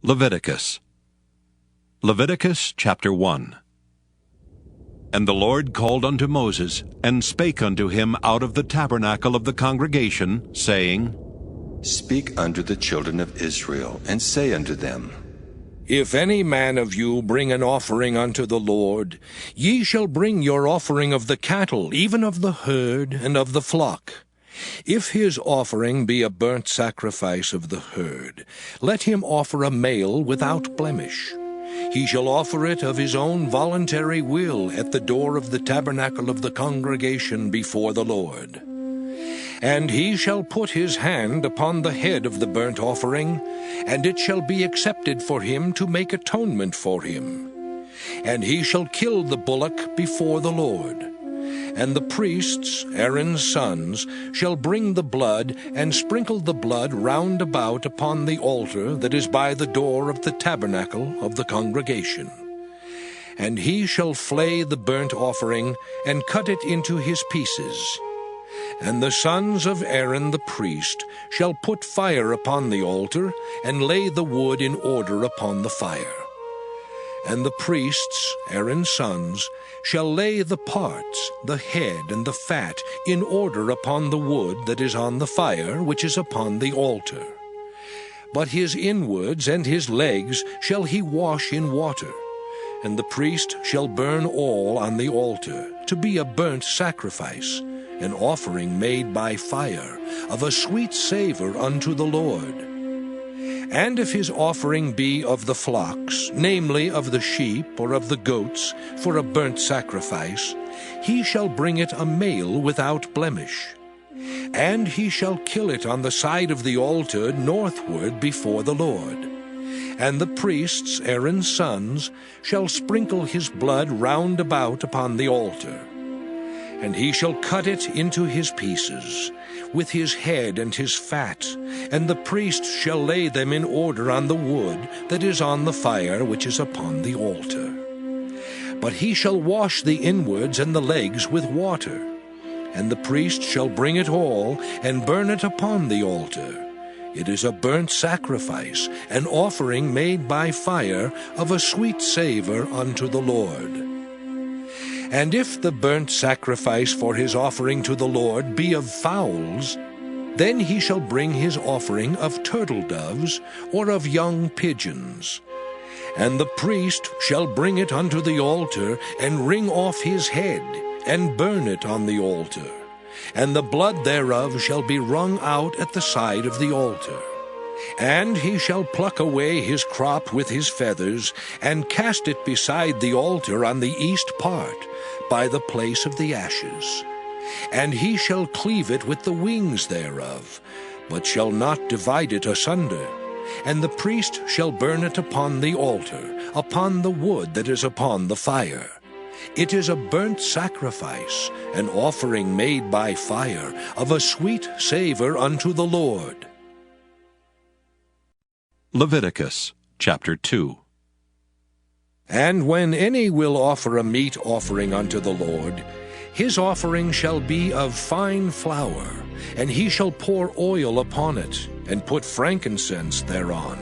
Leviticus. Leviticus chapter 1. And the Lord called unto Moses, and spake unto him out of the tabernacle of the congregation, saying, Speak unto the children of Israel, and say unto them, If any man of you bring an offering unto the Lord, ye shall bring your offering of the cattle, even of the herd and of the flock. If his offering be a burnt sacrifice of the herd, let him offer a male without blemish. He shall offer it of his own voluntary will at the door of the tabernacle of the congregation before the Lord. And he shall put his hand upon the head of the burnt offering, and it shall be accepted for him to make atonement for him. And he shall kill the bullock before the Lord. And the priests, Aaron's sons, shall bring the blood, and sprinkle the blood round about upon the altar that is by the door of the tabernacle of the congregation. And he shall flay the burnt offering, and cut it into his pieces. And the sons of Aaron the priest shall put fire upon the altar, and lay the wood in order upon the fire. And the priests, Aaron's sons, shall lay the parts, the head and the fat, in order upon the wood that is on the fire, which is upon the altar. But his inwards and his legs shall he wash in water, and the priest shall burn all on the altar, to be a burnt sacrifice, an offering made by fire, of a sweet savor unto the Lord. And if his offering be of the flocks, namely of the sheep or of the goats, for a burnt sacrifice, he shall bring it a male without blemish. And he shall kill it on the side of the altar northward before the Lord. And the priests, Aaron's sons, shall sprinkle his blood round about upon the altar. And he shall cut it into his pieces, with his head and his fat, and the priest shall lay them in order on the wood that is on the fire which is upon the altar. But he shall wash the inwards and the legs with water, and the priest shall bring it all, and burn it upon the altar. It is a burnt sacrifice, an offering made by fire, of a sweet savor unto the Lord. And if the burnt sacrifice for his offering to the Lord be of fowls, then he shall bring his offering of turtle doves or of young pigeons. And the priest shall bring it unto the altar, and wring off his head, and burn it on the altar. And the blood thereof shall be wrung out at the side of the altar. And he shall pluck away his crop with his feathers, and cast it beside the altar on the east part, by the place of the ashes. And he shall cleave it with the wings thereof, but shall not divide it asunder. And the priest shall burn it upon the altar, upon the wood that is upon the fire. It is a burnt sacrifice, an offering made by fire, of a sweet savor unto the Lord. Leviticus chapter 2. And when any will offer a meat offering unto the Lord, his offering shall be of fine flour, and he shall pour oil upon it, and put frankincense thereon.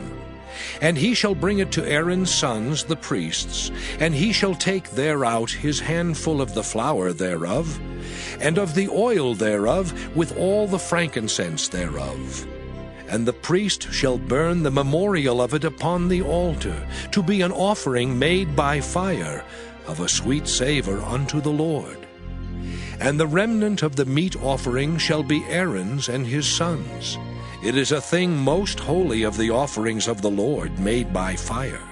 And he shall bring it to Aaron's sons the priests, and he shall take thereout his handful of the flour thereof, and of the oil thereof, with all the frankincense thereof. And the priest shall burn the memorial of it upon the altar, to be an offering made by fire, of a sweet savor unto the Lord. And the remnant of the meat offering shall be Aaron's and his sons. It is a thing most holy of the offerings of the Lord made by fire.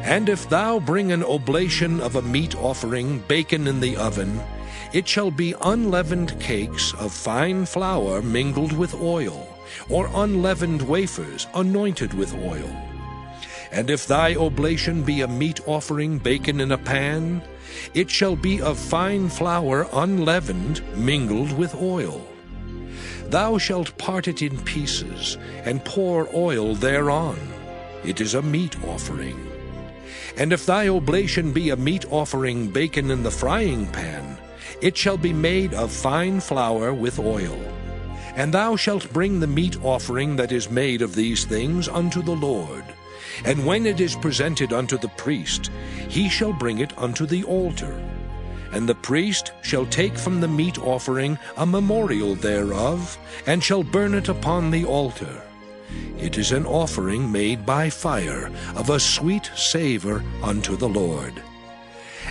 And if thou bring an oblation of a meat offering baken in the oven, it shall be unleavened cakes of fine flour mingled with oil, or unleavened wafers anointed with oil. And if thy oblation be a meat offering baken in a pan, it shall be of fine flour unleavened mingled with oil. Thou shalt part it in pieces, and pour oil thereon. It is a meat offering. And if thy oblation be a meat offering baken in the frying pan, it shall be made of fine flour with oil. And thou shalt bring the meat offering that is made of these things unto the Lord. And when it is presented unto the priest, he shall bring it unto the altar. And the priest shall take from the meat offering a memorial thereof, and shall burn it upon the altar. It is an offering made by fire, of a sweet savour unto the Lord.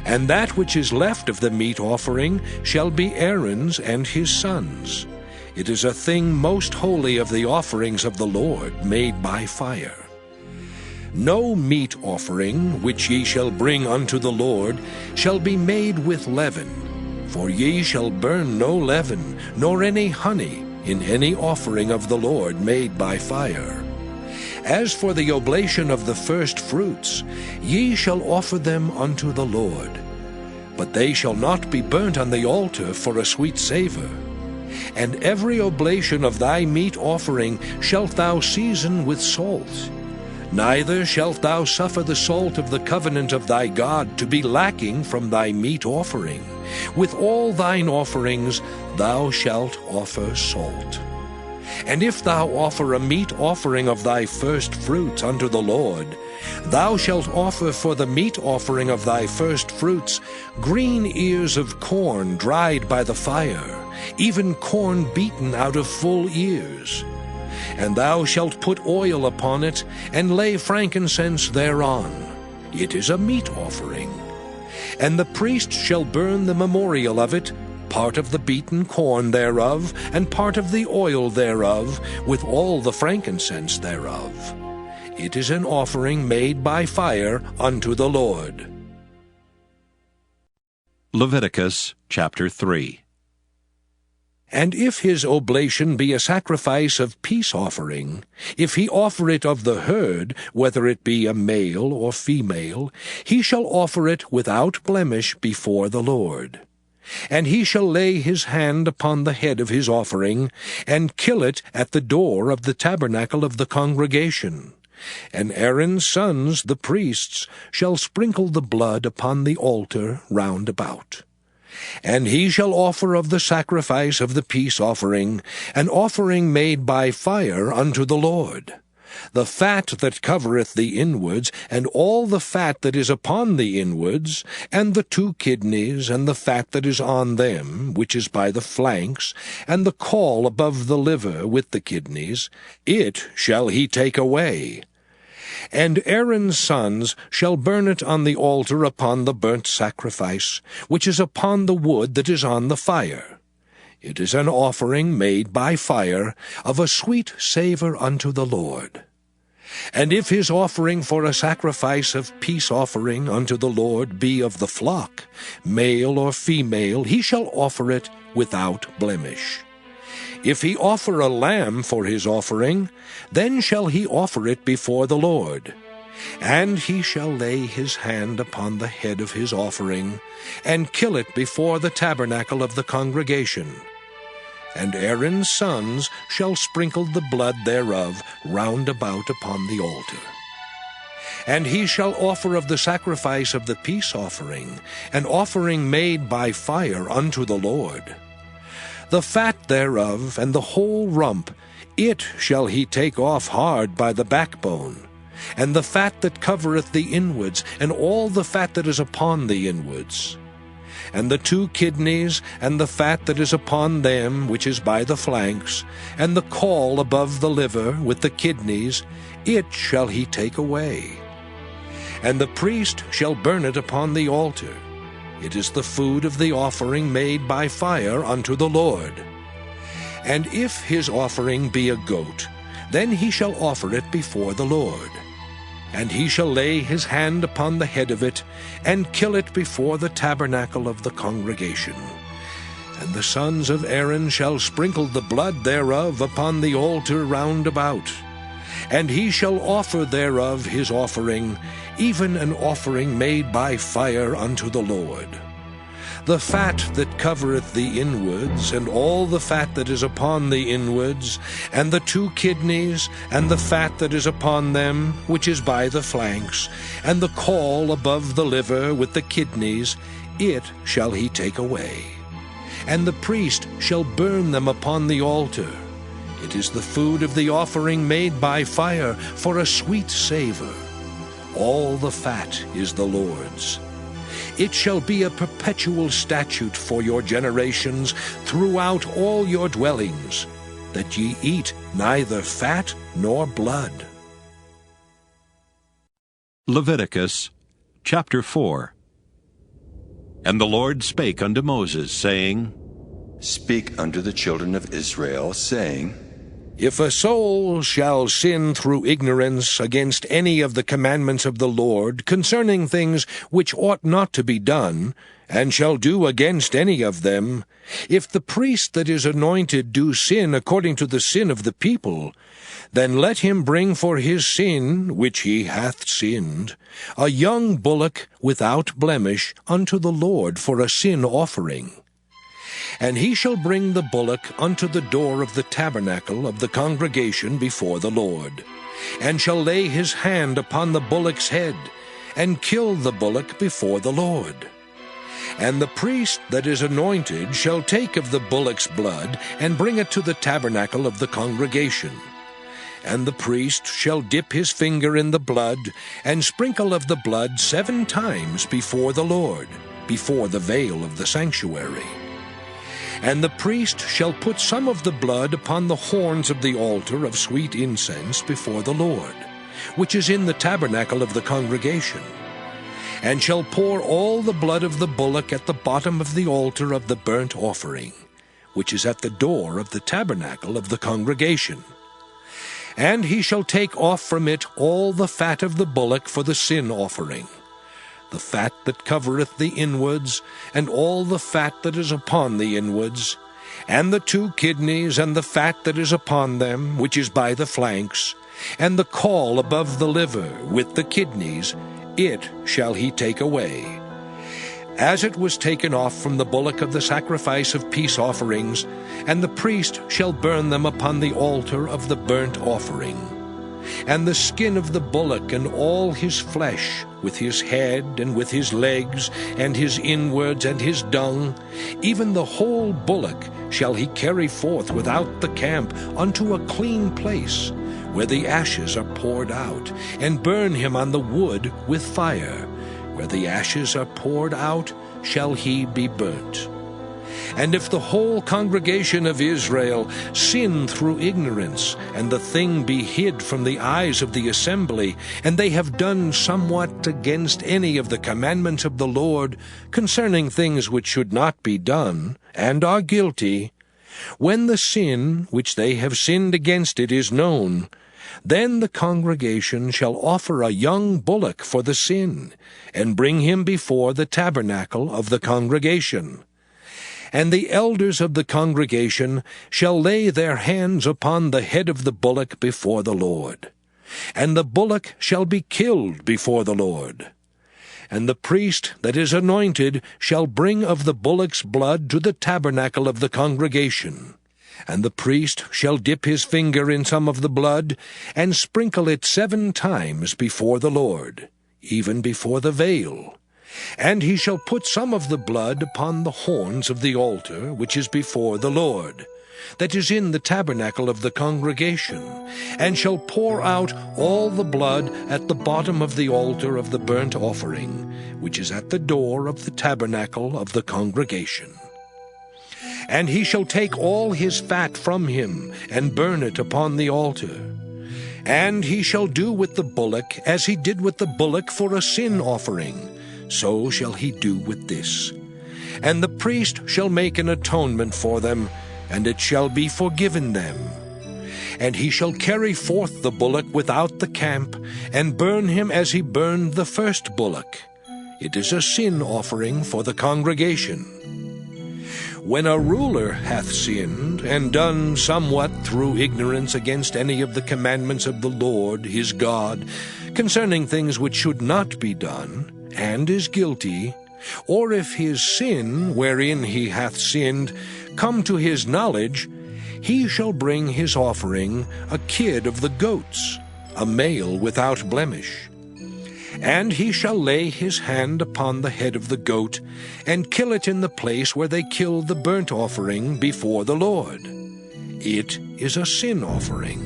And that which is left of the meat offering shall be Aaron's and his sons'. It is a thing most holy of the offerings of the Lord, made by fire. No meat offering which ye shall bring unto the Lord shall be made with leaven, for ye shall burn no leaven, nor any honey, in any offering of the Lord made by fire. As for the oblation of the first fruits, ye shall offer them unto the Lord. But they shall not be burnt on the altar for a sweet savour. And every oblation of thy meat offering shalt thou season with salt. Neither shalt thou suffer the salt of the covenant of thy God to be lacking from thy meat offering. With all thine offerings thou shalt offer salt. And if thou offer a meat offering of thy first fruits unto the Lord, thou shalt offer for the meat offering of thy first fruits green ears of corn dried by the fire, even corn beaten out of full ears. And thou shalt put oil upon it, and lay frankincense thereon. It is a meat offering. And the priest shall burn the memorial of it, part of the beaten corn thereof, and part of the oil thereof, with all the frankincense thereof. It is an offering made by fire unto the Lord. Leviticus chapter 3. And if his oblation be a sacrifice of peace offering, if he offer it of the herd, whether it be a male or female, he shall offer it without blemish before the Lord. And he shall lay his hand upon the head of his offering, and kill it at the door of the tabernacle of the congregation. And Aaron's sons, the priests, shall sprinkle the blood upon the altar round about. And he shall offer of the sacrifice of the peace offering, an offering made by fire unto the Lord. The fat that covereth the inwards, and all the fat that is upon the inwards, and the 2 kidneys, and the fat that is on them, which is by the flanks, and the caul above the liver with the kidneys, it shall he take away. And Aaron's sons shall burn it on the altar upon the burnt sacrifice, which is upon the wood that is on the fire. It is an offering made by fire, of a sweet savour unto the Lord. And if his offering for a sacrifice of peace offering unto the Lord be of the flock, male or female, he shall offer it without blemish. If he offer a lamb for his offering, then shall he offer it before the Lord. And he shall lay his hand upon the head of his offering, and kill it before the tabernacle of the congregation. And Aaron's sons shall sprinkle the blood thereof round about upon the altar. And he shall offer of the sacrifice of the peace offering, an offering made by fire unto the Lord. The fat thereof, and the whole rump, it shall he take off hard by the backbone, and the fat that covereth the inwards, and all the fat that is upon the inwards. And the 2 kidneys, and the fat that is upon them, which is by the flanks, and the caul above the liver with the kidneys, it shall he take away. And the priest shall burn it upon the altar. It is the food of the offering made by fire unto the Lord. And if his offering be a goat, then he shall offer it before the Lord. And he shall lay his hand upon the head of it, and kill it before the tabernacle of the congregation. And the sons of Aaron shall sprinkle the blood thereof upon the altar round about. And he shall offer thereof his offering, even an offering made by fire unto the Lord. The fat that covereth the inwards, and all the fat that is upon the inwards, and the 2 kidneys, and the fat that is upon them, which is by the flanks, and the caul above the liver with the kidneys, it shall he take away. And the priest shall burn them upon the altar. It is the food of the offering made by fire for a sweet savor. All the fat is the Lord's. It shall be a perpetual statute for your generations throughout all your dwellings, that ye eat neither fat nor blood. Leviticus chapter 4. And the Lord spake unto Moses, saying, Speak unto the children of Israel, saying, If a soul shall sin through ignorance against any of the commandments of the Lord concerning things which ought not to be done, and shall do against any of them, if the priest that is anointed do sin according to the sin of the people, then let him bring for his sin, which he hath sinned, a young bullock without blemish unto the Lord for a sin offering. And he shall bring the bullock unto the door of the tabernacle of the congregation before the Lord, and shall lay his hand upon the bullock's head, and kill the bullock before the Lord. And the priest that is anointed shall take of the bullock's blood, and bring it to the tabernacle of the congregation. And the priest shall dip his finger in the blood, and sprinkle of the blood 7 times before the Lord, before the veil of the sanctuary. And the priest shall put some of the blood upon the horns of the altar of sweet incense before the Lord, which is in the tabernacle of the congregation, and shall pour all the blood of the bullock at the bottom of the altar of the burnt offering, which is at the door of the tabernacle of the congregation. And he shall take off from it all the fat of the bullock for the sin offering, the fat that covereth the inwards, and all the fat that is upon the inwards, and the 2 kidneys, and the fat that is upon them, which is by the flanks, and the caul above the liver, with the kidneys, it shall he take away, as it was taken off from the bullock of the sacrifice of peace offerings, and the priest shall burn them upon the altar of the burnt offering. And the skin of the bullock and all his flesh, with his head and with his legs, and his inwards and his dung, even the whole bullock shall he carry forth without the camp unto a clean place, where the ashes are poured out, and burn him on the wood with fire. Where the ashes are poured out, shall he be burnt. And if the whole congregation of Israel sin through ignorance, and the thing be hid from the eyes of the assembly, and they have done somewhat against any of the commandments of the Lord concerning things which should not be done, and are guilty, when the sin which they have sinned against it is known, then the congregation shall offer a young bullock for the sin, and bring him before the tabernacle of the congregation. And the elders of the congregation shall lay their hands upon the head of the bullock before the Lord. And the bullock shall be killed before the Lord. And the priest that is anointed shall bring of the bullock's blood to the tabernacle of the congregation. And the priest shall dip his finger in some of the blood, and sprinkle it 7 times before the Lord, even before the veil. And he shall put some of the blood upon the horns of the altar which is before the Lord, that is in the tabernacle of the congregation, and shall pour out all the blood at the bottom of the altar of the burnt offering, which is at the door of the tabernacle of the congregation. And he shall take all his fat from him, and burn it upon the altar. And he shall do with the bullock as he did with the bullock for a sin offering, so shall he do with this. And the priest shall make an atonement for them, and it shall be forgiven them. And he shall carry forth the bullock without the camp, and burn him as he burned the first bullock. It is a sin offering for the congregation. When a ruler hath sinned, and done somewhat through ignorance against any of the commandments of the Lord his God, concerning things which should not be done, and is guilty, or if his sin, wherein he hath sinned, come to his knowledge, he shall bring his offering, a kid of the goats, a male without blemish. And he shall lay his hand upon the head of the goat, and kill it in the place where they kill the burnt offering before the Lord. It is a sin offering.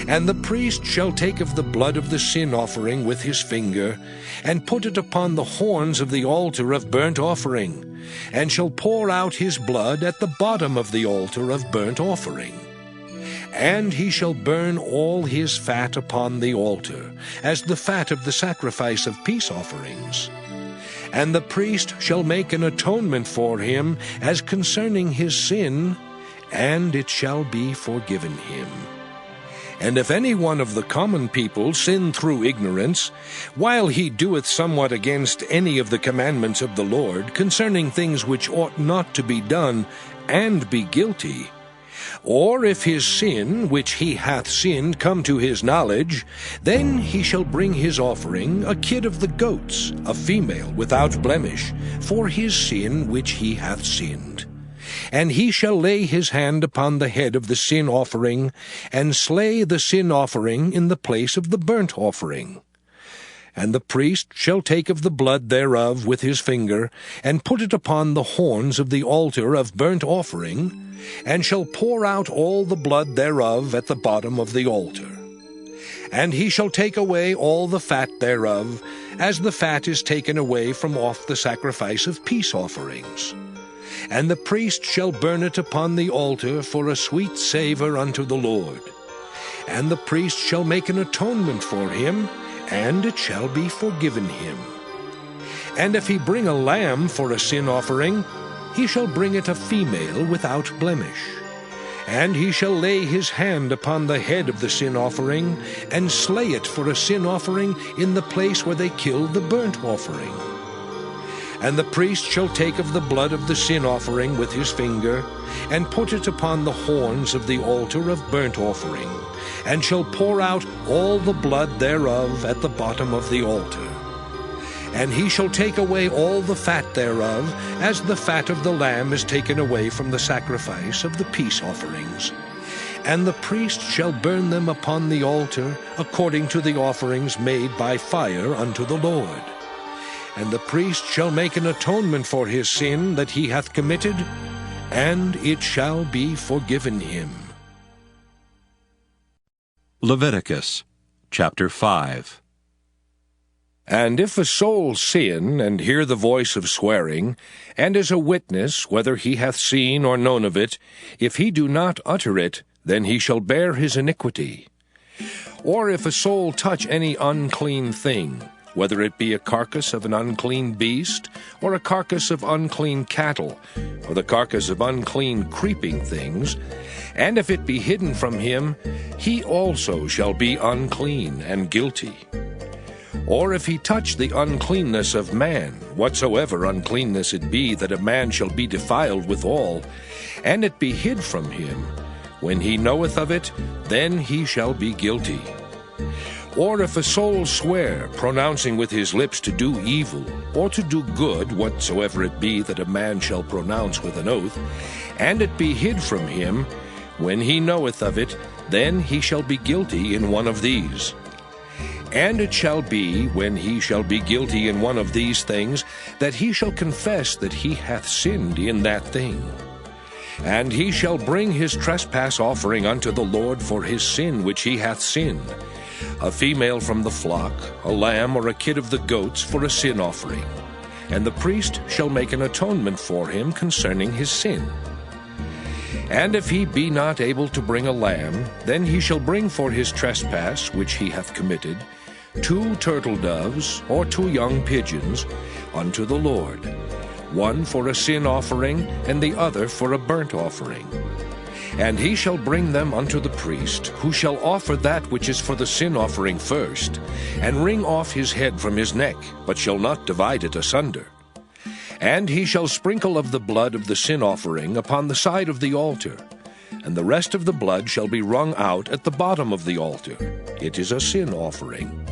And the priest shall take of the blood of the sin offering with his finger, and put it upon the horns of the altar of burnt offering, and shall pour out his blood at the bottom of the altar of burnt offering. And he shall burn all his fat upon the altar, as the fat of the sacrifice of peace offerings. And the priest shall make an atonement for him as concerning his sin, and it shall be forgiven him. And if any one of the common people sin through ignorance, while he doeth somewhat against any of the commandments of the Lord, concerning things which ought not to be done, and be guilty, or if his sin which he hath sinned come to his knowledge, then he shall bring his offering, a kid of the goats, a female without blemish, for his sin which he hath sinned. And he shall lay his hand upon the head of the sin offering, and slay the sin offering in the place of the burnt offering. And the priest shall take of the blood thereof with his finger, and put it upon the horns of the altar of burnt offering, and shall pour out all the blood thereof at the bottom of the altar. And he shall take away all the fat thereof, as the fat is taken away from off the sacrifice of peace offerings. And the priest shall burn it upon the altar for a sweet savour unto the Lord. And the priest shall make an atonement for him, and it shall be forgiven him. And if he bring a lamb for a sin offering, he shall bring it a female without blemish. And he shall lay his hand upon the head of the sin offering, and slay it for a sin offering in the place where they killed the burnt offering. And the priest shall take of the blood of the sin offering with his finger, and put it upon the horns of the altar of burnt offering, and shall pour out all the blood thereof at the bottom of the altar. And he shall take away all the fat thereof, as the fat of the lamb is taken away from the sacrifice of the peace offerings. And the priest shall burn them upon the altar, according to the offerings made by fire unto the Lord. And the priest shall make an atonement for his sin that he hath committed, and it shall be forgiven him. Leviticus chapter 5. And if a soul sin, and hear the voice of swearing, and is a witness, whether he hath seen or known of it, if he do not utter it, then he shall bear his iniquity. Or if a soul touch any unclean thing, whether it be a carcass of an unclean beast, or a carcass of unclean cattle, or the carcass of unclean creeping things, and if it be hidden from him, he also shall be unclean and guilty. Or if he touch the uncleanness of man, whatsoever uncleanness it be, that a man shall be defiled withal, and it be hid from him, when he knoweth of it, then he shall be guilty. Or if a soul swear, pronouncing with his lips to do evil, or to do good, whatsoever it be that a man shall pronounce with an oath, and it be hid from him, when he knoweth of it, then he shall be guilty in one of these. And it shall be, when he shall be guilty in one of these things, that he shall confess that he hath sinned in that thing. And he shall bring his trespass offering unto the Lord for his sin which he hath sinned, a female from the flock, a lamb or a kid of the goats for a sin offering. And the priest shall make an atonement for him concerning his sin. And if he be not able to bring a lamb, then he shall bring for his trespass which he hath committed 2 turtle doves or 2 young pigeons unto the Lord, one for a sin offering, and the other for a burnt offering. And he shall bring them unto the priest, who shall offer that which is for the sin offering first, and wring off his head from his neck, but shall not divide it asunder. And he shall sprinkle of the blood of the sin offering upon the side of the altar, and the rest of the blood shall be wrung out at the bottom of the altar. It is a sin offering.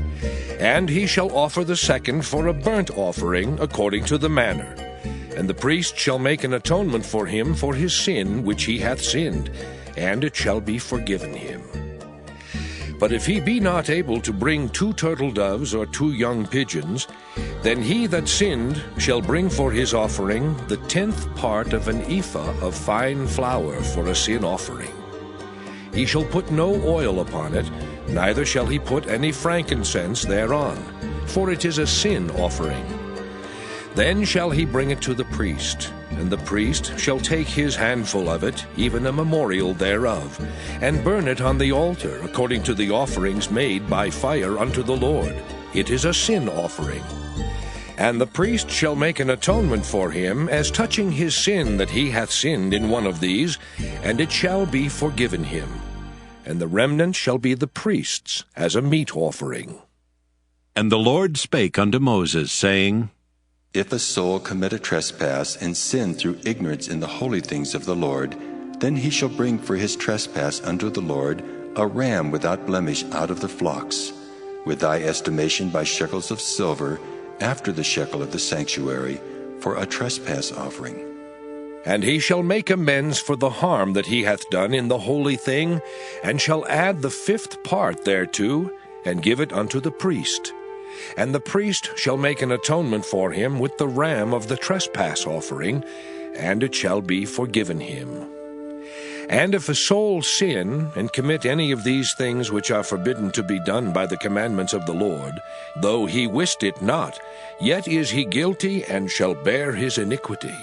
And he shall offer the second for a burnt offering according to the manner. And the priest shall make an atonement for him for his sin which he hath sinned, and it shall be forgiven him. But if he be not able to bring 2 turtle doves or 2 young pigeons, then he that sinned shall bring for his offering the 10th part of an ephah of fine flour for a sin offering. He shall put no oil upon it, neither shall he put any frankincense thereon, for it is a sin offering. Then shall he bring it to the priest, and the priest shall take his handful of it, even a memorial thereof, and burn it on the altar, according to the offerings made by fire unto the Lord. It is a sin offering. And the priest shall make an atonement for him, as touching his sin that he hath sinned in one of these, and it shall be forgiven him. And the remnant shall be the priest's, as a meat offering. And the Lord spake unto Moses, saying, If a soul commit a trespass and sin through ignorance in the holy things of the Lord, then he shall bring for his trespass unto the Lord a ram without blemish out of the flocks, with thy estimation by shekels of silver, after the shekel of the sanctuary, for a trespass offering. And he shall make amends for the harm that he hath done in the holy thing, and shall add the 5th part thereto, and give it unto the priest. And the priest shall make an atonement for him with the ram of the trespass offering, and it shall be forgiven him. And if a soul sin, and commit any of these things which are forbidden to be done by the commandments of the Lord, though he wist it not, yet is he guilty, and shall bear his iniquity.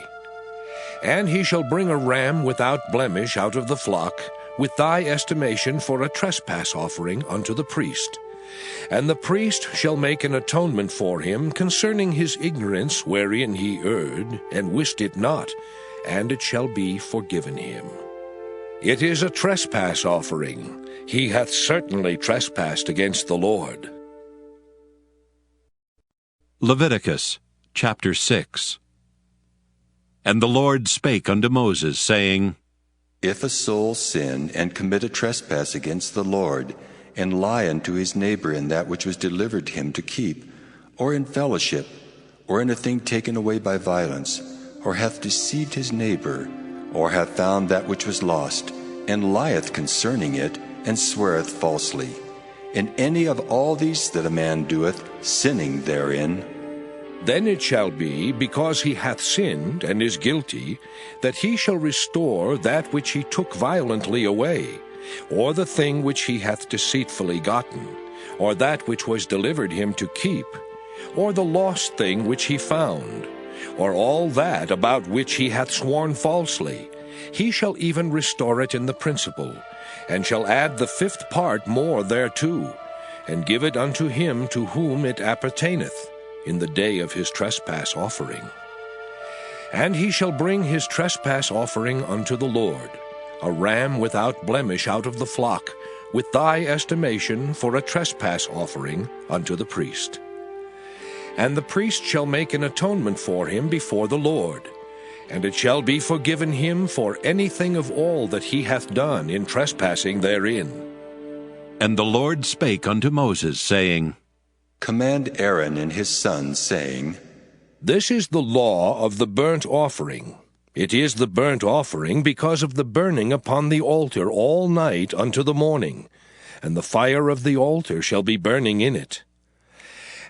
And he shall bring a ram without blemish out of the flock, with thy estimation for a trespass offering unto the priest. And the priest shall make an atonement for him concerning his ignorance wherein he erred, and wist it not, and it shall be forgiven him. It is a trespass offering. He hath certainly trespassed against the Lord. Leviticus chapter 6. And the Lord spake unto Moses, saying, If a soul sin and commit a trespass against the Lord, and lie unto his neighbor in that which was delivered him to keep, or in fellowship, or in a thing taken away by violence, or hath deceived his neighbor, or hath found that which was lost, and lieth concerning it, and sweareth falsely, in any of all these that a man doeth, sinning therein, then it shall be, because he hath sinned and is guilty, that he shall restore that which he took violently away, or the thing which he hath deceitfully gotten, or that which was delivered him to keep, or the lost thing which he found, or all that about which he hath sworn falsely. He shall even restore it in the principal, and shall add the 5th part more thereto, and give it unto him to whom it appertaineth, in the day of his trespass offering. And he shall bring his trespass offering unto the Lord, a ram without blemish out of the flock, with thy estimation for a trespass offering unto the priest. And the priest shall make an atonement for him before the Lord, and it shall be forgiven him for anything of all that he hath done in trespassing therein. And the Lord spake unto Moses, saying, Command Aaron and his sons, saying, This is the law of the burnt offering. It is the burnt offering because of the burning upon the altar all night unto the morning, and the fire of the altar shall be burning in it.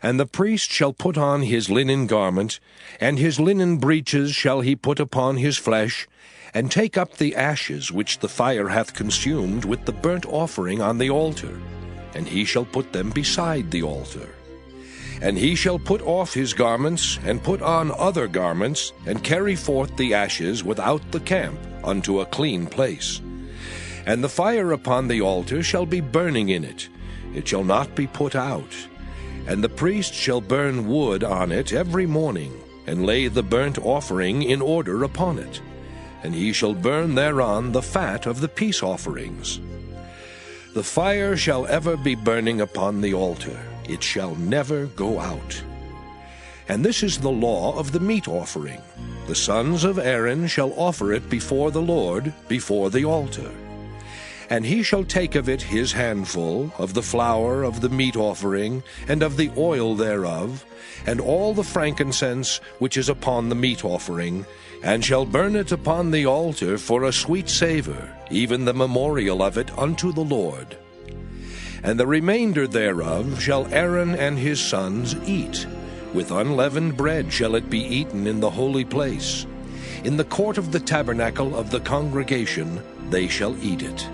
And the priest shall put on his linen garment, and his linen breeches shall he put upon his flesh, and take up the ashes which the fire hath consumed with the burnt offering on the altar, and he shall put them beside the altar. And he shall put off his garments, and put on other garments, and carry forth the ashes without the camp unto a clean place. And the fire upon the altar shall be burning in it, it shall not be put out. And the priest shall burn wood on it every morning, and lay the burnt offering in order upon it. And he shall burn thereon the fat of the peace offerings. The fire shall ever be burning upon the altar, it shall never go out. And this is the law of the meat offering. The sons of Aaron shall offer it before the Lord, before the altar. And he shall take of it his handful, of the flour of the meat offering, and of the oil thereof, and all the frankincense which is upon the meat offering, and shall burn it upon the altar for a sweet savour, even the memorial of it unto the Lord. And the remainder thereof shall Aaron and his sons eat. With unleavened bread shall it be eaten in the holy place. In the court of the tabernacle of the congregation they shall eat it.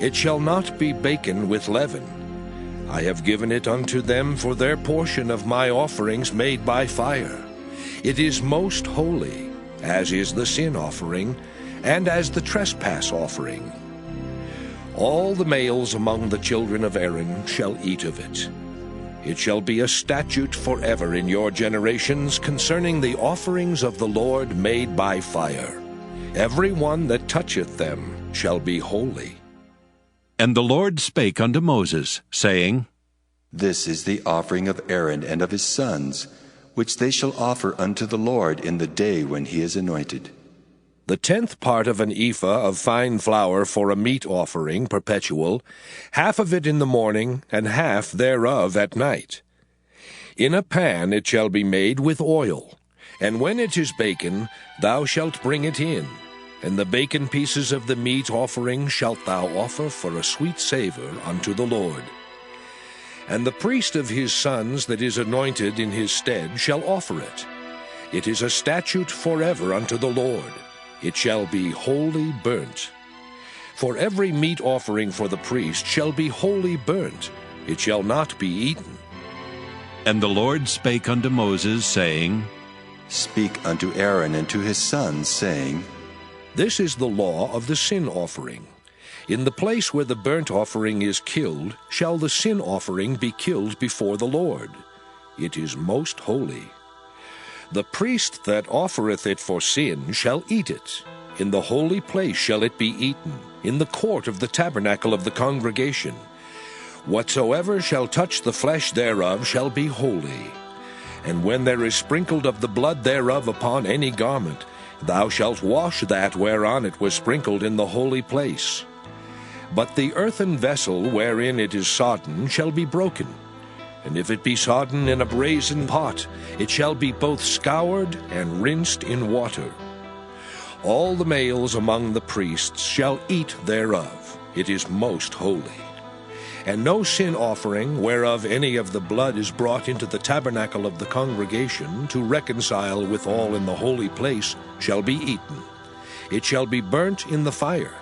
It shall not be baken with leaven. I have given it unto them for their portion of my offerings made by fire. It is most holy, as is the sin offering, and as the trespass offering. All the males among the children of Aaron shall eat of it. It shall be a statute forever in your generations concerning the offerings of the Lord made by fire. Every one that toucheth them shall be holy. And the Lord spake unto Moses, saying, This is the offering of Aaron and of his sons, which they shall offer unto the Lord in the day when he is anointed. The 10th part of an ephah of fine flour for a meat offering perpetual, half of it in the morning, and half thereof at night. In a pan it shall be made with oil, and when it is baken, thou shalt bring it in, and the baken pieces of the meat offering shalt thou offer for a sweet savour unto the Lord. And the priest of his sons that is anointed in his stead shall offer it. It is a statute forever unto the Lord. It shall be wholly burnt. For every meat offering for the priest shall be wholly burnt. It shall not be eaten. And the Lord spake unto Moses, saying, Speak unto Aaron and to his sons, saying, This is the law of the sin offering. In the place where the burnt offering is killed, shall the sin offering be killed before the Lord. It is most holy. The priest that offereth it for sin shall eat it. In the holy place shall it be eaten, in the court of the tabernacle of the congregation. Whatsoever shall touch the flesh thereof shall be holy. And when there is sprinkled of the blood thereof upon any garment, thou shalt wash that whereon it was sprinkled in the holy place. But the earthen vessel wherein it is sodden shall be broken. And if it be sodden in a brazen pot, it shall be both scoured and rinsed in water. All the males among the priests shall eat thereof. It is most holy. And no sin offering, whereof any of the blood is brought into the tabernacle of the congregation to reconcile with all in the holy place, shall be eaten. It shall be burnt in the fire.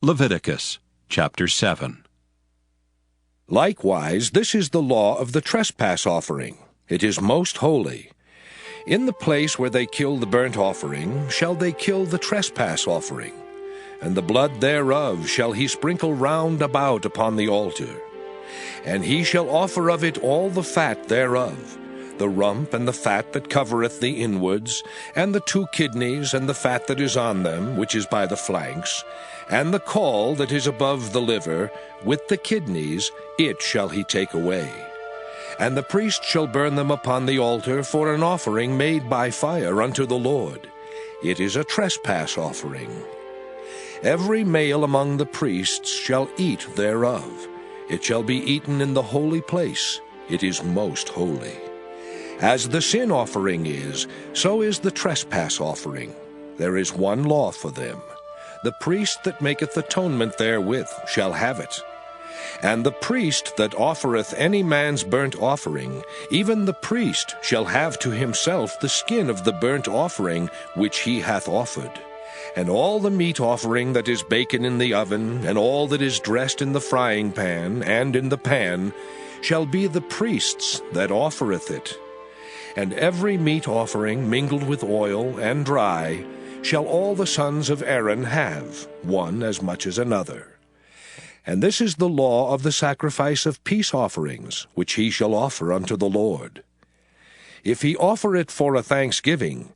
Leviticus chapter 7. Likewise, this is the law of the trespass offering. It is most holy. In the place where they kill the burnt offering shall they kill the trespass offering, and the blood thereof shall he sprinkle round about upon the altar. And he shall offer of it all the fat thereof, the rump and the fat that covereth the inwards, and the 2 kidneys and the fat that is on them, which is by the flanks, and the caul that is above the liver, with the kidneys, it shall he take away. And the priest shall burn them upon the altar for an offering made by fire unto the Lord. It is a trespass offering. Every male among the priests shall eat thereof. It shall be eaten in the holy place. It is most holy. As the sin offering is, so is the trespass offering. There is one law for them. The priest that maketh atonement therewith shall have it. And the priest that offereth any man's burnt offering, even the priest shall have to himself the skin of the burnt offering which he hath offered. And all the meat offering that is baken in the oven, and all that is dressed in the frying pan and in the pan, shall be the priest's that offereth it. And every meat offering mingled with oil and dry shall all the sons of Aaron have, one as much as another. And this is the law of the sacrifice of peace offerings, which he shall offer unto the Lord. If he offer it for a thanksgiving,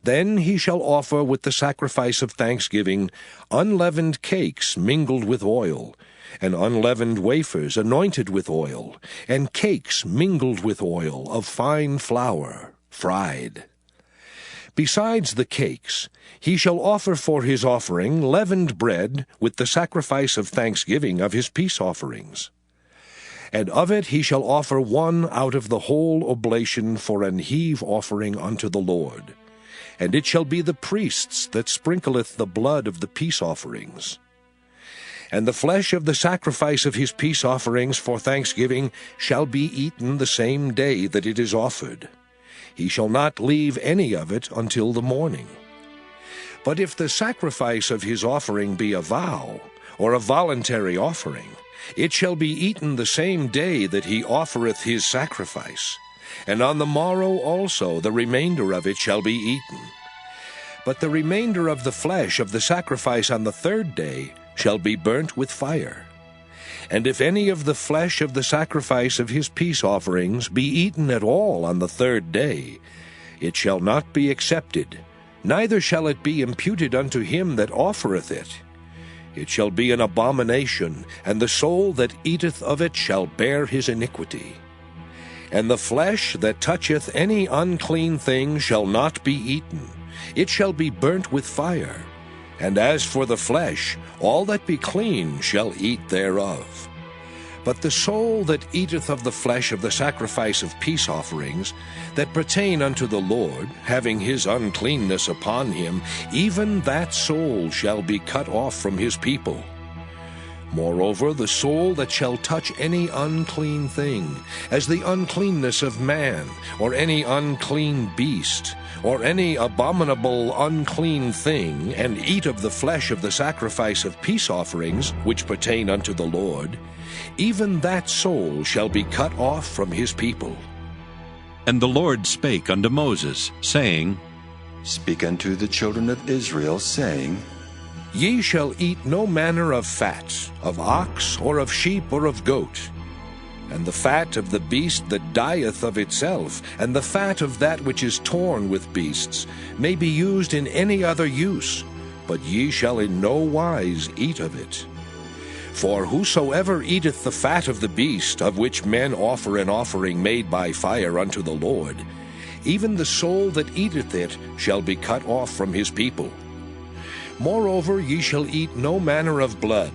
then he shall offer with the sacrifice of thanksgiving unleavened cakes mingled with oil, and unleavened wafers anointed with oil, and cakes mingled with oil of fine flour, fried. Besides the cakes, he shall offer for his offering leavened bread with the sacrifice of thanksgiving of his peace offerings. And of it he shall offer one out of the whole oblation for an heave offering unto the Lord. And it shall be the priest's that sprinkleth the blood of the peace offerings. And the flesh of the sacrifice of his peace offerings for thanksgiving shall be eaten the same day that it is offered. He shall not leave any of it until the morning. But if the sacrifice of his offering be a vow, or a voluntary offering, it shall be eaten the same day that he offereth his sacrifice, and on the morrow also the remainder of it shall be eaten. But the remainder of the flesh of the sacrifice on the third day shall be burnt with fire. And if any of the flesh of the sacrifice of his peace offerings be eaten at all on the third day, it shall not be accepted, neither shall it be imputed unto him that offereth it. It shall be an abomination, and the soul that eateth of it shall bear his iniquity. And the flesh that toucheth any unclean thing shall not be eaten, it shall be burnt with fire. And as for the flesh, all that be clean shall eat thereof. But the soul that eateth of the flesh of the sacrifice of peace offerings, that pertain unto the Lord, having his uncleanness upon him, even that soul shall be cut off from his people. Moreover, the soul that shall touch any unclean thing, as the uncleanness of man, or any unclean beast, or any abominable unclean thing, and eat of the flesh of the sacrifice of peace offerings, which pertain unto the Lord, even that soul shall be cut off from his people. And the Lord spake unto Moses, saying, Speak unto the children of Israel, saying, Ye shall eat no manner of fat, of ox, or of sheep, or of goat. And the fat of the beast that dieth of itself, and the fat of that which is torn with beasts, may be used in any other use, but ye shall in no wise eat of it. For whosoever eateth the fat of the beast, of which men offer an offering made by fire unto the Lord, even the soul that eateth it shall be cut off from his people. Moreover, ye shall eat no manner of blood,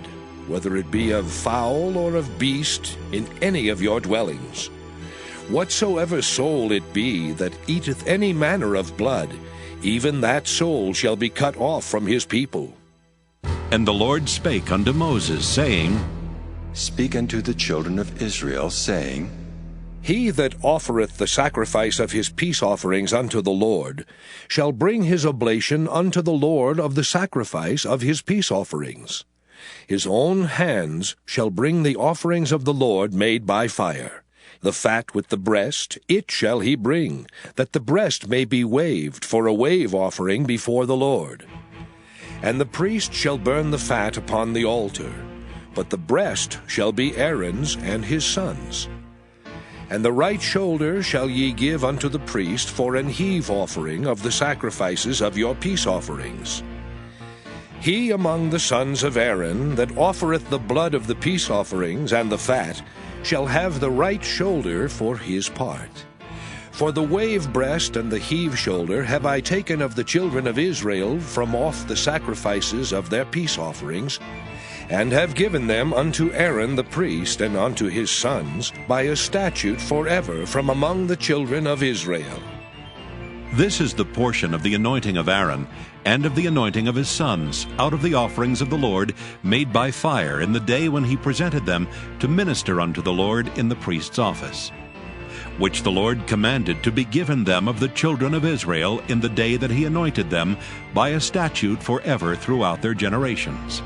whether it be of fowl or of beast, in any of your dwellings. Whatsoever soul it be that eateth any manner of blood, even that soul shall be cut off from his people. And the Lord spake unto Moses, saying, Speak unto the children of Israel, saying, He that offereth the sacrifice of his peace offerings unto the Lord shall bring his oblation unto the Lord of the sacrifice of his peace offerings. His own hands shall bring the offerings of the Lord made by fire. The fat with the breast, it shall he bring, that the breast may be waved for a wave offering before the Lord. And the priest shall burn the fat upon the altar, but the breast shall be Aaron's and his sons'. And the right shoulder shall ye give unto the priest for an heave offering of the sacrifices of your peace offerings. He among the sons of Aaron that offereth the blood of the peace offerings and the fat shall have the right shoulder for his part. For the wave breast and the heave shoulder have I taken of the children of Israel from off the sacrifices of their peace offerings, and have given them unto Aaron the priest and unto his sons by a statute forever from among the children of Israel. This is the portion of the anointing of Aaron, and of the anointing of his sons, out of the offerings of the Lord, made by fire in the day when he presented them to minister unto the Lord in the priest's office, which the Lord commanded to be given them of the children of Israel in the day that he anointed them, by a statute forever throughout their generations.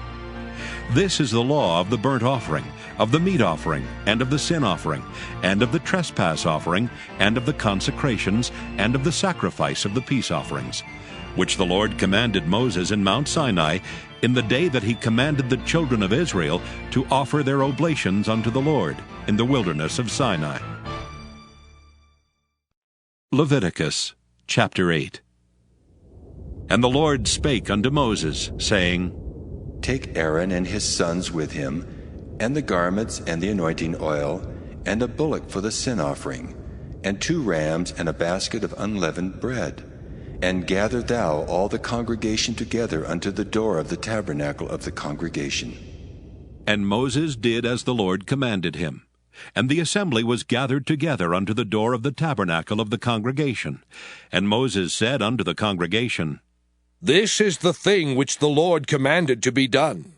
This is the law of the burnt offering, of the meat offering, and of the sin offering, and of the trespass offering, and of the consecrations, and of the sacrifice of the peace offerings, which the Lord commanded Moses in Mount Sinai, in the day that he commanded the children of Israel to offer their oblations unto the Lord in the wilderness of Sinai. Leviticus chapter 8. And the Lord spake unto Moses, saying, Take Aaron and his sons with him, and the garments and the anointing oil, and a bullock for the sin offering, and 2 rams and a basket of unleavened bread. And gather thou all the congregation together unto the door of the tabernacle of the congregation. And Moses did as the Lord commanded him. And the assembly was gathered together unto the door of the tabernacle of the congregation. And Moses said unto the congregation, This is the thing which the Lord commanded to be done.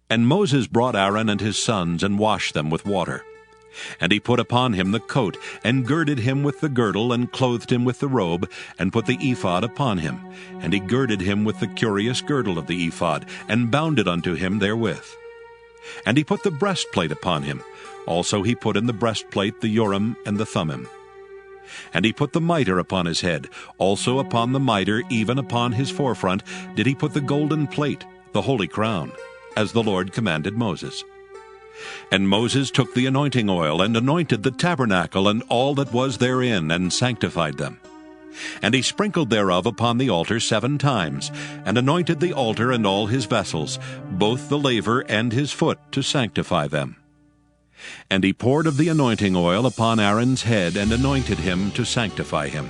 And Moses brought Aaron and his sons, and washed them with water. And he put upon him the coat, and girded him with the girdle, and clothed him with the robe, and put the ephod upon him. And he girded him with the curious girdle of the ephod, and bound it unto him therewith. And he put the breastplate upon him. Also he put in the breastplate the Urim and the Thummim. And he put the mitre upon his head. Also upon the mitre, even upon his forefront, did he put the golden plate, the holy crown, as the Lord commanded Moses. And Moses took the anointing oil, and anointed the tabernacle and all that was therein, and sanctified them. And he sprinkled thereof upon the altar 7 times, and anointed the altar and all his vessels, both the laver and his foot, to sanctify them. And he poured of the anointing oil upon Aaron's head, and anointed him to sanctify him.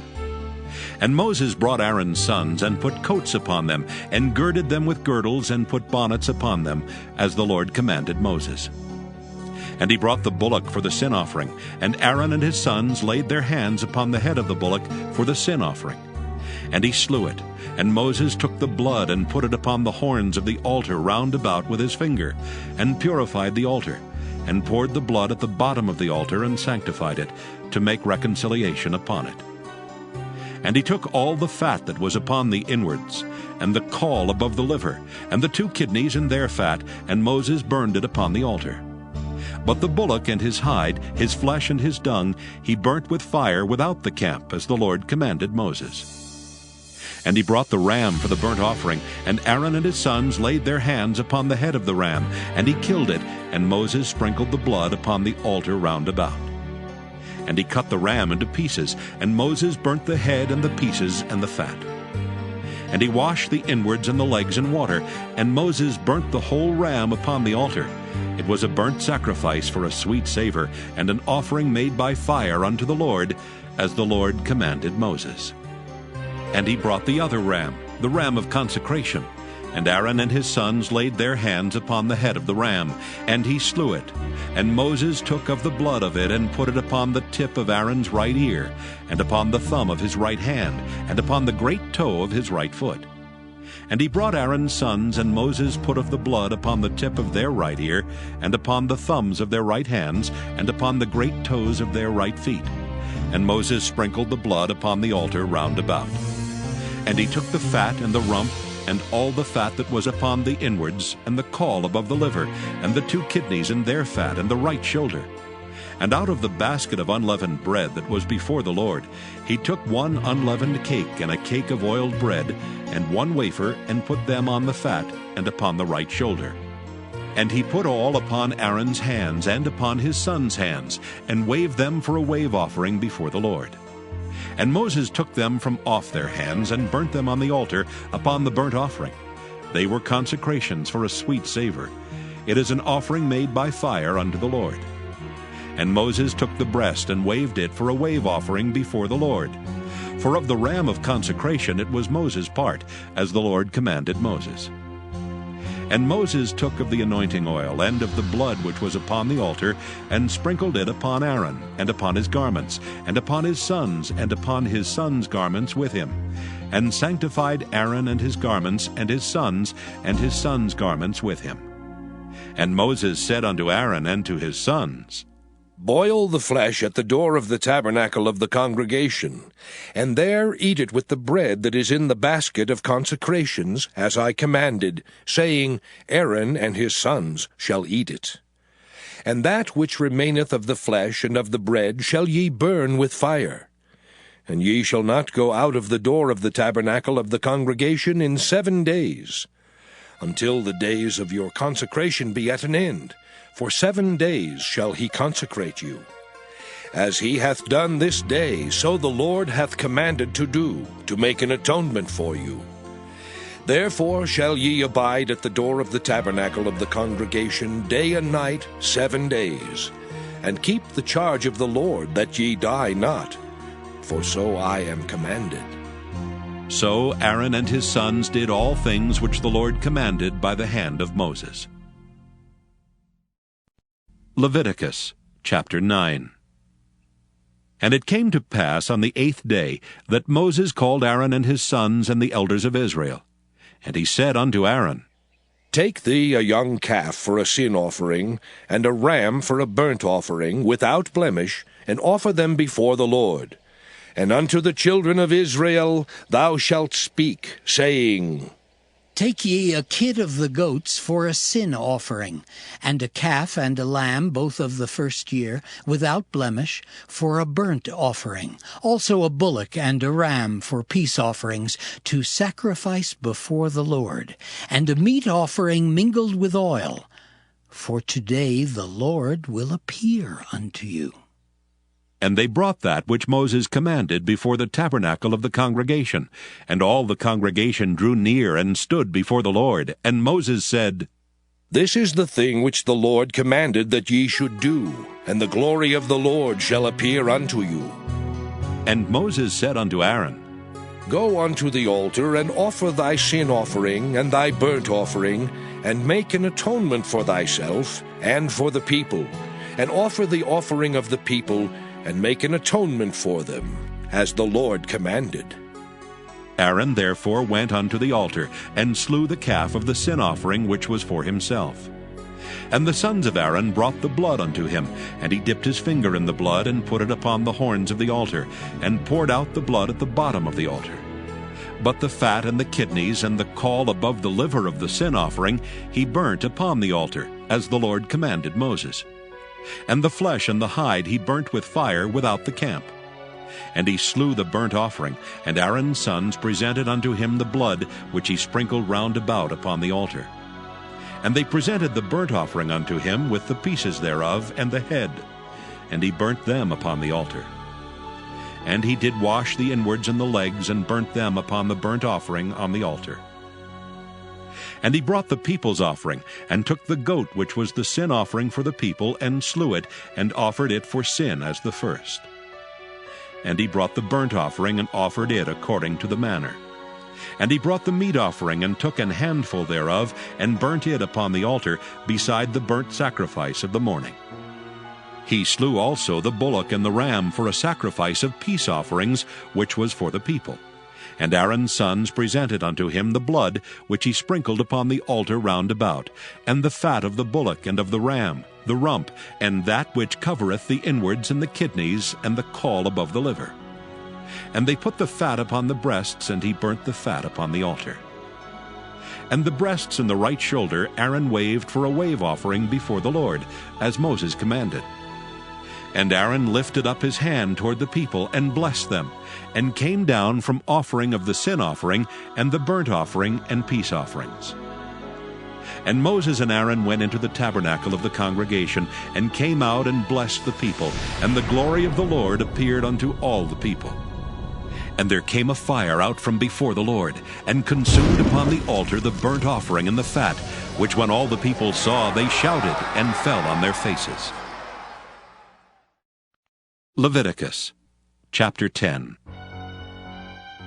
And Moses brought Aaron's sons, and put coats upon them, and girded them with girdles, and put bonnets upon them, as the Lord commanded Moses. And he brought the bullock for the sin offering, and Aaron and his sons laid their hands upon the head of the bullock for the sin offering. And he slew it, and Moses took the blood, and put it upon the horns of the altar round about with his finger, and purified the altar, and poured the blood at the bottom of the altar, and sanctified it, to make reconciliation upon it. And he took all the fat that was upon the inwards, and the caul above the liver, and the 2 kidneys and their fat, and Moses burned it upon the altar. But the bullock and his hide, his flesh and his dung, he burnt with fire without the camp, as the Lord commanded Moses. And he brought the ram for the burnt offering, and Aaron and his sons laid their hands upon the head of the ram, and he killed it, and Moses sprinkled the blood upon the altar round about. And he cut the ram into pieces, and Moses burnt the head and the pieces and the fat. And he washed the inwards and the legs in water, and Moses burnt the whole ram upon the altar. It was a burnt sacrifice for a sweet savor, and an offering made by fire unto the Lord, as the Lord commanded Moses. And he brought the other ram, the ram of consecration, and Aaron and his sons laid their hands upon the head of the ram, and he slew it. And Moses took of the blood of it, and put it upon the tip of Aaron's right ear, and upon the thumb of his right hand, and upon the great toe of his right foot. And he brought Aaron's sons, and Moses put of the blood upon the tip of their right ear, and upon the thumbs of their right hands, and upon the great toes of their right feet. And Moses sprinkled the blood upon the altar round about. And he took the fat and the rump, and all the fat that was upon the inwards, and the caul above the liver, and the 2 kidneys and their fat, and the right shoulder. And out of the basket of unleavened bread that was before the Lord, he took 1 unleavened cake, and a cake of oiled bread, and 1 wafer, and put them on the fat, and upon the right shoulder. And he put all upon Aaron's hands, and upon his sons' hands, and waved them for a wave offering before the Lord. And Moses took them from off their hands, and burnt them on the altar upon the burnt offering. They were consecrations for a sweet savor. It is an offering made by fire unto the Lord. And Moses took the breast, and waved it for a wave offering before the Lord. For of the ram of consecration it was Moses' part, as the Lord commanded Moses. And Moses took of the anointing oil, and of the blood which was upon the altar, and sprinkled it upon Aaron, and upon his garments, and upon his sons, and upon his sons' garments with him, and sanctified Aaron and his garments, and his sons garments with him. And Moses said unto Aaron and to his sons, Boil the flesh at the door of the tabernacle of the congregation, and there eat it with the bread that is in the basket of consecrations, as I commanded, saying, Aaron and his sons shall eat it. And that which remaineth of the flesh and of the bread shall ye burn with fire. And ye shall not go out of the door of the tabernacle of the congregation in 7 days, until the days of your consecration be at an end. For 7 days shall he consecrate you. As he hath done this day, so the Lord hath commanded to do, to make an atonement for you. Therefore shall ye abide at the door of the tabernacle of the congregation day and night 7 days, and keep the charge of the Lord, that ye die not, for so I am commanded. So Aaron and his sons did all things which the Lord commanded by the hand of Moses. Leviticus chapter 9. And it came to pass on the 8th day that Moses called Aaron and his sons and the elders of Israel. And he said unto Aaron, Take thee a young calf for a sin offering, and a ram for a burnt offering, without blemish, and offer them before the Lord. And unto the children of Israel thou shalt speak, saying, Take ye a kid of the goats for a sin offering, and a calf and a lamb, both of the first year, without blemish, for a burnt offering. Also a bullock and a ram for peace offerings, to sacrifice before the Lord, and a meat offering mingled with oil. For today the Lord will appear unto you. And they brought that which Moses commanded before the tabernacle of the congregation. And all the congregation drew near and stood before the Lord. And Moses said, This is the thing which the Lord commanded that ye should do, and the glory of the Lord shall appear unto you. And Moses said unto Aaron, Go unto the altar, and offer thy sin offering and thy burnt offering, and make an atonement for thyself and for the people, and offer the offering of the people, and make an atonement for them, as the Lord commanded. Aaron therefore went unto the altar, and slew the calf of the sin offering which was for himself. And the sons of Aaron brought the blood unto him, and he dipped his finger in the blood, and put it upon the horns of the altar, and poured out the blood at the bottom of the altar. But the fat and the kidneys and the caul above the liver of the sin offering he burnt upon the altar, as the Lord commanded Moses. And the flesh and the hide he burnt with fire without the camp. And he slew the burnt offering, and Aaron's sons presented unto him the blood which he sprinkled round about upon the altar. And they presented the burnt offering unto him with the pieces thereof and the head, and he burnt them upon the altar. And he did wash the inwards and the legs, and burnt them upon the burnt offering on the altar. And he brought the people's offering, and took the goat which was the sin offering for the people, and slew it, and offered it for sin as the first. And he brought the burnt offering, and offered it according to the manner. And he brought the meat offering, and took an handful thereof, and burnt it upon the altar, beside the burnt sacrifice of the morning. He slew also the bullock and the ram for a sacrifice of peace offerings, which was for the people. And Aaron's sons presented unto him the blood which he sprinkled upon the altar round about, and the fat of the bullock and of the ram, the rump, and that which covereth the inwards and the kidneys, and the caul above the liver. And they put the fat upon the breasts, and he burnt the fat upon the altar. And the breasts and the right shoulder Aaron waved for a wave offering before the Lord, as Moses commanded. And Aaron lifted up his hand toward the people, and blessed them, and came down from offering of the sin offering, and the burnt offering, and peace offerings. And Moses and Aaron went into the tabernacle of the congregation, and came out and blessed the people, and the glory of the Lord appeared unto all the people. And there came a fire out from before the Lord, and consumed upon the altar the burnt offering and the fat, which when all the people saw, they shouted, and fell on their faces. Leviticus chapter 10.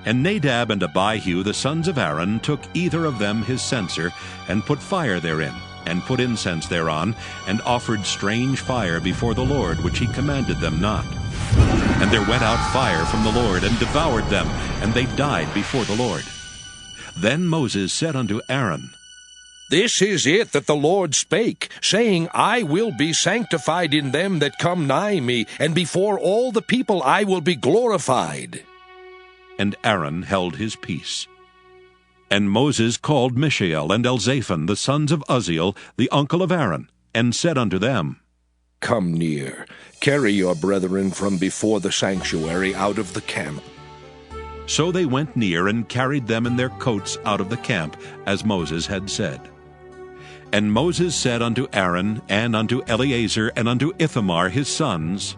And Nadab and Abihu the sons of Aaron took either of them his censer, and put fire therein, and put incense thereon, and offered strange fire before the Lord, which he commanded them not. And there went out fire from the Lord, and devoured them, and they died before the Lord. Then Moses said unto Aaron, This is it that the Lord spake, saying, I will be sanctified in them that come nigh me, and before all the people I will be glorified. And Aaron held his peace. And Moses called Mishael and Elzaphan, the sons of Uzziel, the uncle of Aaron, and said unto them, Come near, carry your brethren from before the sanctuary out of the camp. So they went near, and carried them in their coats out of the camp, as Moses had said. And Moses said unto Aaron, and unto Eleazar, and unto Ithamar his sons,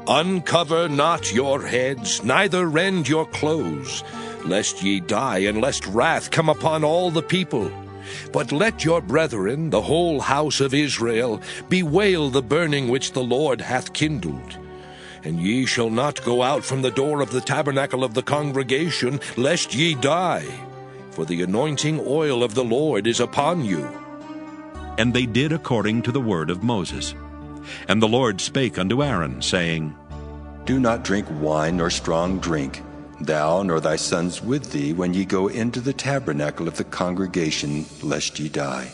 Uncover not your heads, neither rend your clothes, lest ye die, and lest wrath come upon all the people. But let your brethren, the whole house of Israel, bewail the burning which the Lord hath kindled. And ye shall not go out from the door of the tabernacle of the congregation, lest ye die. For the anointing oil of the Lord is upon you. And they did according to the word of Moses. And the Lord spake unto Aaron, saying, Do not drink wine nor strong drink, thou nor thy sons with thee, when ye go into the tabernacle of the congregation, lest ye die.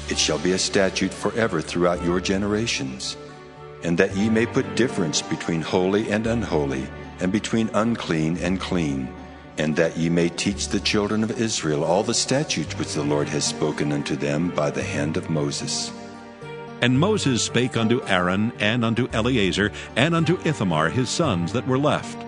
It shall be a statute forever throughout your generations, and that ye may put difference between holy and unholy, and between unclean and clean, and that ye may teach the children of Israel all the statutes which the Lord has spoken unto them by the hand of Moses. And Moses spake unto Aaron, and unto Eleazar, and unto Ithamar his sons that were left.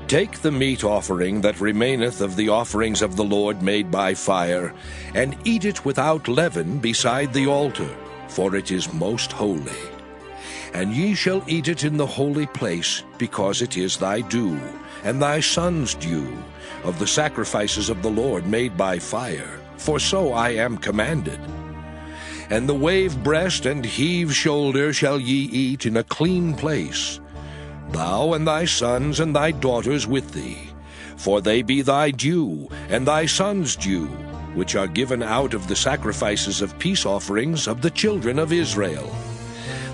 Take the meat offering that remaineth of the offerings of the Lord made by fire, and eat it without leaven beside the altar, for it is most holy. And ye shall eat it in the holy place, because it is thy due, and thy son's due, of the sacrifices of the Lord made by fire, for so I am commanded. And the wave breast and heave shoulder shall ye eat in a clean place, thou and thy sons and thy daughters with thee, for they be thy due, and thy sons' due, which are given out of the sacrifices of peace offerings of the children of Israel.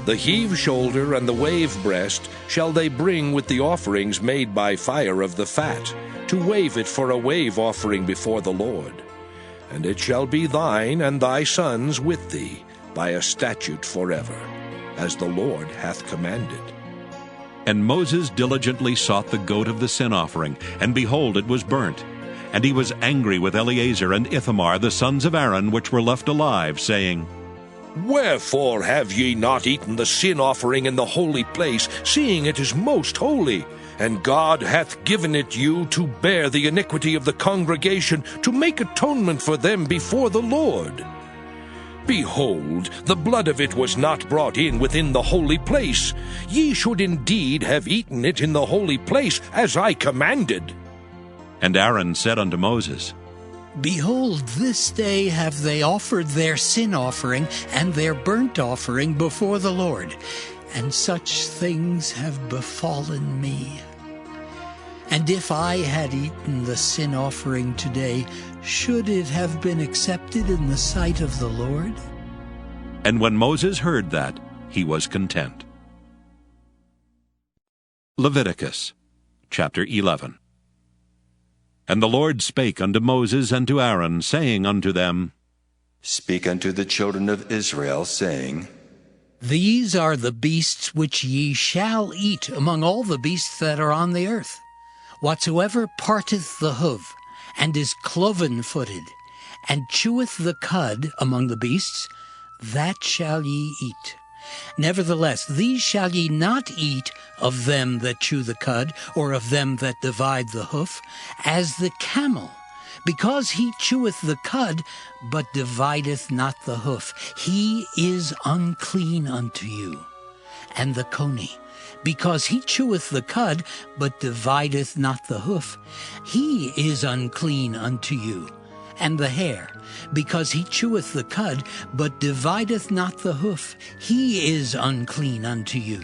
The heave shoulder and the wave breast shall they bring with the offerings made by fire of the fat, to wave it for a wave offering before the Lord. And it shall be thine and thy sons with thee, by a statute forever, as the Lord hath commanded. And Moses diligently sought the goat of the sin offering, and behold, it was burnt. And he was angry with Eleazar and Ithamar, the sons of Aaron, which were left alive, saying, Wherefore have ye not eaten the sin offering in the holy place, seeing it is most holy? And God hath given it you to bear the iniquity of the congregation, to make atonement for them before the Lord. Behold, the blood of it was not brought in within the holy place. Ye should indeed have eaten it in the holy place, as I commanded. And Aaron said unto Moses, Behold, this day have they offered their sin offering and their burnt offering before the Lord, and such things have befallen me. And if I had eaten the sin offering today, should it have been accepted in the sight of the Lord? And when Moses heard that, he was content. Leviticus chapter 11. And the Lord spake unto Moses and to Aaron, saying unto them, Speak unto the children of Israel, saying, These are the beasts which ye shall eat among all the beasts that are on the earth. Whatsoever parteth the hoof, and is cloven-footed, and cheweth the cud among the beasts, that shall ye eat. Nevertheless, these shall ye not eat of them that chew the cud, or of them that divide the hoof, as the camel, because he cheweth the cud, but divideth not the hoof. He is unclean unto you. And the coney, because he cheweth the cud, but divideth not the hoof. He is unclean unto you. And the hare, because he cheweth the cud, but divideth not the hoof. He is unclean unto you.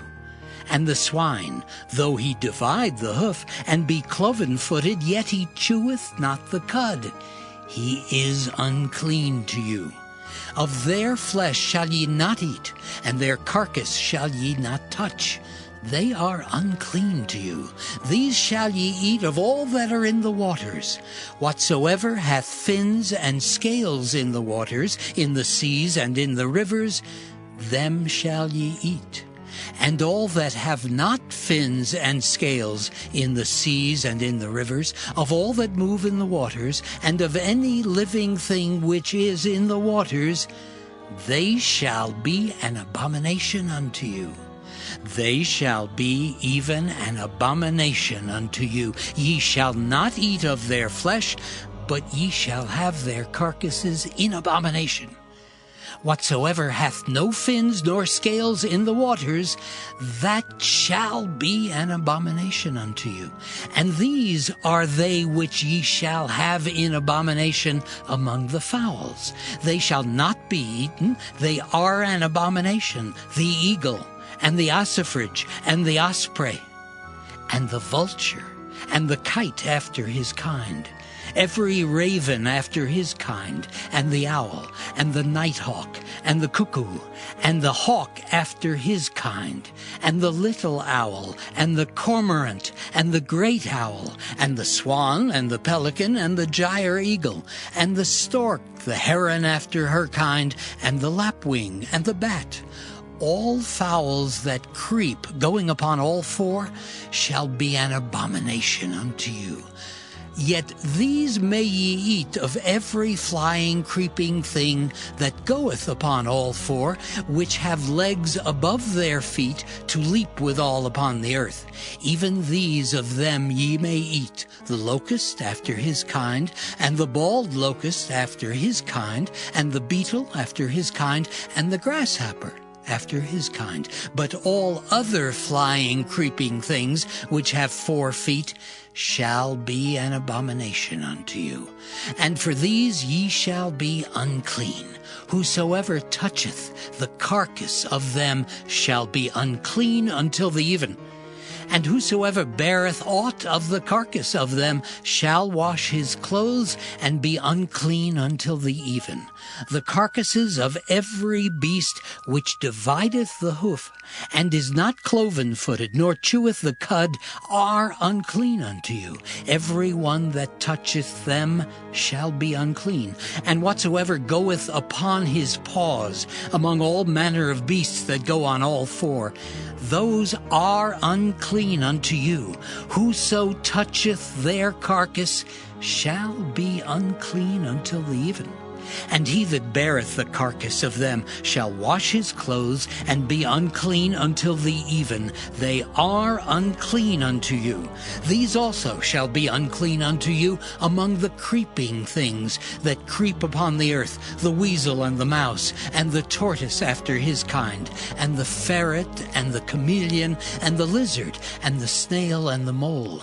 And the swine, though he divide the hoof, and be cloven-footed, yet he cheweth not the cud. He is unclean to you. Of their flesh shall ye not eat, and their carcass shall ye not touch. They are unclean to you. These shall ye eat of all that are in the waters. Whatsoever hath fins and scales in the waters, in the seas and in the rivers, them shall ye eat. And all that have not fins and scales in the seas and in the rivers, of all that move in the waters, and of any living thing which is in the waters, they shall be an abomination unto you. They shall be even an abomination unto you. Ye shall not eat of their flesh, but ye shall have their carcasses in abomination. Whatsoever hath no fins nor scales in the waters, that shall be an abomination unto you. And these are they which ye shall have in abomination among the fowls. They shall not be eaten, they are an abomination: the eagle, and the ossifrage, and the osprey, and the vulture, and the kite after his kind, every raven after his kind, and the owl, and the nighthawk, and the cuckoo, and the hawk after his kind, and the little owl, and the cormorant, and the great owl, and the swan, and the pelican, and the gyre eagle, and the stork, the heron after her kind, and the lapwing, and the bat. All fowls that creep, going upon all four, shall be an abomination unto you. Yet these may ye eat of every flying, creeping thing that goeth upon all four, which have legs above their feet to leap withal upon the earth. Even these of them ye may eat, the locust after his kind, and the bald locust after his kind, and the beetle after his kind, and the grasshopper after his kind. But all other flying, creeping things which have 4 feet shall be an abomination unto you. And for these ye shall be unclean. Whosoever toucheth the carcass of them shall be unclean until the even. And whosoever beareth aught of the carcass of them shall wash his clothes, and be unclean until the even. The carcasses of every beast which divideth the hoof, and is not cloven-footed, nor cheweth the cud, are unclean unto you. Every one that toucheth them shall be unclean. And whatsoever goeth upon his paws among all manner of beasts that go on all 4, those are unclean unto you. Whoso toucheth their carcass shall be unclean until the even. And he that beareth the carcass of them shall wash his clothes, and be unclean until the even. They are unclean unto you. These also shall be unclean unto you among the creeping things that creep upon the earth, the weasel and the mouse, and the tortoise after his kind, and the ferret, and the chameleon, and the lizard, and the snail, and the mole.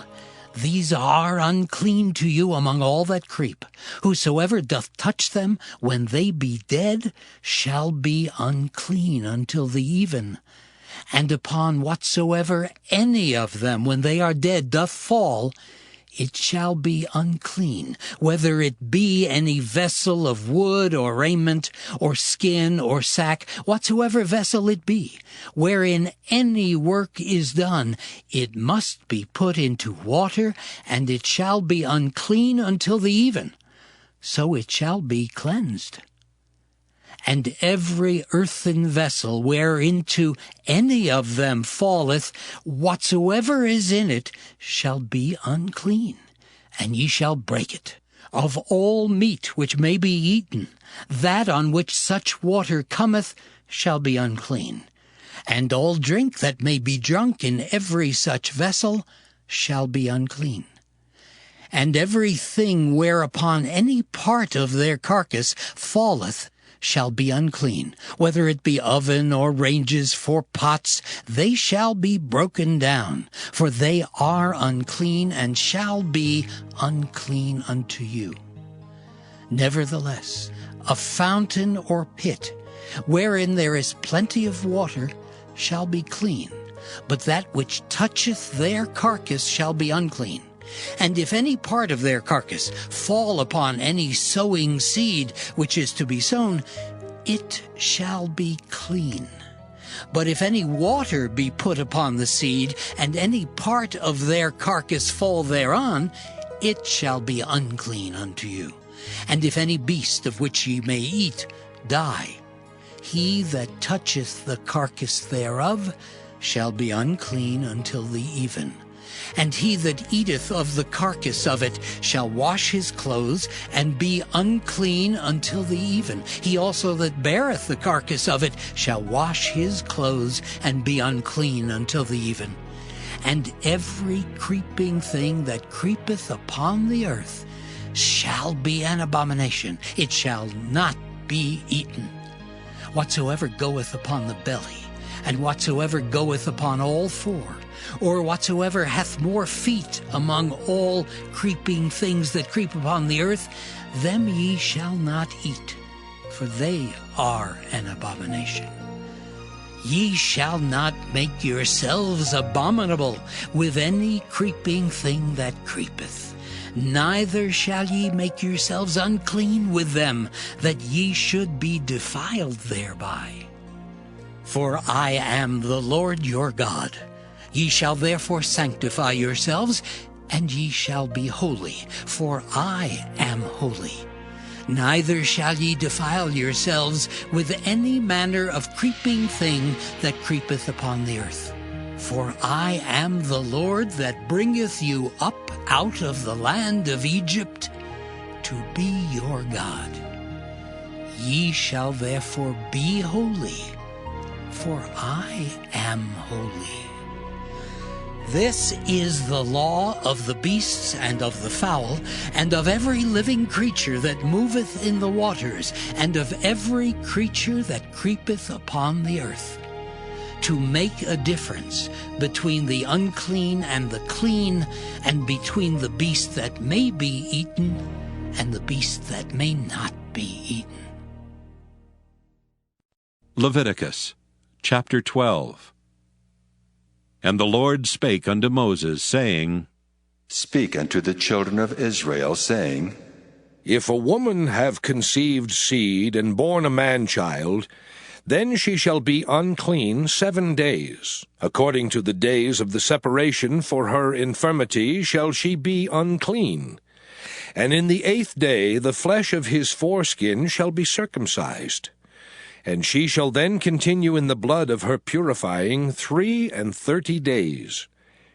These are unclean to you among all that creep. Whosoever doth touch them when they be dead shall be unclean until the even. And upon whatsoever any of them when they are dead doth fall, it shall be unclean, whether it be any vessel of wood or raiment or skin or sack, whatsoever vessel it be, wherein any work is done, it must be put into water, and it shall be unclean until the even. So it shall be cleansed. And every earthen vessel whereinto any of them falleth, whatsoever is in it shall be unclean, and ye shall break it. Of all meat which may be eaten, that on which such water cometh shall be unclean. And all drink that may be drunk in every such vessel shall be unclean. And every thing whereupon any part of their carcass falleth shall be unclean, whether it be oven or ranges for pots, they shall be broken down, for they are unclean, and shall be unclean unto you. Nevertheless, a fountain or pit, wherein there is plenty of water, shall be clean, but that which toucheth their carcass shall be unclean. And if any part of their carcass fall upon any sowing seed which is to be sown, it shall be clean. But if any water be put upon the seed, and any part of their carcass fall thereon, it shall be unclean unto you. And if any beast of which ye may eat die, he that toucheth the carcass thereof shall be unclean until the even. And he that eateth of the carcass of it shall wash his clothes, and be unclean until the even. He also that beareth the carcass of it shall wash his clothes, and be unclean until the even. And every creeping thing that creepeth upon the earth shall be an abomination. It shall not be eaten. Whatsoever goeth upon the belly, and whatsoever goeth upon all 4, or whatsoever hath more feet among all creeping things that creep upon the earth, them ye shall not eat, for they are an abomination. Ye shall not make yourselves abominable with any creeping thing that creepeth, Neither shall ye make yourselves unclean with them, that ye should be defiled thereby. For I am the Lord your God. Ye shall therefore sanctify yourselves, and ye shall be holy, for I am holy. Neither shall ye defile yourselves with any manner of creeping thing that creepeth upon the earth. For I am the Lord that bringeth you up out of the land of Egypt to be your God. Ye shall therefore be holy, for I am holy. This is the law of the beasts and of the fowl, and of every living creature that moveth in the waters, and of every creature that creepeth upon the earth, to make a difference between the unclean and the clean, and between the beast that may be eaten and the beast that may not be eaten. Leviticus chapter 12. And the Lord spake unto Moses, saying, Speak unto the children of Israel, saying, If a woman have conceived seed and born a man-child, then she shall be unclean 7 days. According to the days of the separation for her infirmity shall she be unclean. And in the 8th day the flesh of his foreskin shall be circumcised. And she shall then continue in the blood of her purifying 33 days.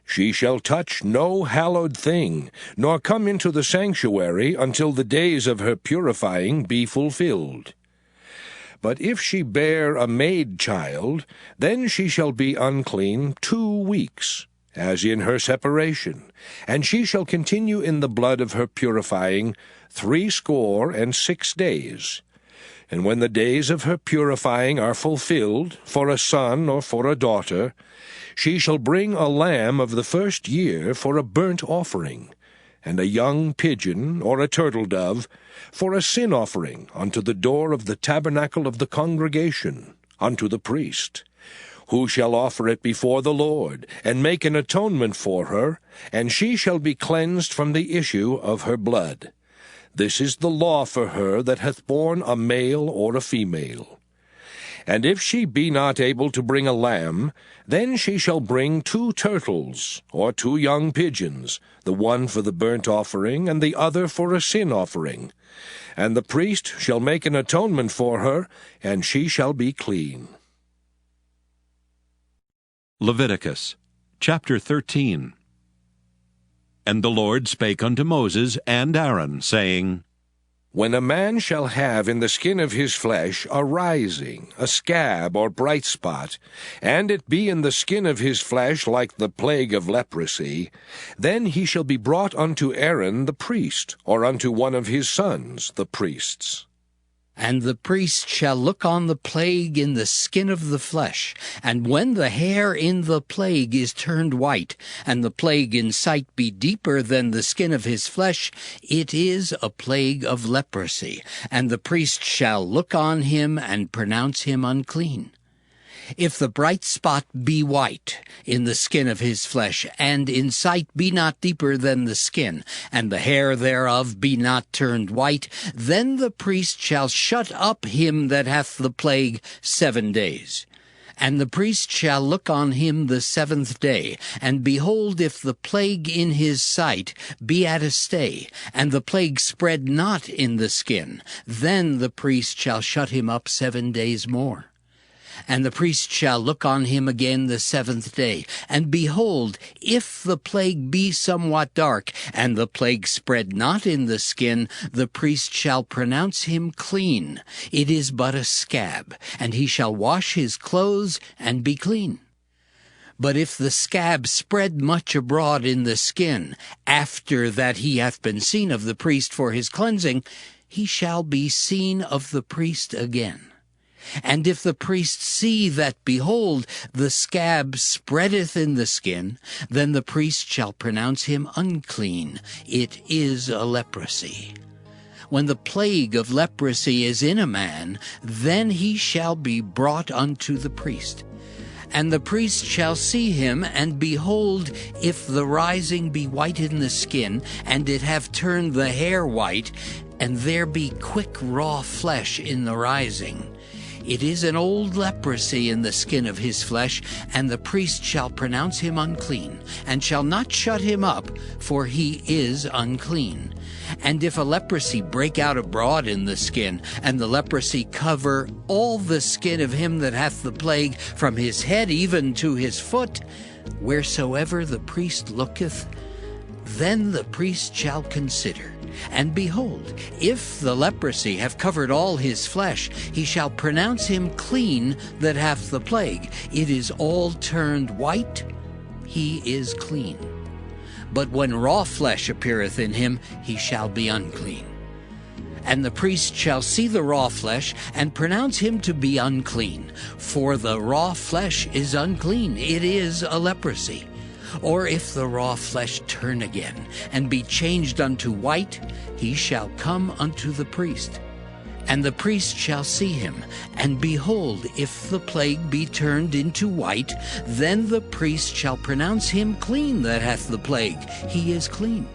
She shall touch no hallowed thing, nor come into the sanctuary until the days of her purifying be fulfilled. But if she bear a maid child, then she shall be unclean 2 weeks, as in her separation, and she shall continue in the blood of her purifying 66 days. And when the days of her purifying are fulfilled, for a son or for a daughter, she shall bring a lamb of the 1st year for a burnt offering, and a young pigeon or a turtle dove for a sin offering unto the door of the tabernacle of the congregation, unto the priest, who shall offer it before the Lord, and make an atonement for her, and she shall be cleansed from the issue of her blood. This is the law for her that hath borne a male or a female. And if she be not able to bring a lamb, then she shall bring 2 turtles, or 2 young pigeons, the one for the burnt offering, and the other for a sin offering. And the priest shall make an atonement for her, and she shall be clean. Leviticus chapter 13. And the Lord spake unto Moses and Aaron, saying, When a man shall have in the skin of his flesh a rising, a scab or bright spot, and it be in the skin of his flesh like the plague of leprosy, then he shall be brought unto Aaron the priest, or unto one of his sons, the priests. And the priest shall look on the plague in the skin of the flesh, and when the hair in the plague is turned white, and the plague in sight be deeper than the skin of his flesh, it is a plague of leprosy, and the priest shall look on him and pronounce him unclean. If the bright spot be white in the skin of his flesh, and in sight be not deeper than the skin, and the hair thereof be not turned white, then the priest shall shut up him that hath the plague 7 days. And the priest shall look on him the 7th day, and behold, if the plague in his sight be at a stay, and the plague spread not in the skin, then the priest shall shut him up 7 days more. And the priest shall look on him again the 7th day, and behold, if the plague be somewhat dark, and the plague spread not in the skin, the priest shall pronounce him clean. It is but a scab, and he shall wash his clothes and be clean. But if the scab spread much abroad in the skin, after that he hath been seen of the priest for his cleansing, he shall be seen of the priest again. And if the priest see that, behold, the scab spreadeth in the skin, then the priest shall pronounce him unclean. It is a leprosy. When the plague of leprosy is in a man, then he shall be brought unto the priest. And the priest shall see him, and behold, if the rising be white in the skin, and it have turned the hair white, and there be quick raw flesh in the rising, it is an old leprosy in the skin of his flesh, and the priest shall pronounce him unclean, and shall not shut him up, for he is unclean. And if a leprosy break out abroad in the skin, and the leprosy cover all the skin of him that hath the plague, from his head even to his foot, wheresoever the priest looketh, then the priest shall consider. And behold, if the leprosy have covered all his flesh, he shall pronounce him clean that hath the plague. It is all turned white, he is clean. But when raw flesh appeareth in him, he shall be unclean. And the priest shall see the raw flesh, and pronounce him to be unclean. For the raw flesh is unclean, it is a leprosy. Or if the raw flesh turn again, and be changed unto white, he shall come unto the priest. And the priest shall see him, and behold, if the plague be turned into white, then the priest shall pronounce him clean that hath the plague. He is clean.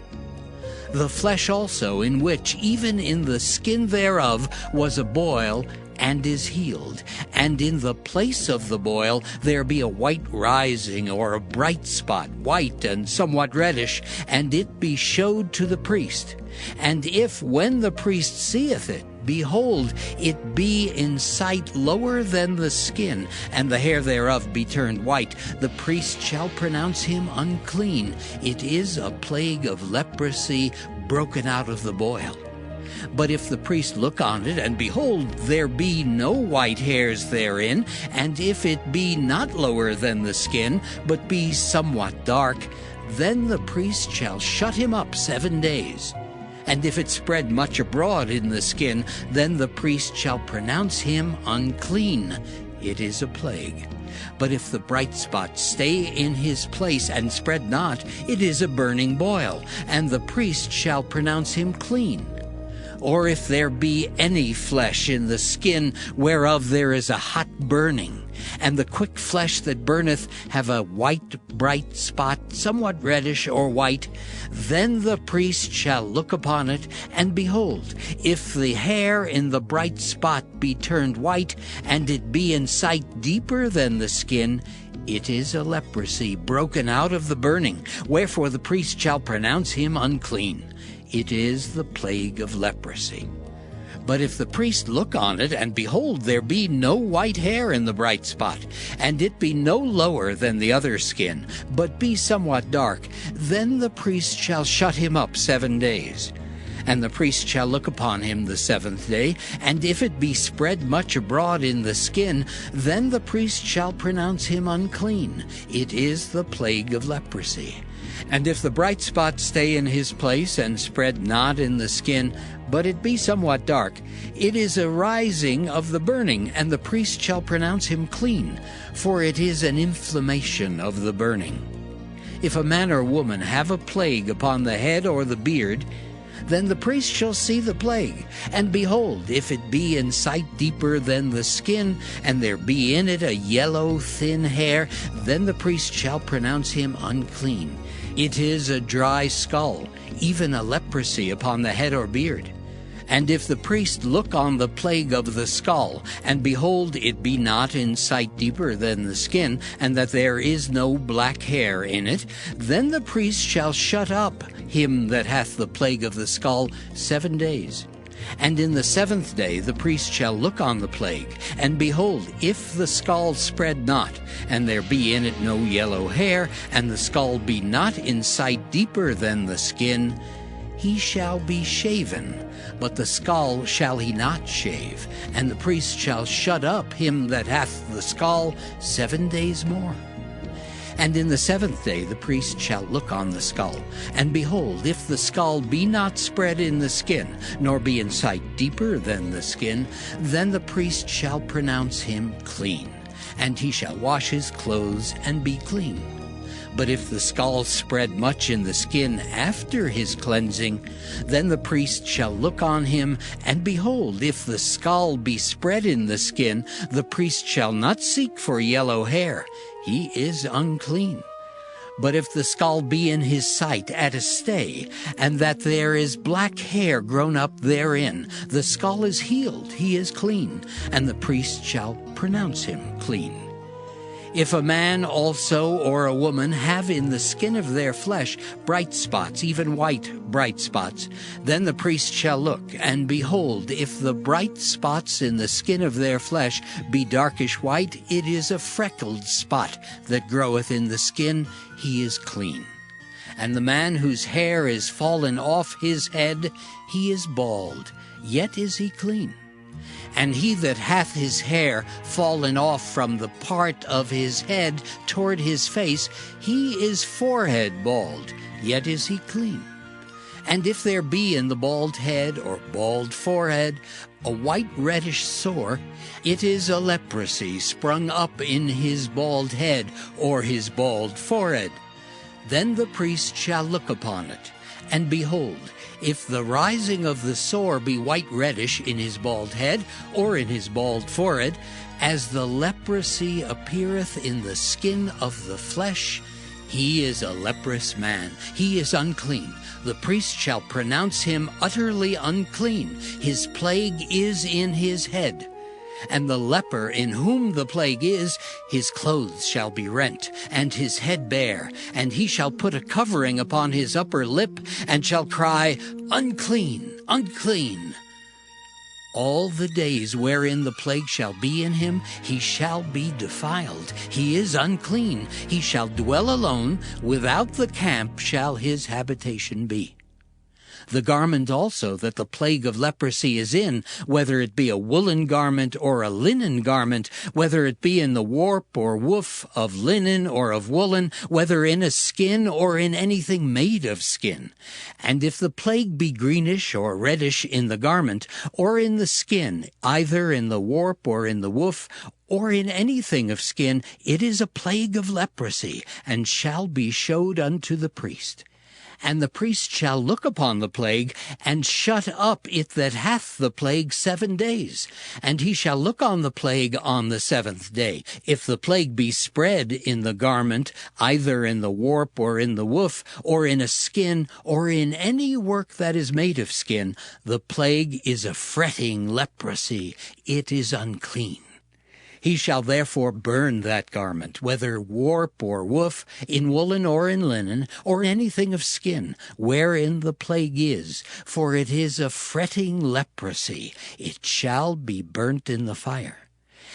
The flesh also, in which, even in the skin thereof, was a boil, and is healed, and in the place of the boil there be a white rising, or a bright spot, white and somewhat reddish, and it be showed to the priest. And if, when the priest seeth it, behold, it be in sight lower than the skin, and the hair thereof be turned white, the priest shall pronounce him unclean. It is a plague of leprosy broken out of the boil. But if the priest look on it, and behold, there be no white hairs therein, and if it be not lower than the skin, but be somewhat dark, then the priest shall shut him up 7 days. And if it spread much abroad in the skin, then the priest shall pronounce him unclean. It is a plague. But if the bright spot stay in his place and spread not, it is a burning boil, and the priest shall pronounce him clean. Or if there be any flesh in the skin whereof there is a hot burning, and the quick flesh that burneth have a white bright spot, somewhat reddish or white, then the priest shall look upon it, and behold, if the hair in the bright spot be turned white, and it be in sight deeper than the skin, it is a leprosy broken out of the burning, wherefore the priest shall pronounce him unclean. It is the plague of leprosy. But if the priest look on it, and behold, there be no white hair in the bright spot, and it be no lower than the other skin, but be somewhat dark, then the priest shall shut him up 7 days. And the priest shall look upon him the 7th day, and if it be spread much abroad in the skin, then the priest shall pronounce him unclean. It is the plague of leprosy. And if the bright spot stay in his place, and spread not in the skin, but it be somewhat dark, it is a rising of the burning, and the priest shall pronounce him clean, for it is an inflammation of the burning. If a man or woman have a plague upon the head or the beard, then the priest shall see the plague, and behold, if it be in sight deeper than the skin, and there be in it a yellow thin hair, then the priest shall pronounce him unclean. It is a dry skull, even a leprosy upon the head or beard. And if the priest look on the plague of the skull, and behold, it be not in sight deeper than the skin, and that there is no black hair in it, then the priest shall shut up him that hath the plague of the skull 7 days. And in the 7th day the priest shall look on the plague, and behold, if the skull spread not, and there be in it no yellow hair, and the skull be not in sight deeper than the skin, he shall be shaven, but the skull shall he not shave, and the priest shall shut up him that hath the skull 7 days more. And in the 7th day the priest shall look on the skull, and behold, if the skull be not spread in the skin, nor be in sight deeper than the skin, then the priest shall pronounce him clean, and he shall wash his clothes and be clean. But if the scald spread much in the skin after his cleansing, then the priest shall look on him, and behold, if the scald be spread in the skin, the priest shall not seek for yellow hair. He is unclean. But if the scald be in his sight at a stay, and that there is black hair grown up therein, the scald is healed, he is clean, and the priest shall pronounce him clean. If a man also or a woman have in the skin of their flesh bright spots, even white bright spots, then the priest shall look, and behold, if the bright spots in the skin of their flesh be darkish white, it is a freckled spot that groweth in the skin, he is clean. And the man whose hair is fallen off his head, he is bald, yet is he clean. And he that hath his hair fallen off from the part of his head toward his face, he is forehead bald, yet is he clean. And if there be in the bald head or bald forehead a white reddish sore, it is a leprosy sprung up in his bald head or his bald forehead. Then the priest shall look upon it, and behold, if the rising of the sore be white reddish in his bald head or in his bald forehead, as the leprosy appeareth in the skin of the flesh, he is a leprous man, he is unclean. The priest shall pronounce him utterly unclean. His plague is in his head. And the leper in whom the plague is, his clothes shall be rent, and his head bare, and he shall put a covering upon his upper lip, and shall cry, Unclean, unclean. All the days wherein the plague shall be in him, he shall be defiled. He is unclean. He shall dwell alone. Without the camp shall his habitation be. The garment also that the plague of leprosy is in, whether it be a woolen garment or a linen garment, whether it be in the warp or woof of linen or of woolen, whether in a skin or in anything made of skin. And if the plague be greenish or reddish in the garment, or in the skin, either in the warp or in the woof, or in anything of skin, it is a plague of leprosy, and shall be showed unto the priest. And the priest shall look upon the plague, and shut up it that hath the plague 7 days. And he shall look on the plague on the 7th day. If the plague be spread in the garment, either in the warp or in the woof, or in a skin, or in any work that is made of skin, the plague is a fretting leprosy. It is unclean. He shall therefore burn that garment, whether warp or woof, in woolen or in linen, or anything of skin, wherein the plague is, for it is a fretting leprosy. It shall be burnt in the fire.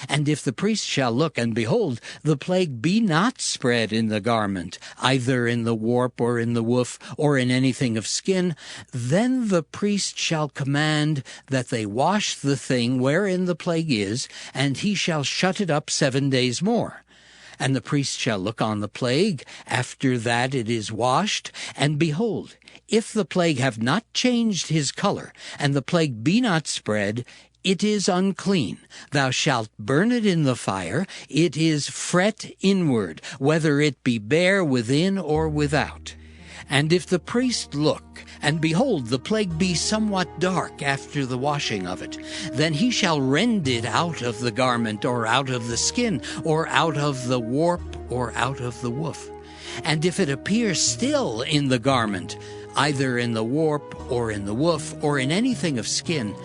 And if the priest shall look, and behold, the plague be not spread in the garment, either in the warp or in the woof, or in anything of skin, then the priest shall command that they wash the thing wherein the plague is, and he shall shut it up 7 days more. And the priest shall look on the plague after that it is washed, and behold, if the plague have not changed his color, and the plague be not spread, it is unclean. Thou shalt burn it in the fire. It is fret inward, whether it be bare within or without. And if the priest look, and behold, the plague be somewhat dark after the washing of it, then he shall rend it out of the garment, or out of the skin, or out of the warp, or out of the woof. And if it appear still in the garment, either in the warp, or in the woof, or in anything of skin,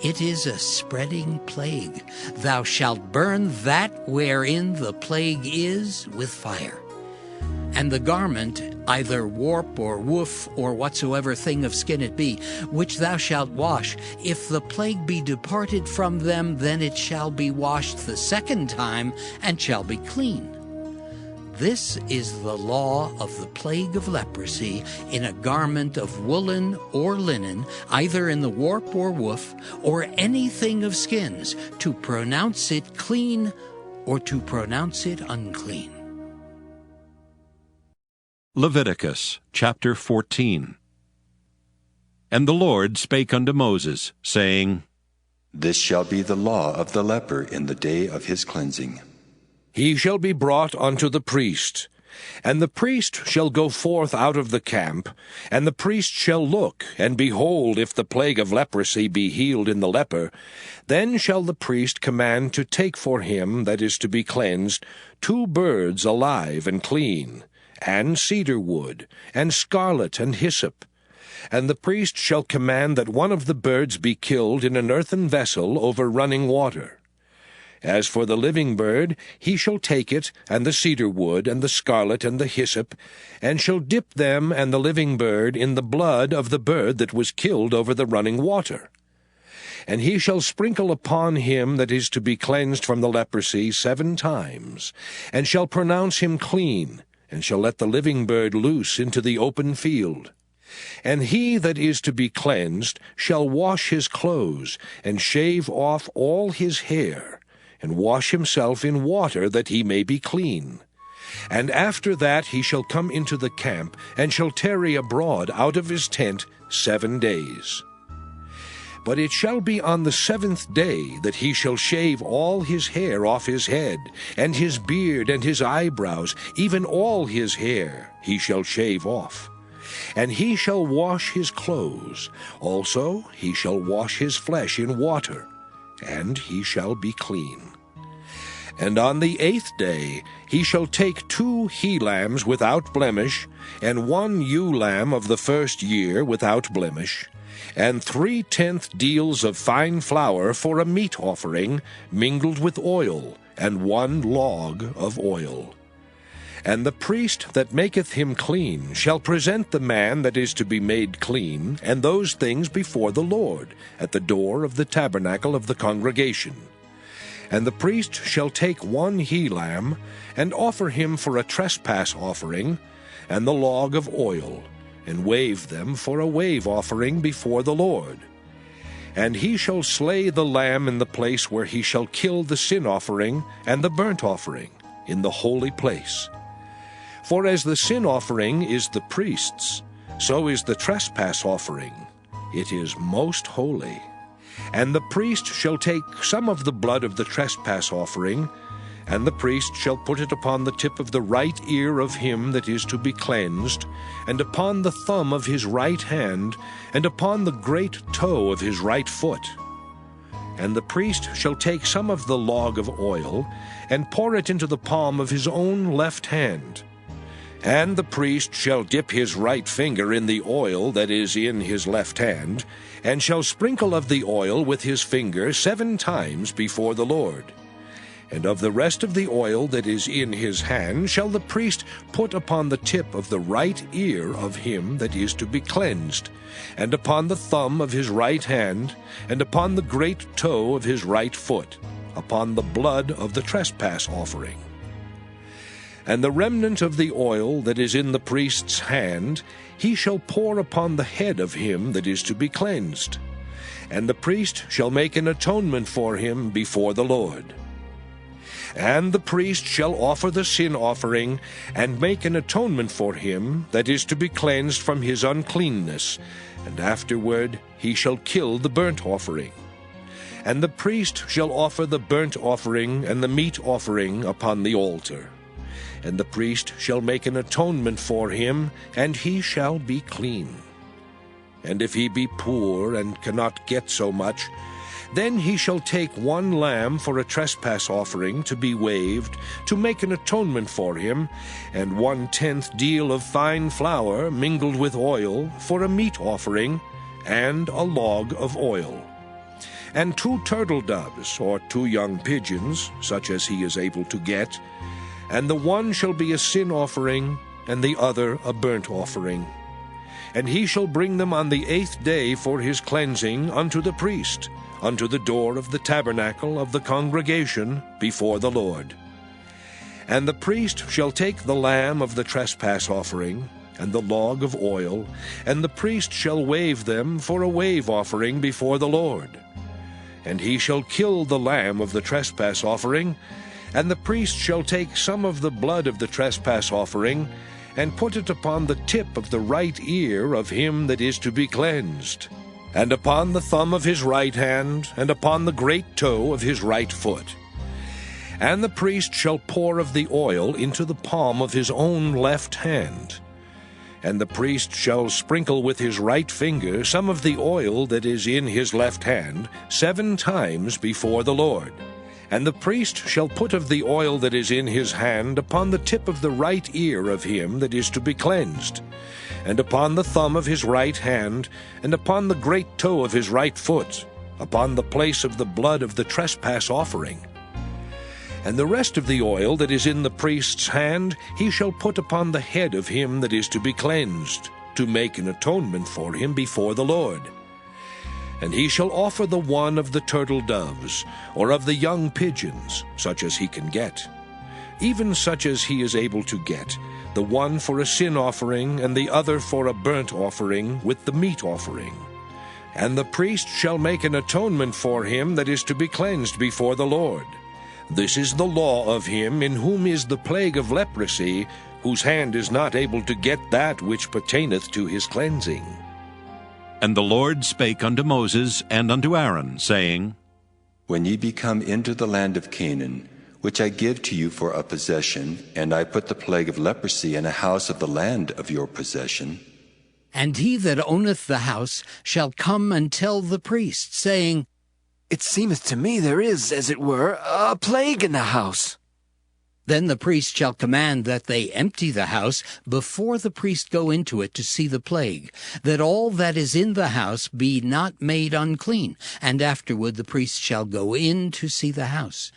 it is a spreading plague. Thou shalt burn that wherein the plague is with fire. And the garment, either warp or woof, or whatsoever thing of skin it be, which thou shalt wash, if the plague be departed from them, then it shall be washed the 2nd time, and shall be clean. This is the law of the plague of leprosy in a garment of woolen or linen, either in the warp or woof, or anything of skins, to pronounce it clean or to pronounce it unclean. Leviticus chapter 14. And the Lord spake unto Moses, saying, This shall be the law of the leper in the day of his cleansing. He shall be brought unto the priest, And the priest shall go forth out of the camp, and the priest shall look, and behold, if the plague of leprosy be healed in the leper, then shall the priest command to take for him that is to be cleansed 2 birds alive and clean, and cedar wood, and scarlet and hyssop. And the priest shall command that one of the birds be killed in an earthen vessel over running water. As for the living bird, he shall take it, and the cedar wood, and the scarlet, and the hyssop, and shall dip them and the living bird in the blood of the bird that was killed over the running water. And he shall sprinkle upon him that is to be cleansed from the leprosy 7 times, and shall pronounce him clean, and shall let the living bird loose into the open field. And he that is to be cleansed shall wash his clothes, and shave off all his hair, and wash himself in water, that he may be clean. And after that he shall come into the camp, and shall tarry abroad out of his tent 7 days. But it shall be on the 7th day that he shall shave all his hair off his head, and his beard, and his eyebrows, even all his hair he shall shave off. And he shall wash his clothes, also he shall wash his flesh in water, and he shall be clean. And on the 8th day he shall take 2 he-lambs without blemish, and 1 ewe-lamb of the 1st year without blemish, and 3/10 deals of fine flour for a meat offering, mingled with oil, and 1 log of oil. And the priest that maketh him clean shall present the man that is to be made clean, and those things before the Lord, at the door of the tabernacle of the congregation. And the priest shall take 1 he-lamb, and offer him for a trespass offering, and the log of oil, and wave them for a wave offering before the Lord. And he shall slay the lamb in the place where he shall kill the sin offering and the burnt offering, in the holy place. For as the sin offering is the priest's, so is the trespass offering. It is most holy. And the priest shall take some of the blood of the trespass offering, and the priest shall put it upon the tip of the right ear of him that is to be cleansed, and upon the thumb of his right hand, and upon the great toe of his right foot. And the priest shall take some of the log of oil, and pour it into the palm of his own left hand. And the priest shall dip his right finger in the oil that is in his left hand, and shall sprinkle of the oil with his finger 7 times before the Lord. And of the rest of the oil that is in his hand shall the priest put upon the tip of the right ear of him that is to be cleansed, and upon the thumb of his right hand, and upon the great toe of his right foot, upon the blood of the trespass offering. And the remnant of the oil that is in the priest's hand he shall pour upon the head of him that is to be cleansed. And the priest shall make an atonement for him before the Lord. And the priest shall offer the sin offering, and make an atonement for him that is to be cleansed from his uncleanness, and afterward he shall kill the burnt offering. And the priest shall offer the burnt offering and the meat offering upon the altar. And the priest shall make an atonement for him, and he shall be clean. And if he be poor and cannot get so much, then he shall take 1 lamb for a trespass offering to be waved, to make an atonement for him, and 1/10 deal of fine flour mingled with oil for a meat offering, and a log of oil. And 2 turtle doves, or 2 young pigeons, such as he is able to get, and the one shall be a sin offering, and the other a burnt offering. And he shall bring them on the 8th day for his cleansing unto the priest, unto the door of the tabernacle of the congregation before the Lord. And the priest shall take the lamb of the trespass offering, and the log of oil, and the priest shall wave them for a wave offering before the Lord. And he shall kill the lamb of the trespass offering, and the priest shall take some of the blood of the trespass offering, and put it upon the tip of the right ear of him that is to be cleansed, and upon the thumb of his right hand, and upon the great toe of his right foot. And the priest shall pour of the oil into the palm of his own left hand. And the priest shall sprinkle with his right finger some of the oil that is in his left hand 7 times before the Lord. And the priest shall put of the oil that is in his hand upon the tip of the right ear of him that is to be cleansed, and upon the thumb of his right hand, and upon the great toe of his right foot, upon the place of the blood of the trespass offering. And the rest of the oil that is in the priest's hand he shall put upon the head of him that is to be cleansed, to make an atonement for him before the Lord. And he shall offer the one of the turtle doves, or of the young pigeons, such as he can get, even such as he is able to get, the one for a sin offering, and the other for a burnt offering with the meat offering. And the priest shall make an atonement for him that is to be cleansed before the Lord. This is the law of him in whom is the plague of leprosy, whose hand is not able to get that which pertaineth to his cleansing. And the Lord spake unto Moses and unto Aaron, saying, When ye be come into the land of Canaan, which I give to you for a possession, and I put the plague of leprosy in a house of the land of your possession, and he that owneth the house shall come and tell the priest, saying, It seemeth to me there is, as it were, a plague in the house. Then the priest shall command that they empty the house before the priest go into it to see the plague, that all that is in the house be not made unclean, and afterward the priest shall go in to see the house.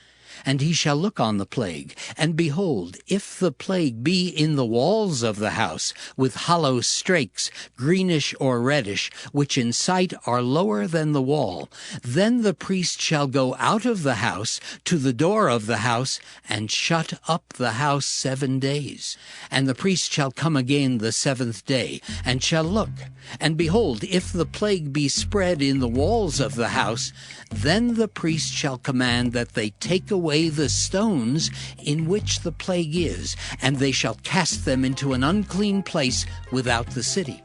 And he shall look on the plague, and behold, if the plague be in the walls of the house, with hollow strakes, greenish or reddish, which in sight are lower than the wall, then the priest shall go out of the house to the door of the house, and shut up the house 7 days. And the priest shall come again the 7th day, and shall look. And behold, if the plague be spread in the walls of the house, then the priest shall command that they take away the stones in which the plague is, and they shall cast them into an unclean place without the city.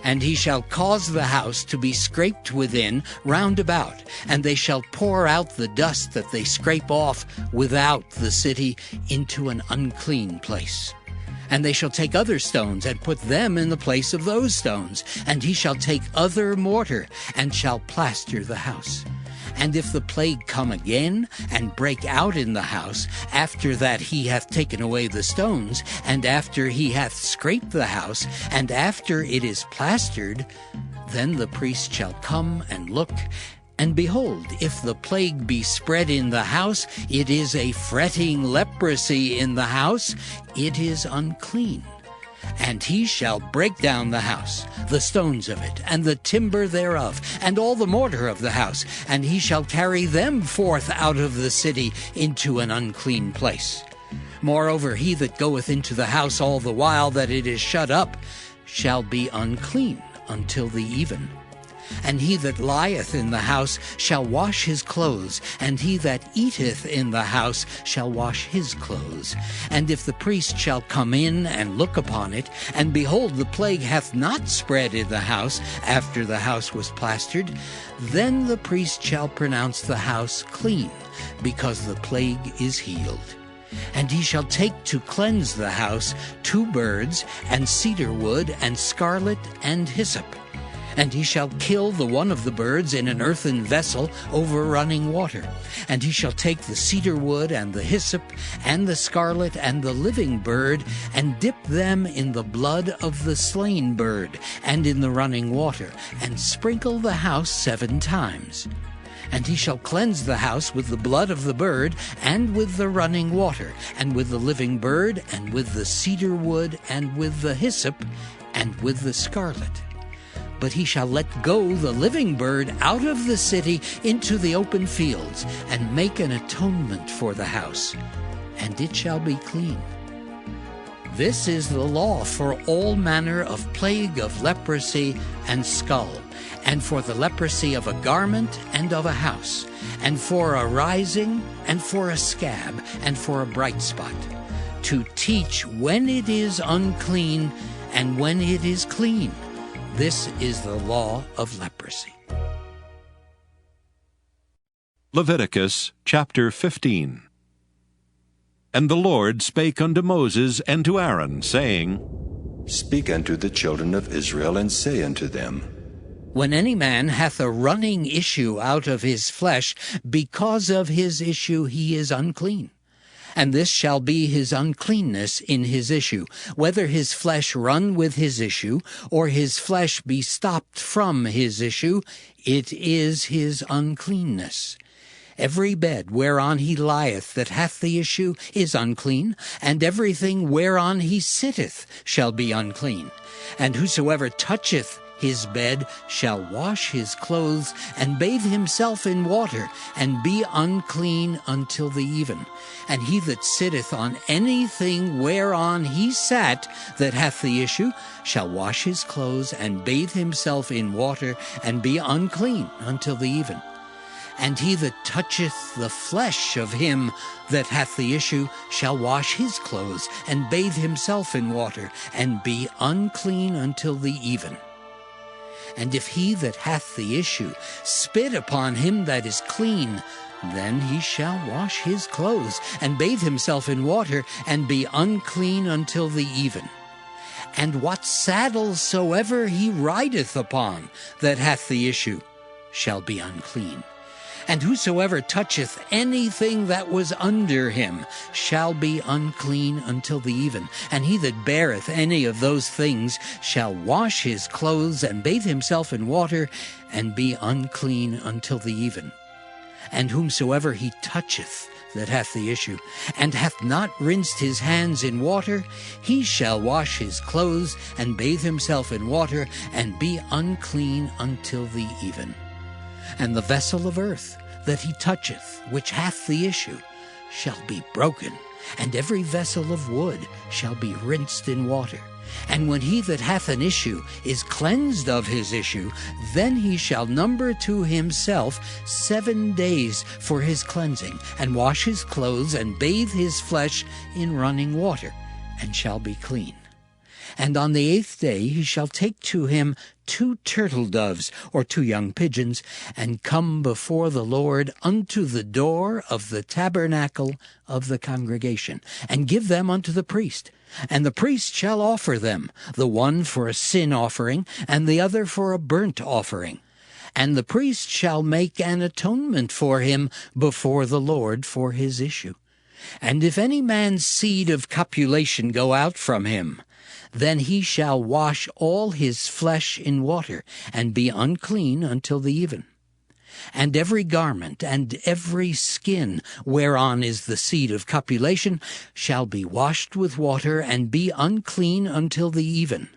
And he shall cause the house to be scraped within round about, and they shall pour out the dust that they scrape off without the city into an unclean place. And they shall take other stones, and put them in the place of those stones. And he shall take other mortar, and shall plaster the house. And if the plague come again, and break out in the house, after that he hath taken away the stones, and after he hath scraped the house, and after it is plastered, then the priest shall come and look. And behold, if the plague be spread in the house, it is a fretting leprosy in the house, it is unclean. And he shall break down the house, the stones of it, and the timber thereof, and all the mortar of the house, and he shall carry them forth out of the city into an unclean place. Moreover, he that goeth into the house all the while that it is shut up shall be unclean until the even. And he that lieth in the house shall wash his clothes, and he that eateth in the house shall wash his clothes. And if the priest shall come in and look upon it, and behold, the plague hath not spread in the house after the house was plastered, then the priest shall pronounce the house clean, because the plague is healed. And he shall take to cleanse the house 2 birds, and cedar wood, and scarlet, and hyssop. And he shall kill the one of the birds in an earthen vessel over running water. And he shall take the cedar wood, and the hyssop, and the scarlet, and the living bird, and dip them in the blood of the slain bird, and in the running water, and sprinkle the house 7 times. And he shall cleanse the house with the blood of the bird, and with the running water, and with the living bird, and with the cedar wood, and with the hyssop, and with the scarlet. But he shall let go the living bird out of the city into the open fields, and make an atonement for the house, and it shall be clean. This is the law for all manner of plague of leprosy and skull, and for the leprosy of a garment and of a house, and for a rising, and for a scab, and for a bright spot, to teach when it is unclean and when it is clean. This is the law of leprosy. Leviticus chapter 15. And the Lord spake unto Moses and to Aaron, saying, Speak unto the children of Israel, and say unto them, When any man hath a running issue out of his flesh, because of his issue he is unclean. And this shall be his uncleanness in his issue, whether his flesh run with his issue, or his flesh be stopped from his issue, it is his uncleanness. Every bed whereon he lieth that hath the issue is unclean, and everything whereon he sitteth shall be unclean. And whosoever toucheth his bed shall wash his clothes, and bathe himself in water, and be unclean until the even. And he that sitteth on anything whereon he sat that hath the issue shall wash his clothes, and bathe himself in water, and be unclean until the even. And he that toucheth the flesh of him that hath the issue shall wash his clothes, and bathe himself in water, and be unclean until the even. And if he that hath the issue spit upon him that is clean, then he shall wash his clothes, and bathe himself in water, and be unclean until the even. And what saddle soever he rideth upon that hath the issue shall be unclean. And whosoever toucheth anything that was under him shall be unclean until the even. And he that beareth any of those things shall wash his clothes, and bathe himself in water, and be unclean until the even. And whomsoever he toucheth that hath the issue, and hath not rinsed his hands in water, he shall wash his clothes, and bathe himself in water, and be unclean until the even. And the vessel of earth that he toucheth, which hath the issue, shall be broken, and every vessel of wood shall be rinsed in water. And when he that hath an issue is cleansed of his issue, then he shall number to himself 7 days for his cleansing, and wash his clothes, and bathe his flesh in running water, and shall be clean. And on the 8th day he shall take to him 2 turtle doves, or 2 young pigeons, and come before the Lord unto the door of the tabernacle of the congregation, and give them unto the priest. And the priest shall offer them, the one for a sin offering, and the other for a burnt offering. And the priest shall make an atonement for him before the Lord for his issue. And if any man's seed of copulation go out from him, then he shall wash all his flesh in water, and be unclean until the even. And every garment and every skin whereon is the seed of copulation shall be washed with water, and be unclean until the even.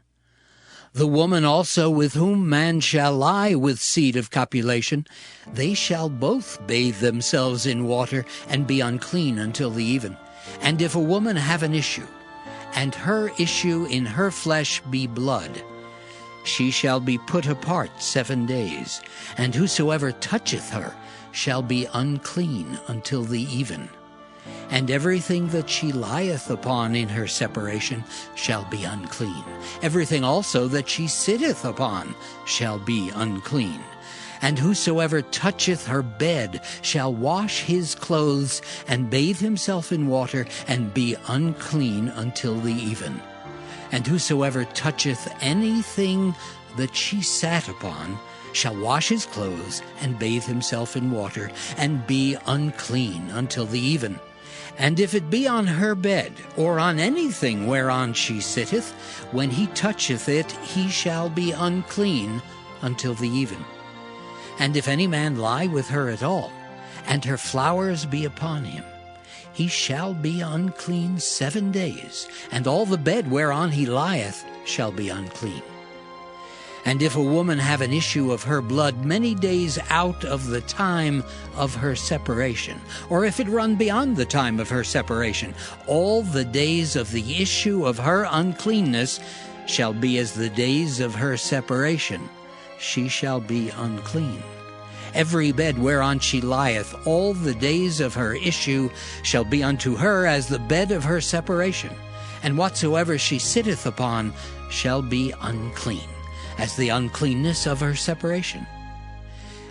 The woman also with whom man shall lie with seed of copulation, they shall both bathe themselves in water, and be unclean until the even. And if a woman have an issue, and her issue in her flesh be blood, she shall be put apart 7 days, and whosoever toucheth her shall be unclean until the even. And everything that she lieth upon in her separation shall be unclean. Everything also that she sitteth upon shall be unclean. And whosoever toucheth her bed shall wash his clothes, and bathe himself in water, and be unclean until the even. And whosoever toucheth anything that she sat upon shall wash his clothes, and bathe himself in water, and be unclean until the even. And if it be on her bed, or on anything whereon she sitteth, when he toucheth it, he shall be unclean until the even. And if any man lie with her at all, and her flowers be upon him, he shall be unclean 7 days, and all the bed whereon he lieth shall be unclean. And if a woman have an issue of her blood many days out of the time of her separation, or if it run beyond the time of her separation, all the days of the issue of her uncleanness shall be as the days of her separation. She shall be unclean. Every bed whereon she lieth all the days of her issue shall be unto her as the bed of her separation, and whatsoever she sitteth upon shall be unclean, as the uncleanness of her separation.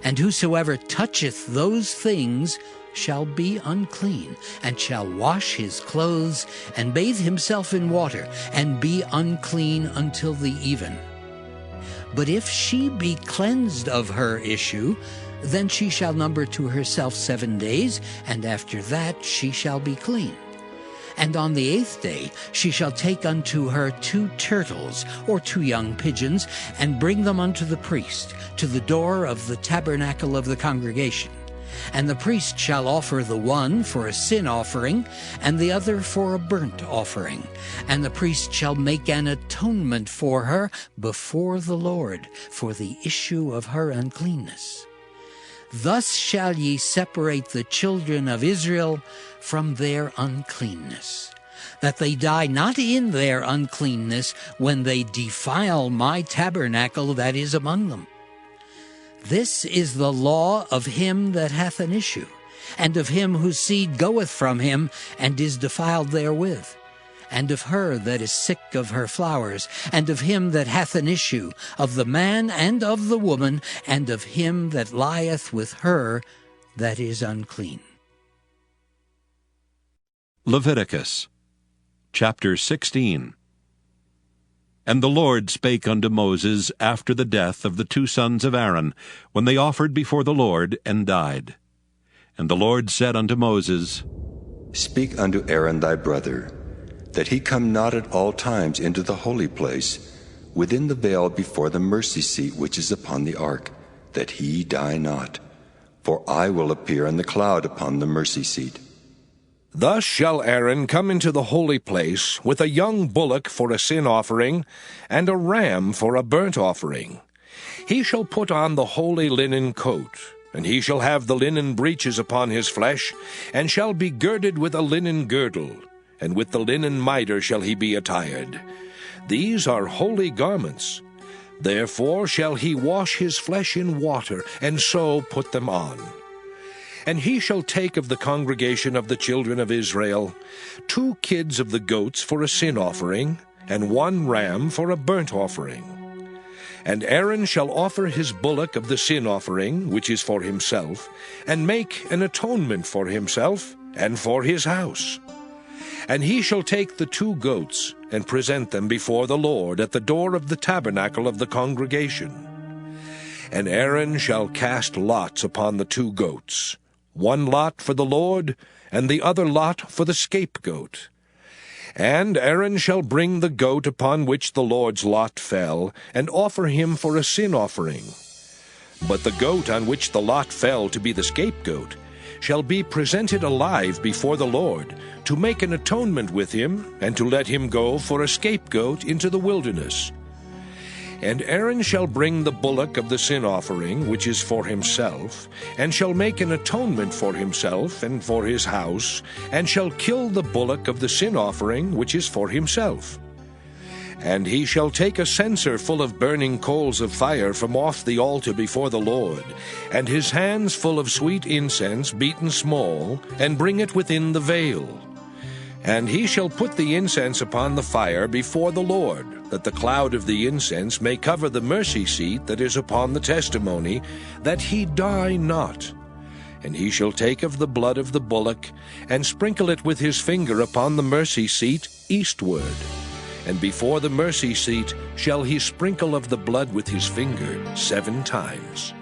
And whosoever toucheth those things shall be unclean, and shall wash his clothes, and bathe himself in water, and be unclean until the even. But if she be cleansed of her issue, then she shall number to herself 7 days, and after that she shall be clean. And on the 8th day she shall take unto her 2 turtles, or 2 young pigeons, and bring them unto the priest, to the door of the tabernacle of the congregation. And the priest shall offer the one for a sin offering, and the other for a burnt offering. And the priest shall make an atonement for her before the Lord, for the issue of her uncleanness. Thus shall ye separate the children of Israel from their uncleanness, that they die not in their uncleanness when they defile my tabernacle that is among them. This is the law of him that hath an issue, and of him whose seed goeth from him, and is defiled therewith, and of her that is sick of her flowers, and of him that hath an issue, of the man and of the woman, and of him that lieth with her that is unclean. Leviticus chapter 16. And the Lord spake unto Moses after the death of the 2 sons of Aaron, when they offered before the Lord, and died. And the Lord said unto Moses, Speak unto Aaron thy brother, that he come not at all times into the holy place, within the veil before the mercy seat which is upon the ark, that he die not. For I will appear in the cloud upon the mercy seat. Thus shall Aaron come into the holy place with a young bullock for a sin offering, and a ram for a burnt offering. He shall put on the holy linen coat, and he shall have the linen breeches upon his flesh, and shall be girded with a linen girdle, and with the linen mitre shall he be attired. These are holy garments. Therefore shall he wash his flesh in water, and so put them on. And he shall take of the congregation of the children of Israel 2 kids of the goats for a sin offering, and 1 ram for a burnt offering. And Aaron shall offer his bullock of the sin offering, which is for himself, and make an atonement for himself and for his house. And he shall take the 2 goats, and present them before the Lord at the door of the tabernacle of the congregation. And Aaron shall cast lots upon the 2 goats, 1 lot for the Lord, and the other lot for the scapegoat. And Aaron shall bring the goat upon which the Lord's lot fell, and offer him for a sin offering. But the goat on which the lot fell to be the scapegoat shall be presented alive before the Lord, to make an atonement with him, and to let him go for a scapegoat into the wilderness. And Aaron shall bring the bullock of the sin offering, which is for himself, and shall make an atonement for himself and for his house, and shall kill the bullock of the sin offering, which is for himself. And he shall take a censer full of burning coals of fire from off the altar before the Lord, and his hands full of sweet incense beaten small, and bring it within the veil. And he shall put the incense upon the fire before the Lord, that the cloud of the incense may cover the mercy seat that is upon the testimony, that he die not. And he shall take of the blood of the bullock, and sprinkle it with his finger upon the mercy seat eastward. And before the mercy seat shall he sprinkle of the blood with his finger 7 times.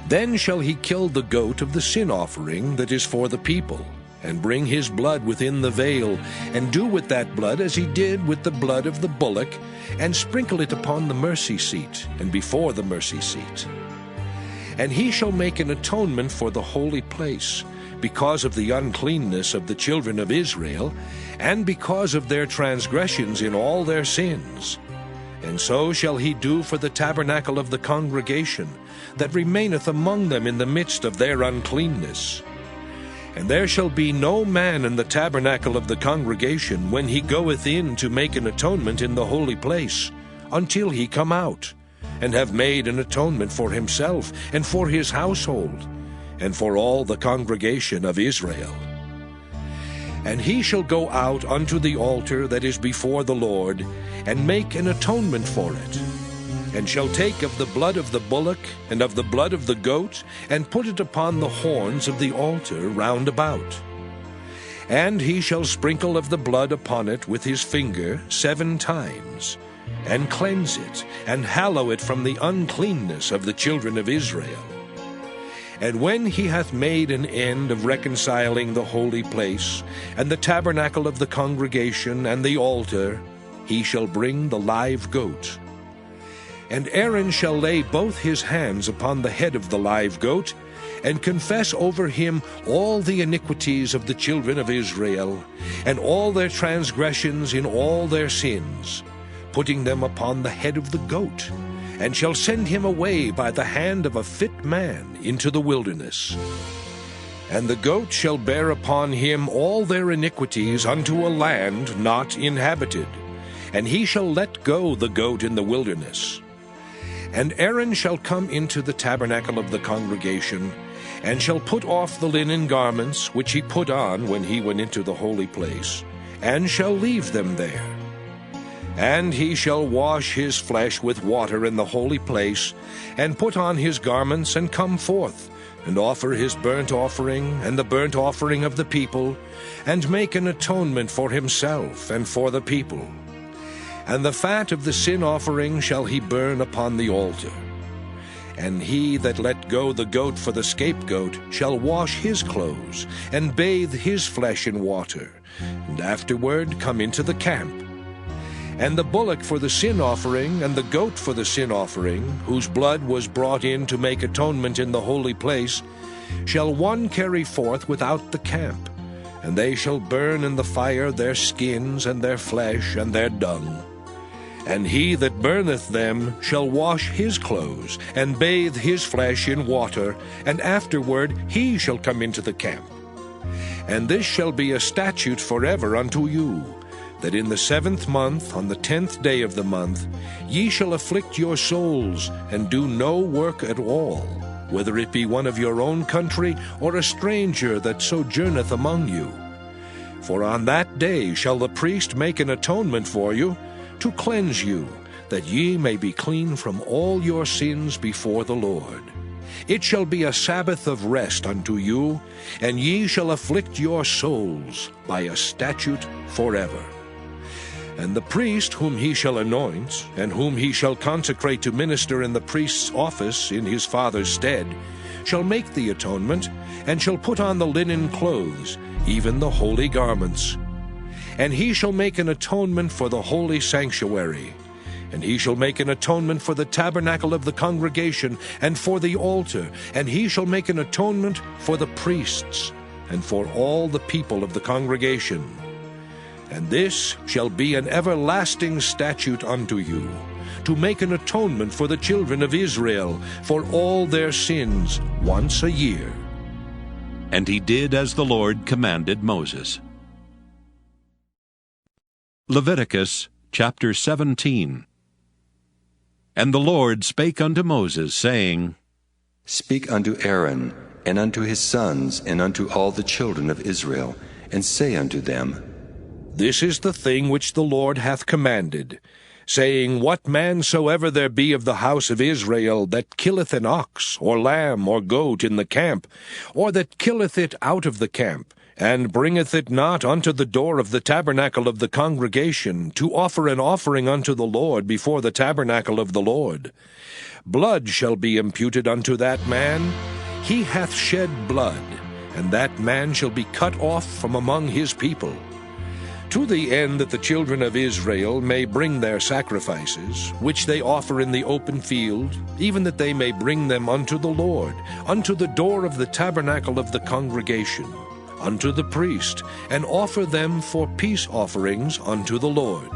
Then shall he kill the goat of the sin offering that is for the people, and bring his blood within the veil, and do with that blood as he did with the blood of the bullock, and sprinkle it upon the mercy seat, and before the mercy seat. And he shall make an atonement for the holy place, because of the uncleanness of the children of Israel, and because of their transgressions in all their sins. And so shall he do for the tabernacle of the congregation, that remaineth among them in the midst of their uncleanness. And there shall be no man in the tabernacle of the congregation when he goeth in to make an atonement in the holy place, until he come out, and have made an atonement for himself, and for his household, and for all the congregation of Israel. And he shall go out unto the altar that is before the Lord, and make an atonement for it. and shall take of the blood of the bullock and of the blood of the goat, and put it upon the horns of the altar round about. And he shall sprinkle of the blood upon it with his finger 7 times, and cleanse it, and hallow it from the uncleanness of the children of Israel. And when he hath made an end of reconciling the holy place, and the tabernacle of the congregation, and the altar, he shall bring the live goat. And Aaron shall lay both his hands upon the head of the live goat, and confess over him all the iniquities of the children of Israel, and all their transgressions in all their sins, putting them upon the head of the goat, and shall send him away by the hand of a fit man into the wilderness. And the goat shall bear upon him all their iniquities unto a land not inhabited, and he shall let go the goat in the wilderness. And Aaron shall come into the tabernacle of the congregation, and shall put off the linen garments which he put on when he went into the holy place, and shall leave them there. And he shall wash his flesh with water in the holy place, and put on his garments, and come forth, and offer his burnt offering, and the burnt offering of the people, and make an atonement for himself and for the people. And the fat of the sin offering shall he burn upon the altar. And he that let go the goat for the scapegoat shall wash his clothes, and bathe his flesh in water, and afterward come into the camp. And the bullock for the sin offering, and the goat for the sin offering, whose blood was brought in to make atonement in the holy place, shall one carry forth without the camp, and they shall burn in the fire their skins and their flesh and their dung. And he that burneth them shall wash his clothes, and bathe his flesh in water, and afterward he shall come into the camp. And this shall be a statute forever unto you, that in the 7th month, on the 10th day of the month, ye shall afflict your souls, and do no work at all, whether it be one of your own country, or a stranger that sojourneth among you. For on that day shall the priest make an atonement for you, to cleanse you, that ye may be clean from all your sins before the Lord. It shall be a Sabbath of rest unto you, and ye shall afflict your souls by a statute forever. And the priest whom he shall anoint, and whom he shall consecrate to minister in the priest's office in his father's stead, shall make the atonement, and shall put on the linen clothes, even the holy garments. And he shall make an atonement for the holy sanctuary, and he shall make an atonement for the tabernacle of the congregation, and for the altar, and he shall make an atonement for the priests, and for all the people of the congregation. And this shall be an everlasting statute unto you, to make an atonement for the children of Israel for all their sins once a year. And he did as the Lord commanded Moses. Leviticus chapter 17. And the Lord spake unto Moses, saying, Speak unto Aaron, and unto his sons, and unto all the children of Israel, and say unto them, This is the thing which the Lord hath commanded, saying, What man soever there be of the house of Israel that killeth an ox, or lamb, or goat in the camp, or that killeth it out of the camp, and bringeth it not unto the door of the tabernacle of the congregation, to offer an offering unto the Lord before the tabernacle of the Lord, blood shall be imputed unto that man. He hath shed blood, and that man shall be cut off from among his people. To the end that the children of Israel may bring their sacrifices, which they offer in the open field, even that they may bring them unto the Lord, unto the door of the tabernacle of the congregation, unto the priest, and offer them for peace offerings unto the Lord.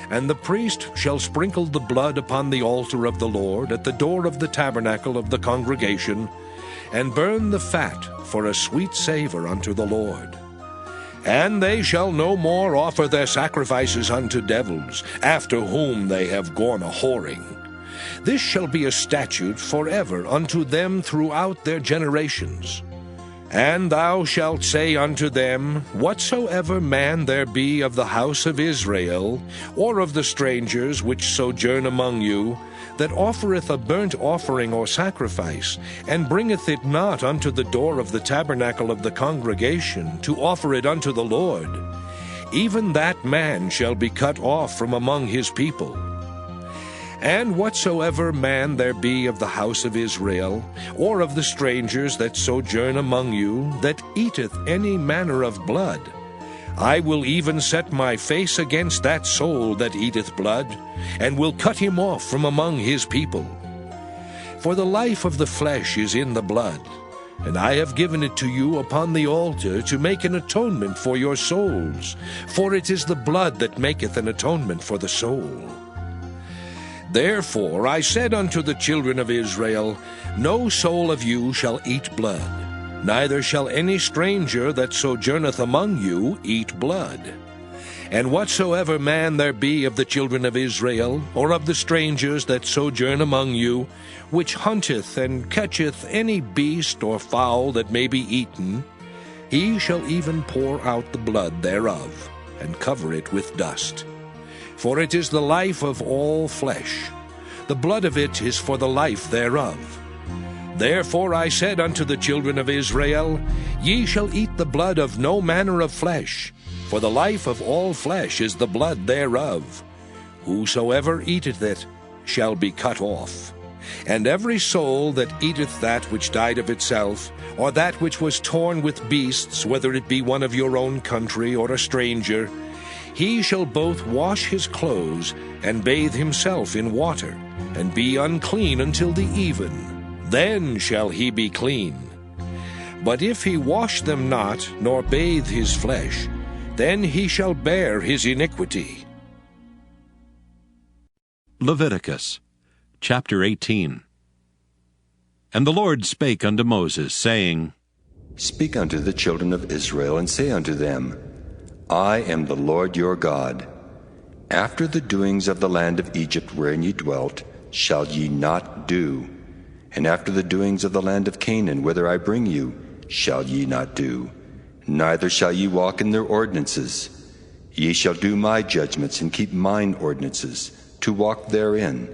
And the priest shall sprinkle the blood upon the altar of the Lord at the door of the tabernacle of the congregation, and burn the fat for a sweet savor unto the Lord. And they shall no more offer their sacrifices unto devils, after whom they have gone a-whoring. This shall be a statute forever unto them throughout their generations. And thou shalt say unto them, Whatsoever man there be of the house of Israel, or of the strangers which sojourn among you, that offereth a burnt offering or sacrifice, and bringeth it not unto the door of the tabernacle of the congregation, to offer it unto the Lord, even that man shall be cut off from among his people. And whatsoever man there be of the house of Israel, or of the strangers that sojourn among you, that eateth any manner of blood, I will even set my face against that soul that eateth blood, and will cut him off from among his people. For the life of the flesh is in the blood, and I have given it to you upon the altar to make an atonement for your souls, for it is the blood that maketh an atonement for the soul. Therefore I said unto the children of Israel, No soul of you shall eat blood, neither shall any stranger that sojourneth among you eat blood. And whatsoever man there be of the children of Israel, or of the strangers that sojourn among you, which hunteth and catcheth any beast or fowl that may be eaten, he shall even pour out the blood thereof, and cover it with dust. For it is the life of all flesh. The blood of it is for the life thereof. Therefore I said unto the children of Israel, Ye shall eat the blood of no manner of flesh, for the life of all flesh is the blood thereof. Whosoever eateth it shall be cut off. And every soul that eateth that which died of itself, or that which was torn with beasts, whether it be one of your own country or a stranger, he shall both wash his clothes and bathe himself in water, and be unclean until the even. Then shall he be clean. But if he wash them not, nor bathe his flesh, then he shall bear his iniquity. Leviticus chapter 18. And the Lord spake unto Moses, saying, Speak unto the children of Israel, and say unto them, I am the Lord your God. After the doings of the land of Egypt wherein ye dwelt, shall ye not do. And after the doings of the land of Canaan, whither I bring you, shall ye not do. Neither shall ye walk in their ordinances. Ye shall do my judgments, and keep mine ordinances, to walk therein.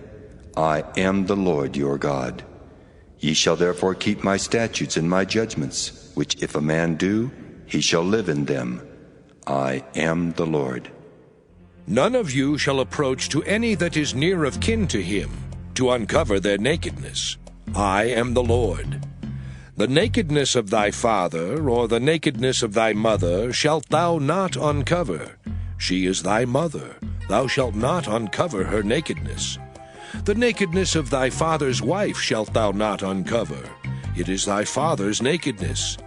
I am the Lord your God. Ye shall therefore keep my statutes and my judgments, which if a man do, he shall live in them. I am the Lord. None of you shall approach to any that is near of kin to him, to uncover their nakedness. I am the Lord. The nakedness of thy father, or the nakedness of thy mother, shalt thou not uncover. She is thy mother. Thou shalt not uncover her nakedness. The nakedness of thy father's wife shalt thou not uncover. It is thy father's nakedness.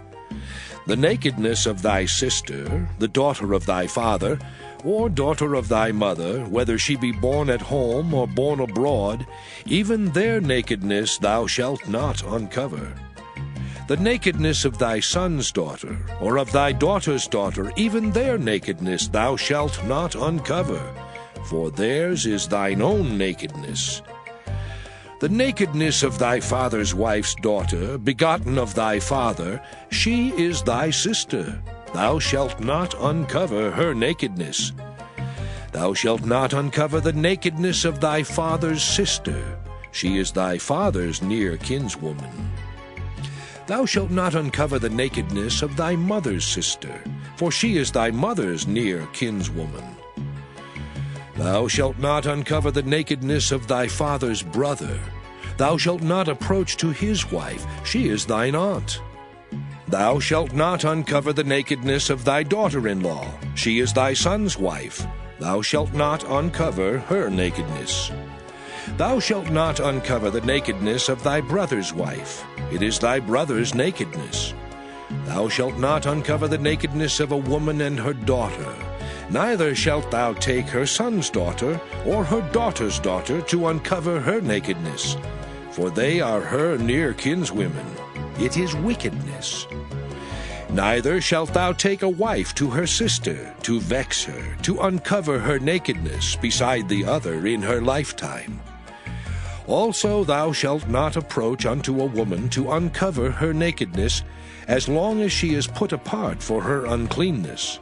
The nakedness of thy sister, the daughter of thy father, or daughter of thy mother, whether she be born at home or born abroad, even their nakedness thou shalt not uncover. The nakedness of thy son's daughter, or of thy daughter's daughter, even their nakedness thou shalt not uncover, for theirs is thine own nakedness. The nakedness of thy father's wife's daughter, begotten of thy father, she is thy sister. Thou shalt not uncover her nakedness. Thou shalt not uncover the nakedness of thy father's sister. She is thy father's near kinswoman. Thou shalt not uncover the nakedness of thy mother's sister, for she is thy mother's near kinswoman. Thou shalt not uncover the nakedness of thy father's brother. Thou shalt not approach to his wife. She is thine aunt. Thou shalt not uncover the nakedness of thy daughter-in-law. She is thy son's wife. Thou shalt not uncover her nakedness. Thou shalt not uncover the nakedness of thy brother's wife. It is thy brother's nakedness. Thou shalt not uncover the nakedness of a woman and her daughter. Neither shalt thou take her son's daughter or her daughter's daughter to uncover her nakedness, for they are her near kinswomen. It is wickedness. Neither shalt thou take a wife to her sister, to vex her, to uncover her nakedness beside the other in her lifetime. Also thou shalt not approach unto a woman to uncover her nakedness, as long as she is put apart for her uncleanness.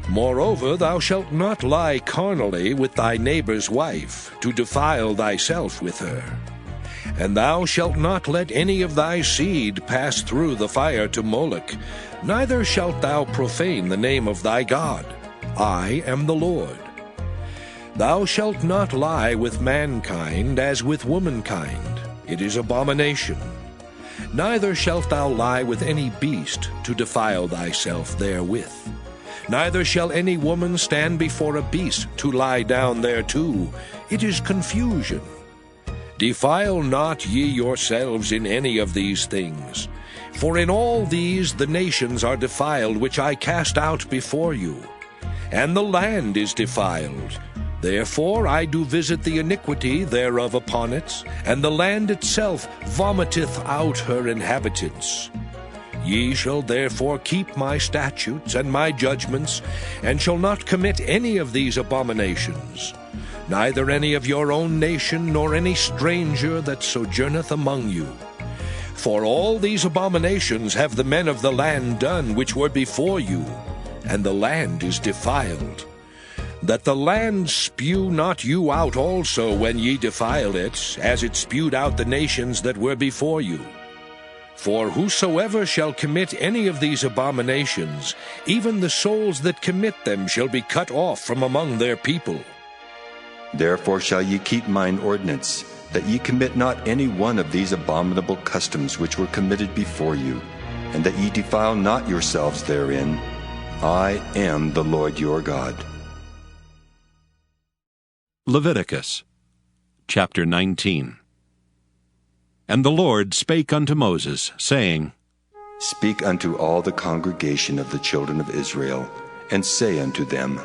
Moreover, thou shalt not lie carnally with thy neighbor's wife, to defile thyself with her. And thou shalt not let any of thy seed pass through the fire to Moloch, neither shalt thou profane the name of thy God. I am the Lord. Thou shalt not lie with mankind as with womankind. It is abomination. Neither shalt thou lie with any beast to defile thyself therewith. Neither shall any woman stand before a beast to lie down thereto. It is confusion. Defile not ye yourselves in any of these things. For in all these the nations are defiled, which I cast out before you. And the land is defiled. Therefore I do visit the iniquity thereof upon it, and the land itself vomiteth out her inhabitants. Ye shall therefore keep my statutes and my judgments, and shall not commit any of these abominations, neither any of your own nation, nor any stranger that sojourneth among you. For all these abominations have the men of the land done which were before you, and the land is defiled. That the land spew not you out also when ye defile it, as it spewed out the nations that were before you. For whosoever shall commit any of these abominations, even the souls that commit them shall be cut off from among their people. Therefore shall ye keep mine ordinance, that ye commit not any one of these abominable customs which were committed before you, and that ye defile not yourselves therein. I am the Lord your God. Leviticus chapter 19. And the Lord spake unto Moses, saying, Speak unto all the congregation of the children of Israel, and say unto them,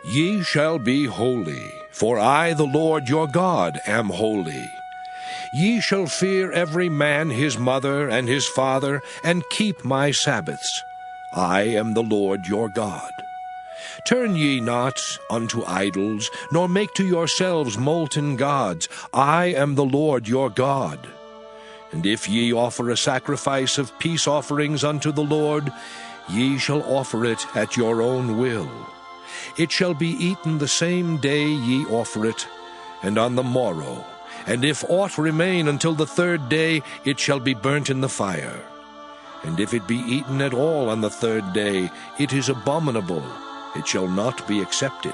Ye shall be holy, for I, the Lord your God, am holy. Ye shall fear every man his mother and his father, and keep my Sabbaths. I am the Lord your God. Turn ye not unto idols, nor make to yourselves molten gods. I am the Lord your God. And if ye offer a sacrifice of peace offerings unto the Lord, ye shall offer it at your own will. It shall be eaten the same day ye offer it, and on the morrow. And if aught remain until the third day, it shall be burnt in the fire. And if it be eaten at all on the third day, it is abominable. It shall not be accepted.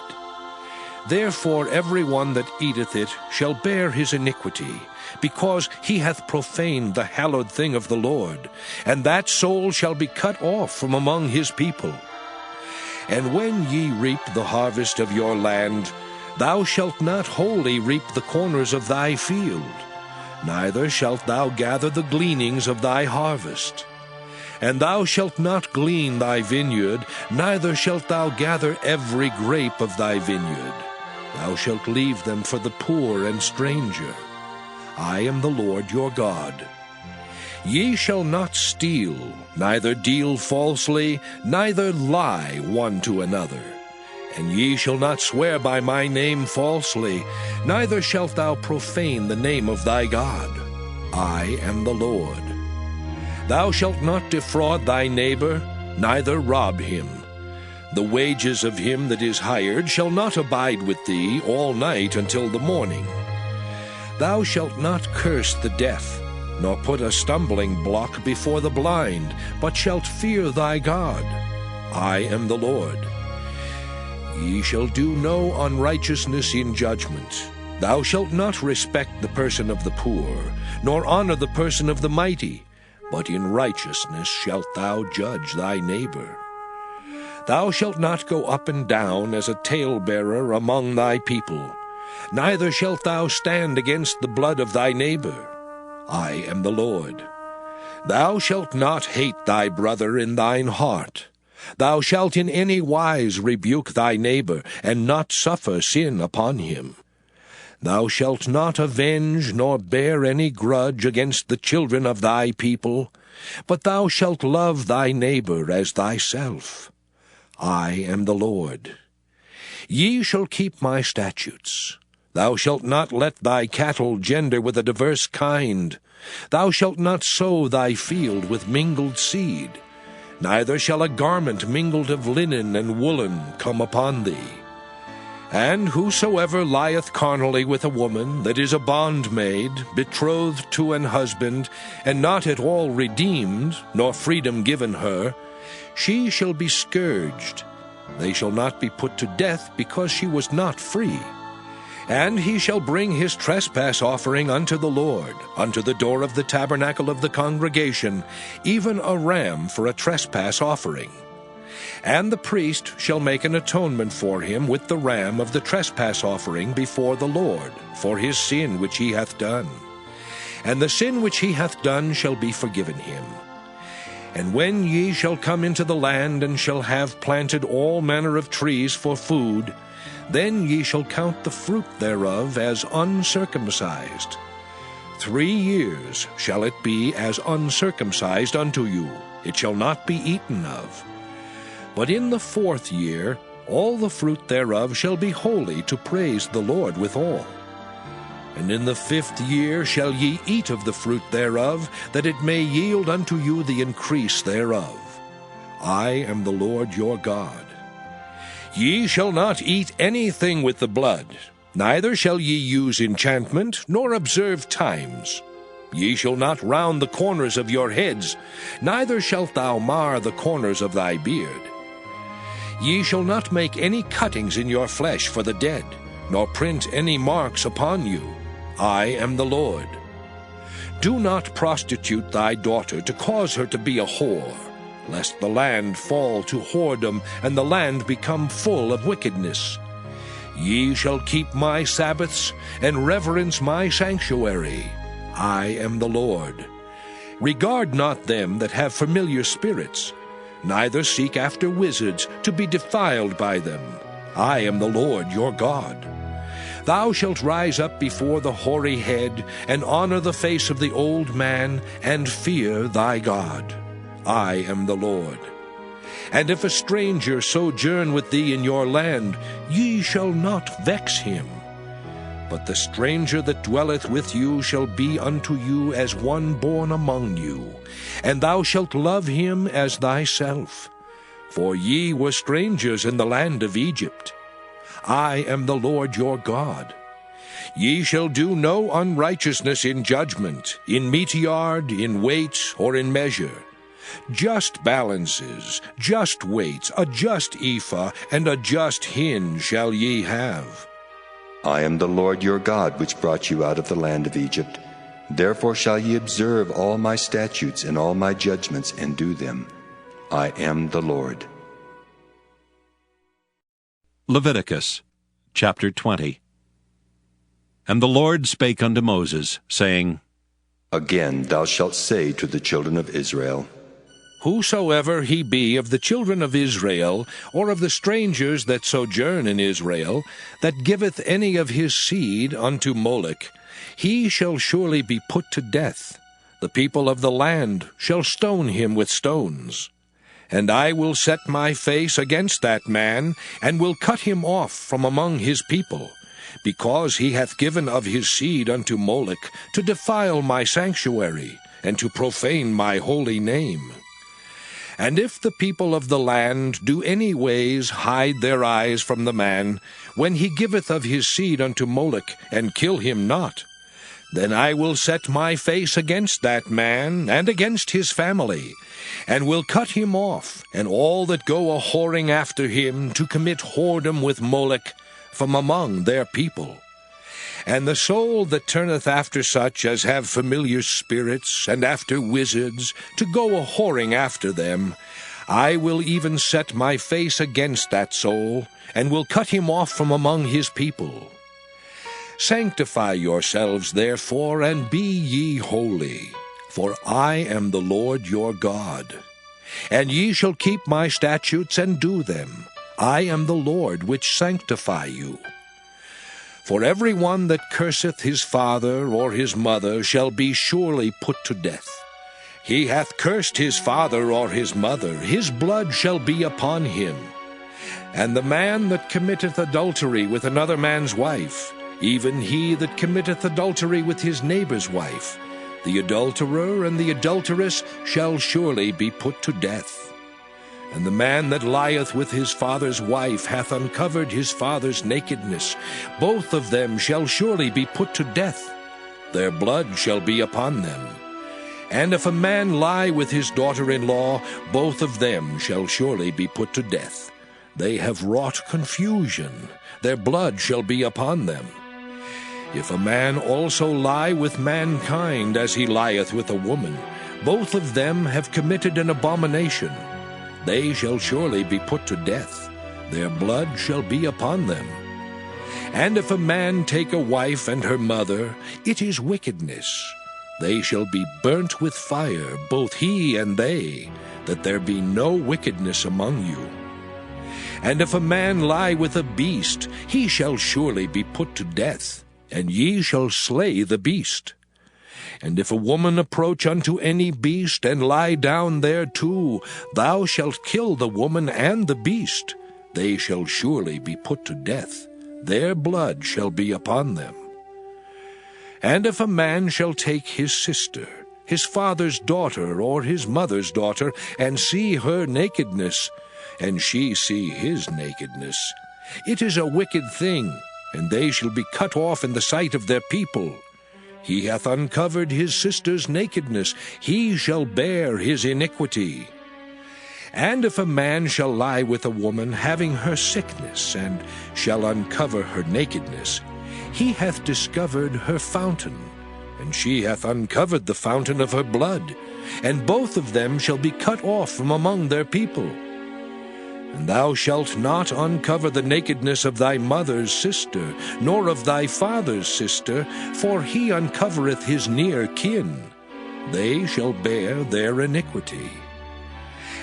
Therefore every one that eateth it shall bear his iniquity, because he hath profaned the hallowed thing of the Lord, and that soul shall be cut off from among his people. And when ye reap the harvest of your land, thou shalt not wholly reap the corners of thy field, neither shalt thou gather the gleanings of thy harvest. And thou shalt not glean thy vineyard, neither shalt thou gather every grape of thy vineyard. Thou shalt leave them for the poor and stranger. I am the Lord your God. Ye shall not steal, neither deal falsely, neither lie one to another. And ye shall not swear by my name falsely, neither shalt thou profane the name of thy God. I am the Lord. Thou shalt not defraud thy neighbor, neither rob him. The wages of him that is hired shall not abide with thee all night until the morning. Thou shalt not curse the deaf, nor put a stumbling block before the blind, but shalt fear thy God. I am the Lord. Ye shall do no unrighteousness in judgment. Thou shalt not respect the person of the poor, nor honor the person of the mighty, but in righteousness shalt thou judge thy neighbor. Thou shalt not go up and down as a talebearer among thy people, neither shalt thou stand against the blood of thy neighbor. I am the Lord. Thou shalt not hate thy brother in thine heart. Thou shalt in any wise rebuke thy neighbor, and not suffer sin upon him. Thou shalt not avenge nor bear any grudge against the children of thy people, but thou shalt love thy neighbor as thyself. I am the Lord. Ye shall keep my statutes. Thou shalt not let thy cattle gender with a diverse kind. Thou shalt not sow thy field with mingled seed. Neither shall a garment mingled of linen and woolen come upon thee. And whosoever lieth carnally with a woman that is a bondmaid, betrothed to an husband, and not at all redeemed, nor freedom given her, she shall be scourged. They shall not be put to death, because she was not free. And he shall bring his trespass offering unto the Lord, unto the door of the tabernacle of the congregation, even a ram for a trespass offering. And the priest shall make an atonement for him with the ram of the trespass offering before the Lord, for his sin which he hath done. And the sin which he hath done shall be forgiven him. And when ye shall come into the land, and shall have planted all manner of trees for food, then ye shall count the fruit thereof as uncircumcised. 3 years shall it be as uncircumcised unto you, it shall not be eaten of. But in the 4th year all the fruit thereof shall be holy, to praise the Lord withal. And in the 5th year shall ye eat of the fruit thereof, that it may yield unto you the increase thereof. I am the Lord your God. Ye shall not eat anything with the blood, neither shall ye use enchantment, nor observe times. Ye shall not round the corners of your heads, neither shalt thou mar the corners of thy beard. Ye shall not make any cuttings in your flesh for the dead, nor print any marks upon you. I am the Lord. Do not prostitute thy daughter, to cause her to be a whore, lest the land fall to whoredom, and the land become full of wickedness. Ye shall keep my Sabbaths, and reverence my sanctuary. I am the Lord. Regard not them that have familiar spirits, neither seek after wizards, to be defiled by them. I am the Lord your God. Thou shalt rise up before the hoary head, and honor the face of the old man, and fear thy God. I am the Lord. And if a stranger sojourn with thee in your land, ye shall not vex him. But the stranger that dwelleth with you shall be unto you as one born among you, and thou shalt love him as thyself. For ye were strangers in the land of Egypt. I am the Lord your God. Ye shall do no unrighteousness in judgment, in meteyard, in weight, or in measure. Just balances, just weights, a just ephah, and a just hin shall ye have. I am the Lord your God, which brought you out of the land of Egypt. Therefore shall ye observe all my statutes and all my judgments, and do them. I am the Lord. Leviticus chapter 20. And the Lord spake unto Moses, saying, Again thou shalt say to the children of Israel, Whosoever he be of the children of Israel, or of the strangers that sojourn in Israel, that giveth any of his seed unto Moloch, he shall surely be put to death. The people of the land shall stone him with stones. And I will set my face against that man, and will cut him off from among his people, because he hath given of his seed unto Moloch, to defile my sanctuary, and to profane my holy name. And if the people of the land do any ways hide their eyes from the man, when he giveth of his seed unto Moloch, and kill him not, then I will set my face against that man, and against his family, and will cut him off, and all that go a whoring after him, to commit whoredom with Moloch, from among their people. And the soul that turneth after such as have familiar spirits, and after wizards, to go a whoring after them, I will even set my face against that soul, and will cut him off from among his people. Sanctify yourselves therefore, and be ye holy, for I am the Lord your God. And ye shall keep my statutes and do them. I am the Lord which sanctify you. For every one that curseth his father or his mother shall be surely put to death. He hath cursed his father or his mother, his blood shall be upon him. And the man that committeth adultery with another man's wife, even he that committeth adultery with his neighbor's wife, the adulterer and the adulteress shall surely be put to death. And the man that lieth with his father's wife hath uncovered his father's nakedness. Both of them shall surely be put to death. Their blood shall be upon them. And if a man lie with his daughter-in-law, both of them shall surely be put to death. They have wrought confusion. Their blood shall be upon them. If a man also lie with mankind as he lieth with a woman, both of them have committed an abomination. They shall surely be put to death. Their blood shall be upon them. And if a man take a wife and her mother, it is wickedness. They shall be burnt with fire, both he and they, that there be no wickedness among you. And if a man lie with a beast, he shall surely be put to death, and ye shall slay the beast. And if a woman approach unto any beast, and lie down thereto, thou shalt kill the woman and the beast. They shall surely be put to death. Their blood shall be upon them. And if a man shall take his sister, his father's daughter, or his mother's daughter, and see her nakedness, and she see his nakedness, it is a wicked thing, and they shall be cut off in the sight of their people. He hath uncovered his sister's nakedness, he shall bear his iniquity. And if a man shall lie with a woman having her sickness, and shall uncover her nakedness, he hath discovered her fountain, and she hath uncovered the fountain of her blood, and both of them shall be cut off from among their people. And thou shalt not uncover the nakedness of thy mother's sister, nor of thy father's sister, for he uncovereth his near kin. They shall bear their iniquity.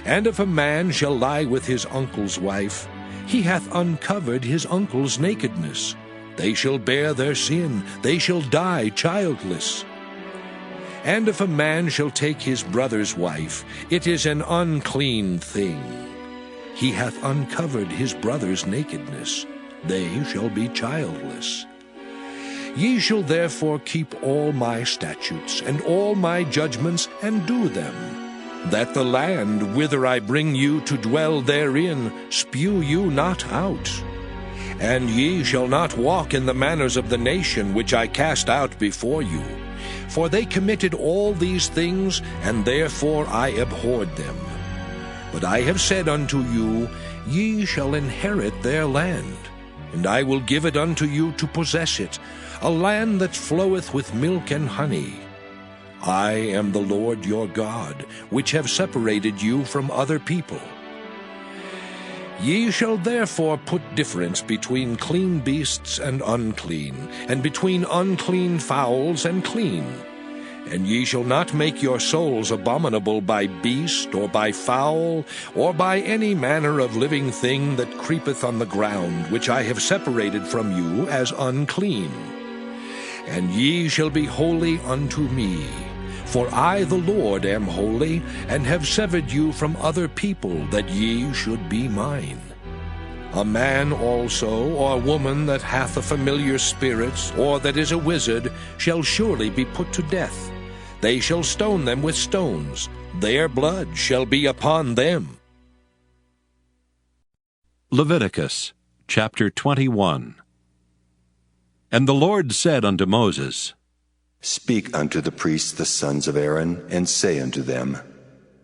And if a man shall lie with his uncle's wife, he hath uncovered his uncle's nakedness. They shall bear their sin, they shall die childless. And if a man shall take his brother's wife, it is an unclean thing. He hath uncovered his brother's nakedness. They shall be childless. Ye shall therefore keep all my statutes and all my judgments, and do them, that the land whither I bring you to dwell therein spew you not out. And ye shall not walk in the manners of the nation which I cast out before you. For they committed all these things, and therefore I abhorred them. But I have said unto you, ye shall inherit their land, and I will give it unto you to possess it, a land that floweth with milk and honey. I am the Lord your God, which have separated you from other people. Ye shall therefore put difference between clean beasts and unclean, and between unclean fowls and clean. And ye shall not make your souls abominable by beast, or by fowl, or by any manner of living thing that creepeth on the ground, which I have separated from you as unclean. And ye shall be holy unto me, for I the Lord am holy, and have severed you from other people, that ye should be mine. A man also, or woman that hath a familiar spirit, or that is a wizard, shall surely be put to death. They shall stone them with stones. Their blood shall be upon them. Leviticus chapter 21. And the Lord said unto Moses, Speak unto the priests the sons of Aaron, and say unto them,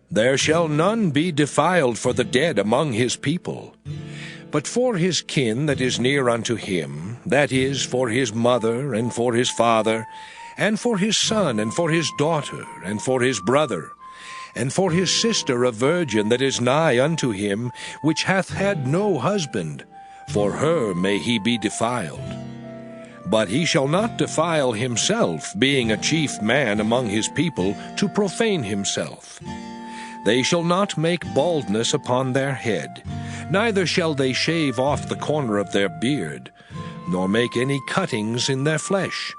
There shall none be defiled for the dead among his people. But for his kin that is near unto him, that is, for his mother, and for his father, and for his son, and for his daughter, and for his brother, and for his sister a virgin that is nigh unto him, which hath had no husband, for her may he be defiled. But he shall not defile himself, being a chief man among his people, to profane himself. They shall not make baldness upon their head, neither shall they shave off the corner of their beard, nor make any cuttings in their flesh.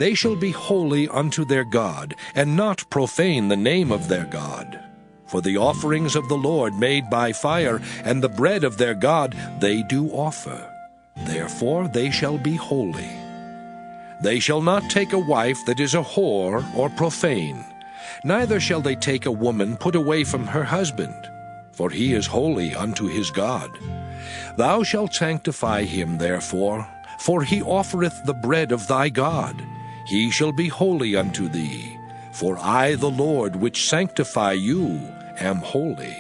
They shall be holy unto their God, and not profane the name of their God. For the offerings of the Lord made by fire, and the bread of their God, they do offer. Therefore they shall be holy. They shall not take a wife that is a whore or profane, neither shall they take a woman put away from her husband, for he is holy unto his God. Thou shalt sanctify him therefore, for he offereth the bread of thy God. He shall be holy unto thee, for I the Lord which sanctify you am holy.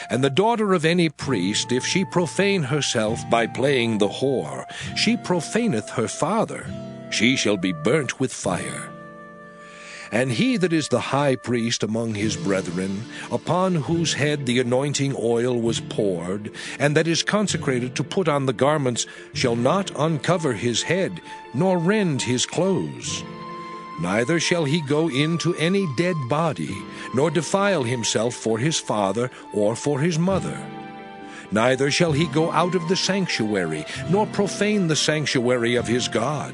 And the daughter of any priest, if she profane herself by playing the whore, she profaneth her father, she shall be burnt with fire. And he that is the high priest among his brethren, upon whose head the anointing oil was poured, and that is consecrated to put on the garments, shall not uncover his head, nor rend his clothes. Neither shall he go into any dead body, nor defile himself for his father or for his mother. Neither shall he go out of the sanctuary, nor profane the sanctuary of his God.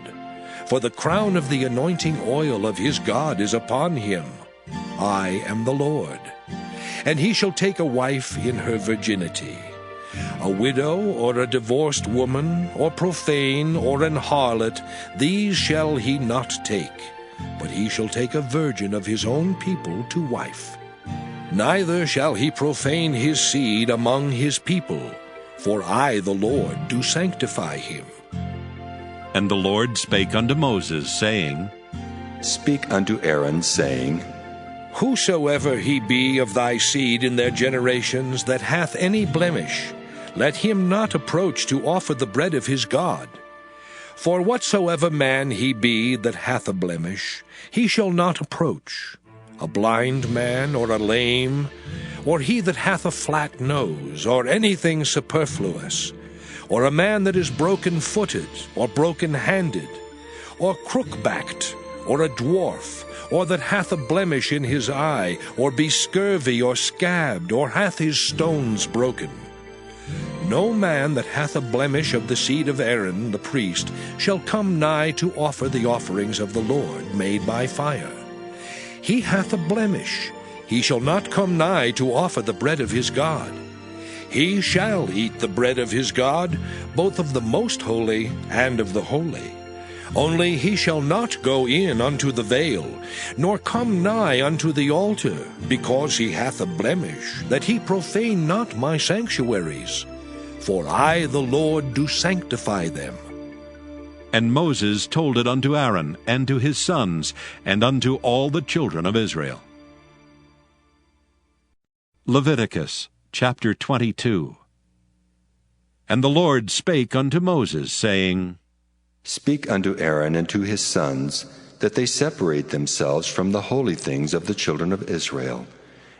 For the crown of the anointing oil of his God is upon him. I am the Lord. And he shall take a wife in her virginity. A widow, or a divorced woman, or profane, or an harlot, these shall he not take, but he shall take a virgin of his own people to wife. Neither shall he profane his seed among his people, for I the Lord do sanctify him. And the Lord spake unto Moses, saying, Speak unto Aaron, saying, Whosoever he be of thy seed in their generations that hath any blemish, let him not approach to offer the bread of his God. For whatsoever man he be that hath a blemish, he shall not approach, a blind man, or a lame, or he that hath a flat nose, or anything superfluous, or a man that is broken-footed, or broken-handed, or crook-backed, or a dwarf, or that hath a blemish in his eye, or be scurvy, or scabbed, or hath his stones broken. No man that hath a blemish of the seed of Aaron the priest shall come nigh to offer the offerings of the Lord made by fire. He hath a blemish, he shall not come nigh to offer the bread of his God. He shall eat the bread of his God, both of the most holy and of the holy. Only he shall not go in unto the veil, nor come nigh unto the altar, because he hath a blemish, that he profane not my sanctuaries. For I the Lord do sanctify them. And Moses told it unto Aaron, and to his sons, and unto all the children of Israel. Leviticus chapter 22. And the Lord spake unto Moses, saying, Speak unto Aaron and to his sons, that they separate themselves from the holy things of the children of Israel,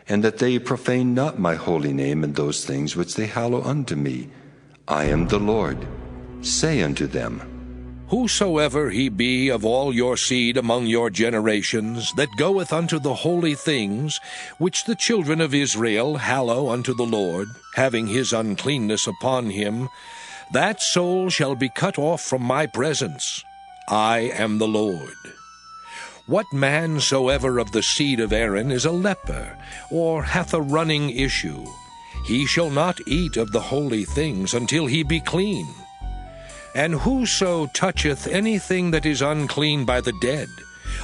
and that they profane not my holy name in those things which they hallow unto me. I am the Lord. Say unto them, Whosoever he be of all your seed among your generations, that goeth unto the holy things, which the children of Israel hallow unto the Lord, having his uncleanness upon him, that soul shall be cut off from my presence. I am the Lord. What man soever of the seed of Aaron is a leper, or hath a running issue, he shall not eat of the holy things until he be clean. And whoso toucheth anything that is unclean by the dead,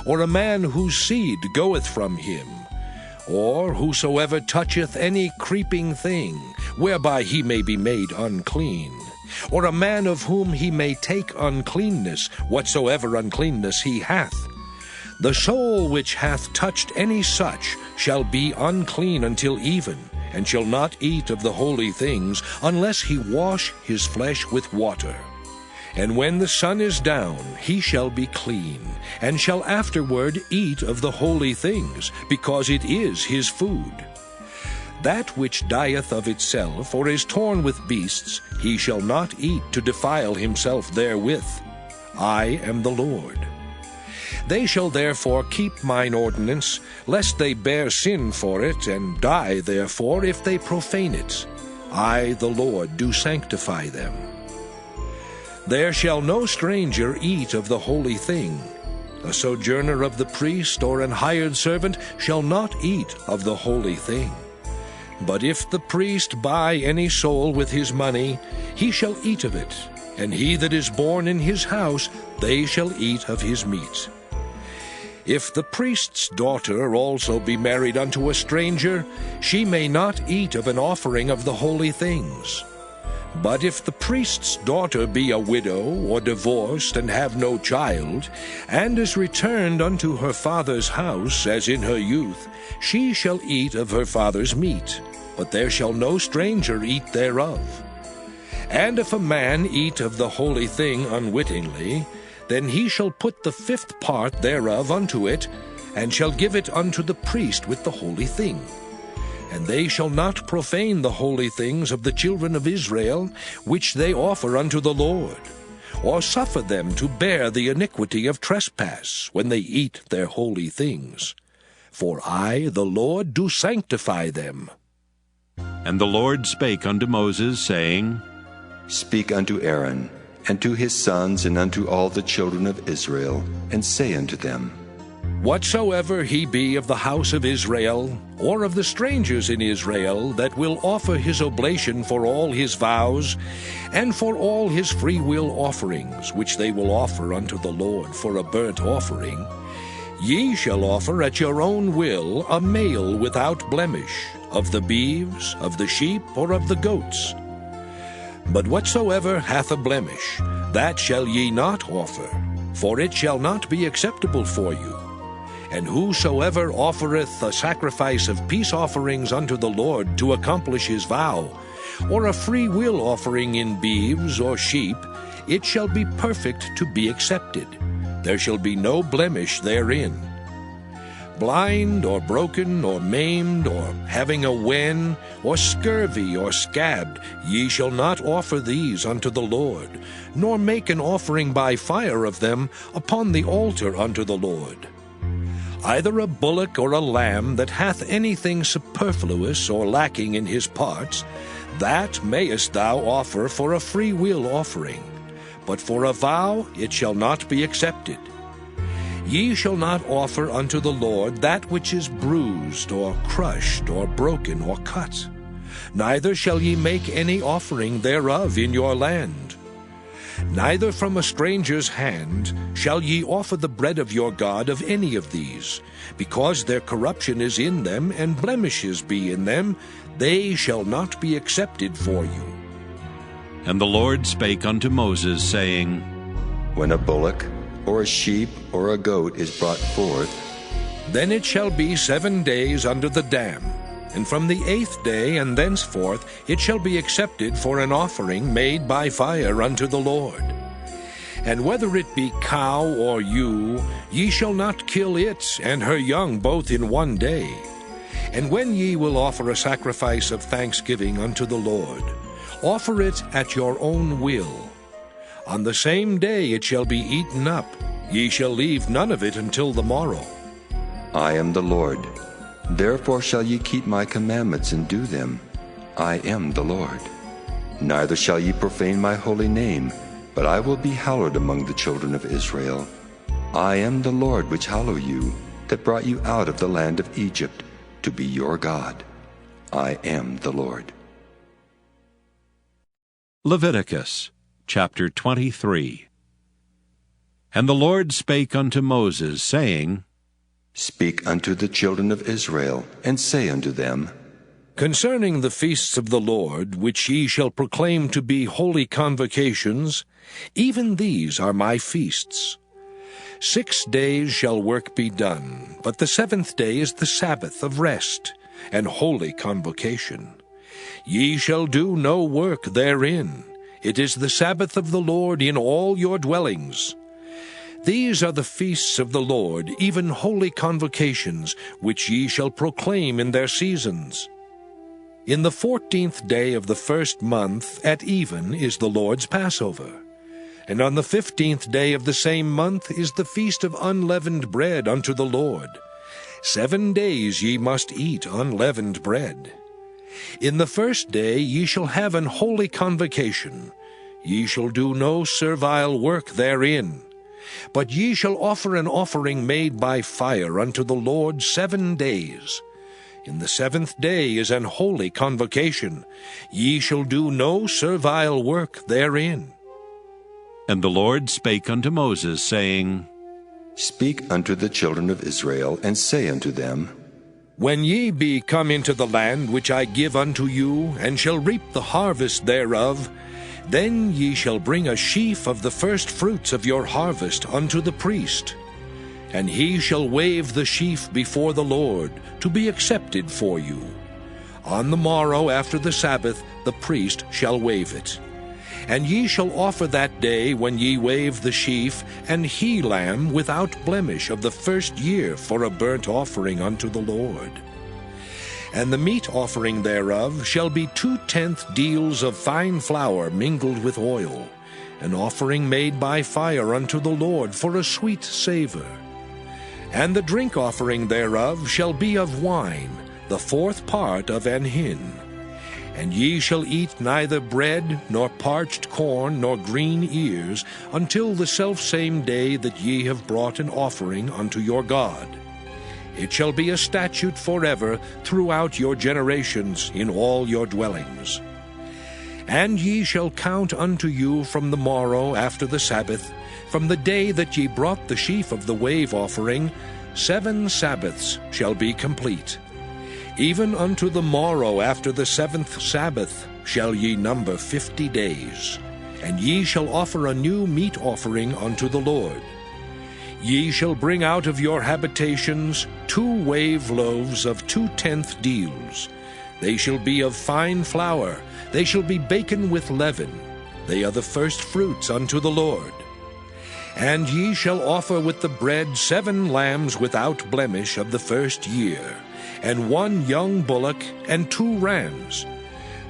or a man whose seed goeth from him, or whosoever toucheth any creeping thing, whereby he may be made unclean, or a man of whom he may take uncleanness, whatsoever uncleanness he hath, the soul which hath touched any such shall be unclean until even, and shall not eat of the holy things, unless he wash his flesh with water. And when the sun is down, he shall be clean, and shall afterward eat of the holy things, because it is his food. That which dieth of itself, or is torn with beasts, he shall not eat to defile himself therewith. I am the Lord. They shall therefore keep mine ordinance, lest they bear sin for it, and die therefore if they profane it. I the Lord do sanctify them. There shall no stranger eat of the holy thing. A sojourner of the priest or an hired servant shall not eat of the holy thing. But if the priest buy any soul with his money, he shall eat of it, and he that is born in his house, they shall eat of his meat. If the priest's daughter also be married unto a stranger, she may not eat of an offering of the holy things. But if the priest's daughter be a widow, or divorced, and have no child, and is returned unto her father's house, as in her youth, she shall eat of her father's meat, but there shall no stranger eat thereof. And if a man eat of the holy thing unwittingly, then he shall put the 5th part thereof unto it, and shall give it unto the priest with the holy thing. And they shall not profane the holy things of the children of Israel, which they offer unto the Lord, or suffer them to bear the iniquity of trespass, when they eat their holy things. For I, the Lord, do sanctify them. And the Lord spake unto Moses, saying, Speak unto Aaron, and to his sons, and unto all the children of Israel, and say unto them, Whatsoever he be of the house of Israel, or of the strangers in Israel, that will offer his oblation for all his vows, and for all his freewill offerings, which they will offer unto the Lord for a burnt offering, ye shall offer at your own will a male without blemish, of the beeves, of the sheep, or of the goats. But whatsoever hath a blemish, that shall ye not offer, for it shall not be acceptable for you. And whosoever offereth a sacrifice of peace offerings unto the Lord to accomplish his vow, or a free will offering in beeves or sheep, it shall be perfect to be accepted. There shall be no blemish therein. Blind, or broken, or maimed, or having a wen, or scurvy, or scabbed, ye shall not offer these unto the Lord, nor make an offering by fire of them upon the altar unto the Lord. Either a bullock or a lamb that hath anything superfluous or lacking in his parts, that mayest thou offer for a free will offering, but for a vow it shall not be accepted. Ye shall not offer unto the Lord that which is bruised, or crushed, or broken, or cut. Neither shall ye make any offering thereof in your land. Neither from a stranger's hand shall ye offer the bread of your God of any of these, because their corruption is in them, and blemishes be in them, they shall not be accepted for you. And the Lord spake unto Moses, saying, When a bullock, or a sheep, or a goat is brought forth, then it shall be 7 days under the dam, and from the 8th day and thenceforth it shall be accepted for an offering made by fire unto the Lord. And whether it be cow or ewe, ye shall not kill it and her young both in 1 day. And when ye will offer a sacrifice of thanksgiving unto the Lord, offer it at your own will. On the same day it shall be eaten up. Ye shall leave none of it until the morrow. I am the Lord. Therefore shall ye keep my commandments and do them. I am the Lord. Neither shall ye profane my holy name, but I will be hallowed among the children of Israel. I am the Lord which hallow you, that brought you out of the land of Egypt, to be your God. I am the Lord. Leviticus chapter 23. And the Lord spake unto Moses, saying, Speak unto the children of Israel, and say unto them, Concerning the feasts of the Lord, which ye shall proclaim to be holy convocations, even these are my feasts. 6 days shall work be done, but the 7th day is the Sabbath of rest, and holy convocation. Ye shall do no work therein. It is the Sabbath of the Lord in all your dwellings. These are the feasts of the Lord, even holy convocations, which ye shall proclaim in their seasons. In the 14th day of the 1st month at even is the Lord's Passover. And on the 15th day of the same month is the feast of unleavened bread unto the Lord. 7 days ye must eat unleavened bread. In the 1st day ye shall have an holy convocation. Ye shall do no servile work therein. But ye shall offer an offering made by fire unto the Lord 7 days. In the 7th day is an holy convocation. Ye shall do no servile work therein. And the Lord spake unto Moses, saying, Speak unto the children of Israel, and say unto them, When ye be come into the land which I give unto you, and shall reap the harvest thereof, then ye shall bring a sheaf of the first fruits of your harvest unto the priest. And he shall wave the sheaf before the Lord, to be accepted for you. On the morrow after the Sabbath the priest shall wave it. And ye shall offer that day, when ye wave the sheaf, an he-lamb without blemish of the first year for a burnt offering unto the Lord. And the meat offering thereof shall be 2/10 deals of fine flour mingled with oil, an offering made by fire unto the Lord for a sweet savour. And the drink offering thereof shall be of wine, the 4th part of an hin. And ye shall eat neither bread, nor parched corn, nor green ears, until the selfsame day that ye have brought an offering unto your God. It shall be a statute forever throughout your generations in all your dwellings. And ye shall count unto you from the morrow after the Sabbath, from the day that ye brought the sheaf of the wave offering, 7 Sabbaths shall be complete. Even unto the morrow after the 7th Sabbath shall ye number 50 days. And ye shall offer a new meat offering unto the Lord. Ye shall bring out of your habitations 2 wave loaves of 2/10 deals. They shall be of fine flour, they shall be baken with leaven. They are the first fruits unto the Lord. And ye shall offer with the bread 7 lambs without blemish of the first year, and 1 young bullock, and 2 rams.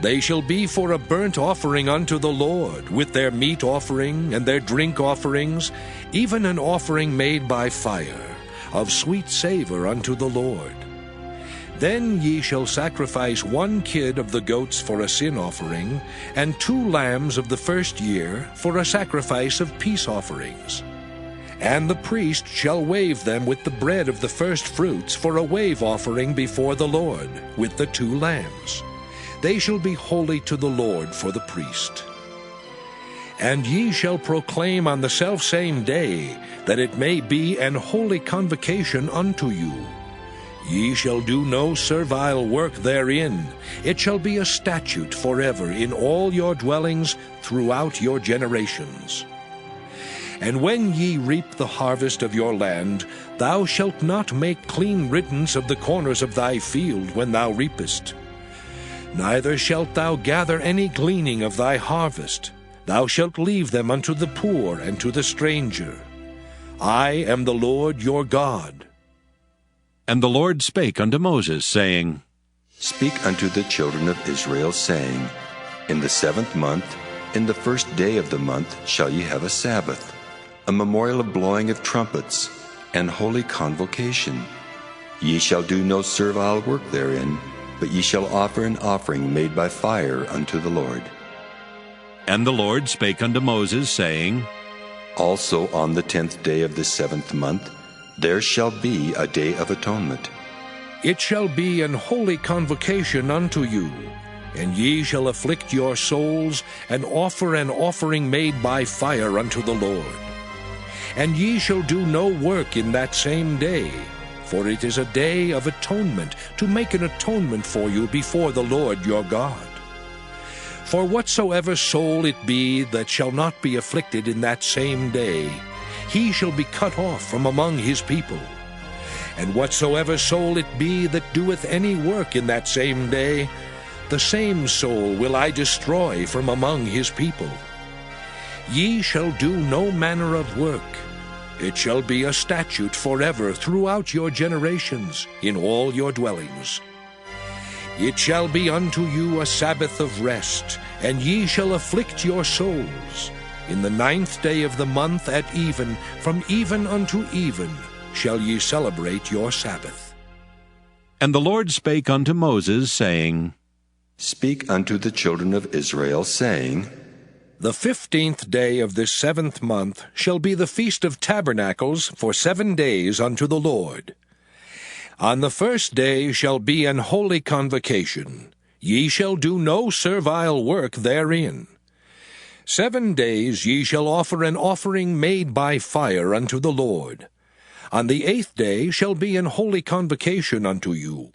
They shall be for a burnt offering unto the Lord, with their meat offering and their drink offerings, even an offering made by fire, of sweet savour unto the Lord. Then ye shall sacrifice 1 kid of the goats for a sin offering, and 2 lambs of the first year for a sacrifice of peace offerings. And the priest shall wave them with the bread of the first fruits for a wave offering before the Lord, with the 2 lambs. They shall be holy to the Lord for the priest. And ye shall proclaim on the selfsame day, that it may be an holy convocation unto you. Ye shall do no servile work therein. It shall be a statute forever in all your dwellings throughout your generations. And when ye reap the harvest of your land, thou shalt not make clean riddance of the corners of thy field when thou reapest. Neither shalt thou gather any gleaning of thy harvest. Thou shalt leave them unto the poor and to the stranger. I am the Lord your God. And the Lord spake unto Moses, saying, Speak unto the children of Israel, saying, In the 7th month, in the first day of the month, shall ye have a Sabbath, a memorial of blowing of trumpets, and holy convocation. Ye shall do no servile work therein, but ye shall offer an offering made by fire unto the Lord. And the Lord spake unto Moses, saying, Also on the 10th day of the 7th month, there shall be a day of atonement. It shall be an holy convocation unto you, and ye shall afflict your souls, and offer an offering made by fire unto the Lord. And ye shall do no work in that same day, for it is a day of atonement, to make an atonement for you before the Lord your God. For whatsoever soul it be that shall not be afflicted in that same day, he shall be cut off from among his people. And whatsoever soul it be that doeth any work in that same day, the same soul will I destroy from among his people. Ye shall do no manner of work. It shall be a statute forever throughout your generations in all your dwellings. It shall be unto you a Sabbath of rest, and ye shall afflict your souls. In the 9th day of the month at even, from even unto even, shall ye celebrate your Sabbath. And the Lord spake unto Moses, saying, Speak unto the children of Israel, saying, The 15th day of this 7th month shall be the Feast of Tabernacles for 7 days unto the Lord. On the 1st day shall be an holy convocation. Ye shall do no servile work therein. 7 days ye shall offer an offering made by fire unto the Lord. On the 8th day shall be an holy convocation unto you.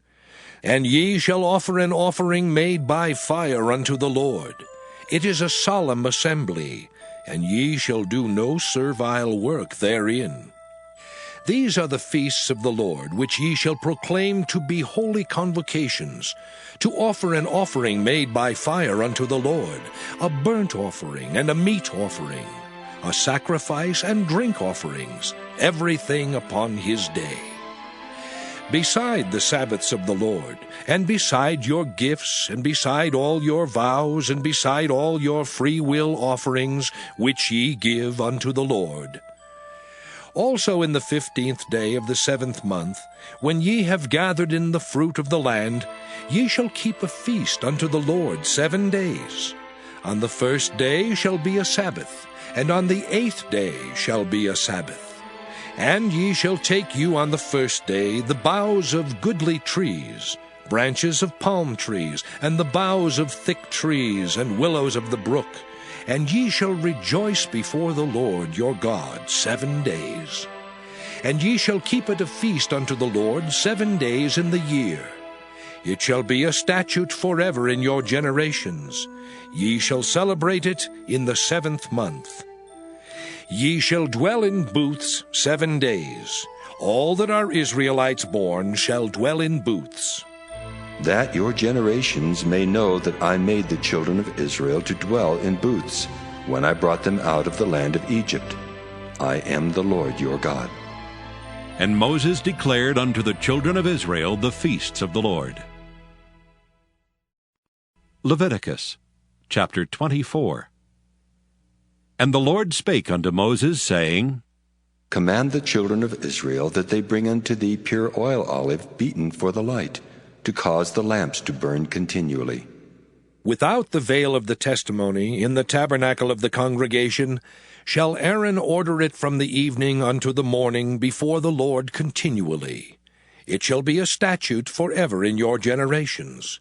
And ye shall offer an offering made by fire unto the Lord. It is a solemn assembly, and ye shall do no servile work therein. These are the feasts of the Lord, which ye shall proclaim to be holy convocations, to offer an offering made by fire unto the Lord, a burnt offering and a meat offering, a sacrifice and drink offerings, everything upon his day. Beside the Sabbaths of the Lord, and beside your gifts, and beside all your vows, and beside all your freewill offerings, which ye give unto the Lord. Also in the 15th day of the 7th month, when ye have gathered in the fruit of the land, ye shall keep a feast unto the Lord 7 days. On the 1st day shall be a Sabbath, and on the 8th day shall be a Sabbath. And ye shall take you on the 1st day the boughs of goodly trees, branches of palm trees, and the boughs of thick trees, and willows of the brook, and ye shall rejoice before the Lord your God 7 days. And ye shall keep it a feast unto the Lord 7 days in the year. It shall be a statute forever in your generations. Ye shall celebrate it in the 7th month. Ye shall dwell in booths 7 days. All that are Israelites born shall dwell in booths. That your generations may know that I made the children of Israel to dwell in booths, when I brought them out of the land of Egypt. I am the Lord your God. And Moses declared unto the children of Israel the feasts of the Lord. Leviticus chapter 24. And the Lord spake unto Moses, saying, Command the children of Israel that they bring unto thee pure oil olive beaten for the light, to cause the lamps to burn continually. Without the veil of the testimony, in the tabernacle of the congregation, shall Aaron order it from the evening unto the morning before the Lord continually. It shall be a statute forever in your generations.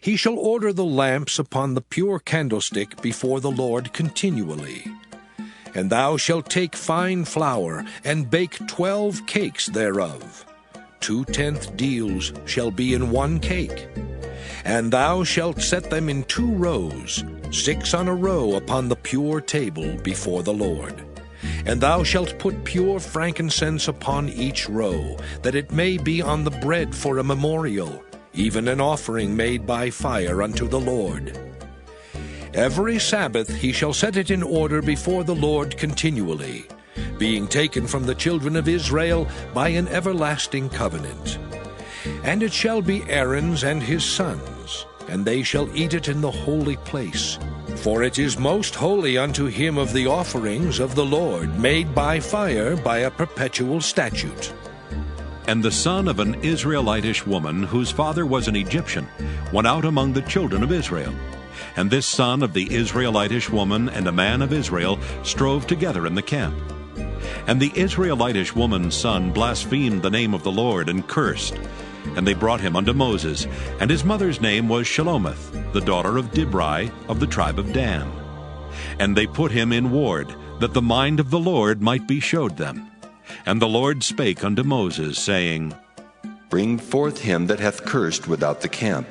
He shall order the lamps upon the pure candlestick before the Lord continually. And thou shalt take fine flour, and bake 12 cakes thereof. 2/10 deals shall be in 1 cake. And thou shalt set them in 2 rows, 6 on a row upon the pure table before the Lord. And thou shalt put pure frankincense upon each row, that it may be on the bread for a memorial, even an offering made by fire unto the Lord. Every Sabbath he shall set it in order before the Lord continually, being taken from the children of Israel by an everlasting covenant. And it shall be Aaron's and his sons, and they shall eat it in the holy place. For it is most holy unto him of the offerings of the Lord, made by fire by a perpetual statute. And the son of an Israelitish woman, whose father was an Egyptian, went out among the children of Israel. And this son of the Israelitish woman and a man of Israel strove together in the camp. And the Israelitish woman's son blasphemed the name of the Lord, and cursed. And they brought him unto Moses, and his mother's name was Shelomith, the daughter of Dibri, of the tribe of Dan. And they put him in ward, that the mind of the Lord might be showed them. And the Lord spake unto Moses, saying, Bring forth him that hath cursed without the camp,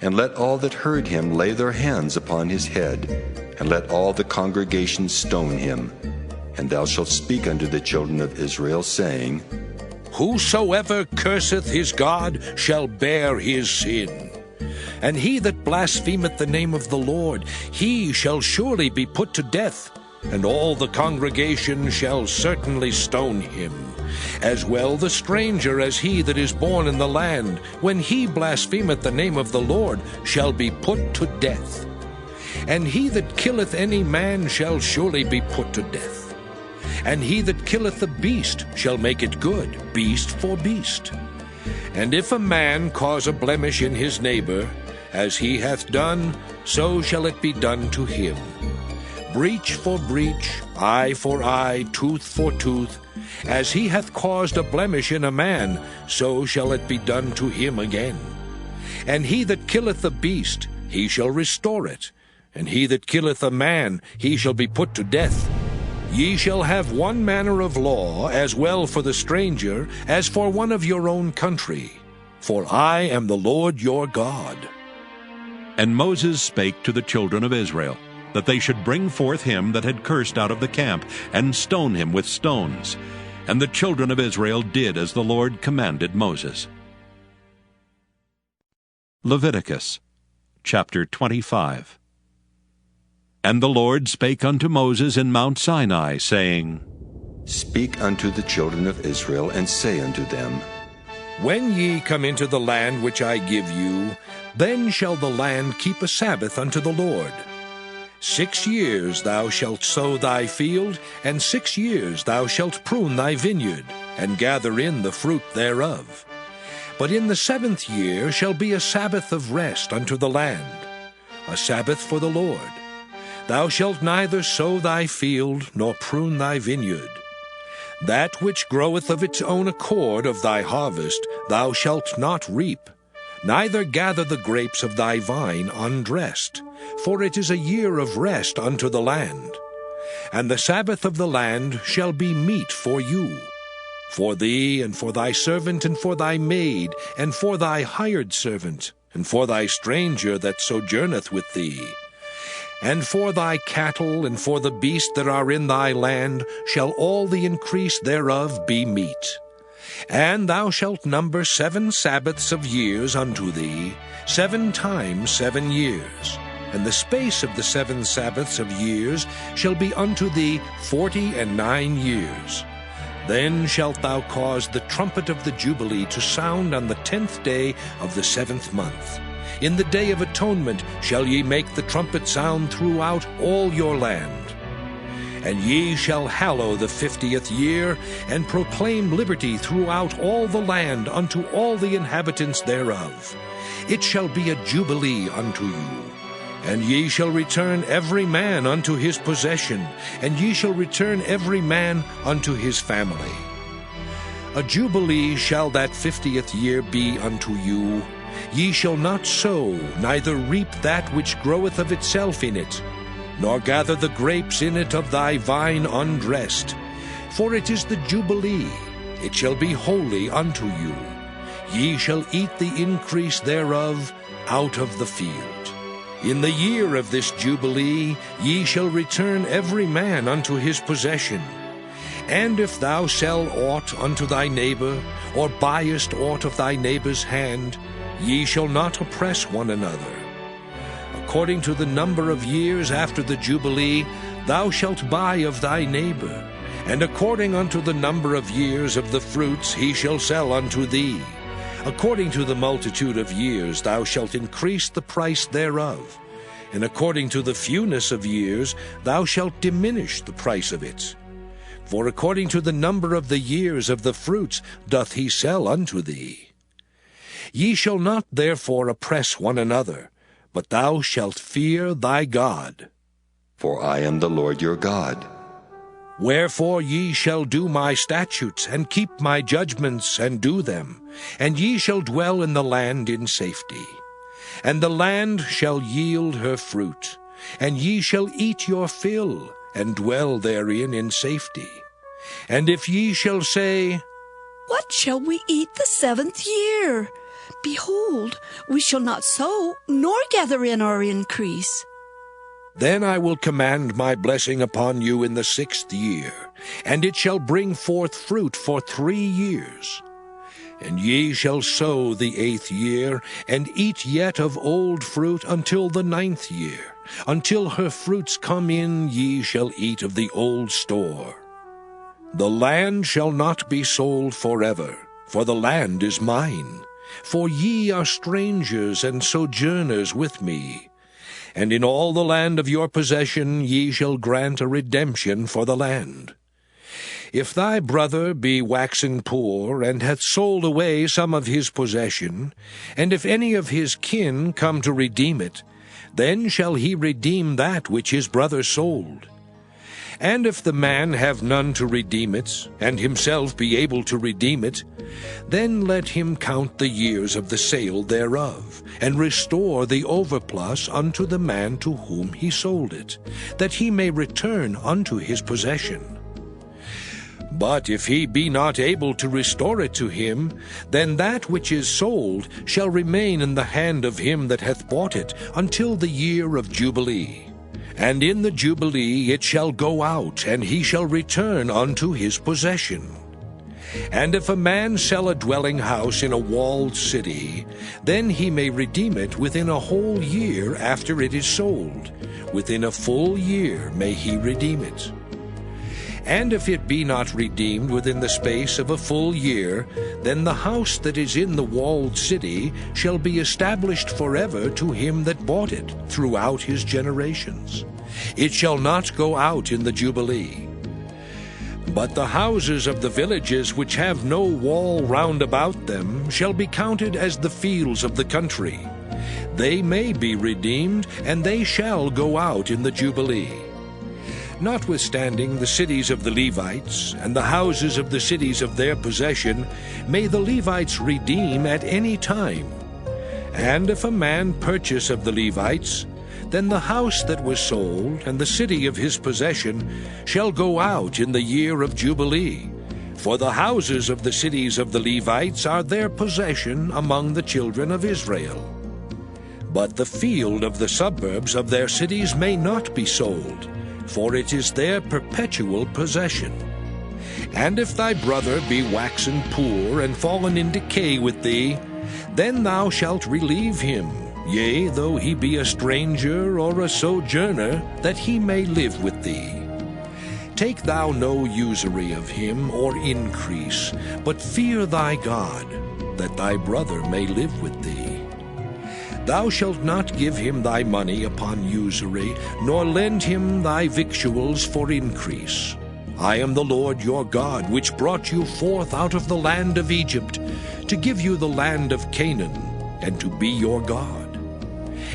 and let all that heard him lay their hands upon his head, and let all the congregation stone him. And thou shalt speak unto the children of Israel, saying, Whosoever curseth his God shall bear his sin. And he that blasphemeth the name of the Lord, he shall surely be put to death, and all the congregation shall certainly stone him. As well the stranger as he that is born in the land, when he blasphemeth the name of the Lord, shall be put to death. And he that killeth any man shall surely be put to death. And he that killeth the beast shall make it good, beast for beast. And if a man cause a blemish in his neighbor, as he hath done, so shall it be done to him. Breach for breach, eye for eye, tooth for tooth. As he hath caused a blemish in a man, so shall it be done to him again. And he that killeth the beast, he shall restore it. and he that killeth a man, he shall be put to death. Ye shall have one manner of law, as well for the stranger, as for one of your own country. For I am the Lord your God. And Moses spake to the children of Israel, that they should bring forth him that had cursed out of the camp, and stone him with stones. And the children of Israel did as the Lord commanded Moses. Leviticus chapter 25. And the Lord spake unto Moses in Mount Sinai, saying, Speak unto the children of Israel, and say unto them, When ye come into the land which I give you, then shall the land keep a Sabbath unto the Lord. 6 years thou shalt sow thy field, and 6 years thou shalt prune thy vineyard, and gather in the fruit thereof. But in the 7th year shall be a Sabbath of rest unto the land, a Sabbath for the Lord. Thou shalt neither sow thy field, nor prune thy vineyard. That which groweth of its own accord of thy harvest thou shalt not reap, neither gather the grapes of thy vine undressed, for it is a year of rest unto the land. And the Sabbath of the land shall be meat for you, for thee, and for thy servant, and for thy maid, and for thy hired servant, and for thy stranger that sojourneth with thee. And for thy cattle, and for the beasts that are in thy land, shall all the increase thereof be meat. And thou shalt number 7 Sabbaths of years unto thee, 7 times 7 years. And the space of the 7 Sabbaths of years shall be unto thee 49 years. Then shalt thou cause the trumpet of the Jubilee to sound on the 10th day of the 7th month. In the day of atonement shall ye make the trumpet sound throughout all your land. And ye shall hallow the 50th year, and proclaim liberty throughout all the land unto all the inhabitants thereof. It shall be a jubilee unto you. And ye shall return every man unto his possession, and ye shall return every man unto his family. A jubilee shall that 50th year be unto you. Ye shall not sow, neither reap that which groweth of itself in it, nor gather the grapes in it of thy vine undressed. For it is the Jubilee, it shall be holy unto you. Ye shall eat the increase thereof out of the field. In the year of this Jubilee ye shall return every man unto his possession. And if thou sell aught unto thy neighbor, or buyest aught of thy neighbor's hand, ye shall not oppress one another. According to the number of years after the Jubilee thou shalt buy of thy neighbor, and according unto the number of years of the fruits he shall sell unto thee. According to the multitude of years thou shalt increase the price thereof, and according to the fewness of years thou shalt diminish the price of it. For according to the number of the years of the fruits doth he sell unto thee. Ye shall not therefore oppress one another, but thou shalt fear thy God. For I am the Lord your God. Wherefore ye shall do my statutes, and keep my judgments, and do them, and ye shall dwell in the land in safety. And the land shall yield her fruit, and ye shall eat your fill, and dwell therein in safety. And if ye shall say, What shall we eat the 7th year? Behold, we shall not sow, nor gather in our increase. Then I will command my blessing upon you in the 6th year, and it shall bring forth fruit for 3 years. And ye shall sow the 8th year, and eat yet of old fruit until the 9th year. Until her fruits come in, ye shall eat of the old store. The land shall not be sold forever, for the land is mine. For ye are strangers and sojourners with me. And in all the land of your possession ye shall grant a redemption for the land. If thy brother be waxen poor, and hath sold away some of his possession, and if any of his kin come to redeem it, then shall he redeem that which his brother sold. And if the man have none to redeem it, and himself be able to redeem it, then let him count the years of the sale thereof, and restore the overplus unto the man to whom he sold it, that he may return unto his possession. But if he be not able to restore it to him, then that which is sold shall remain in the hand of him that hath bought it until the year of Jubilee. And in the Jubilee it shall go out, and he shall return unto his possession. And if a man sell a dwelling house in a walled city, then he may redeem it within a whole year after it is sold. Within a full year may he redeem it. And if it be not redeemed within the space of a full year, then the house that is in the walled city shall be established forever to him that bought it throughout his generations. It shall not go out in the Jubilee. But the houses of the villages which have no wall round about them shall be counted as the fields of the country. They may be redeemed, and they shall go out in the Jubilee. Notwithstanding the cities of the Levites, and the houses of the cities of their possession, may the Levites redeem at any time. And if a man purchase of the Levites, then the house that was sold, and the city of his possession, shall go out in the year of Jubilee. For the houses of the cities of the Levites are their possession among the children of Israel. But the field of the suburbs of their cities may not be sold, for it is their perpetual possession. And if thy brother be waxen poor, and fallen in decay with thee, then thou shalt relieve him, yea, though he be a stranger or a sojourner, that he may live with thee. Take thou no usury of him, or increase, but fear thy God, that thy brother may live with thee. Thou shalt not give him thy money upon usury, nor lend him thy victuals for increase. I am the Lord your God, which brought you forth out of the land of Egypt, to give you the land of Canaan, and to be your God.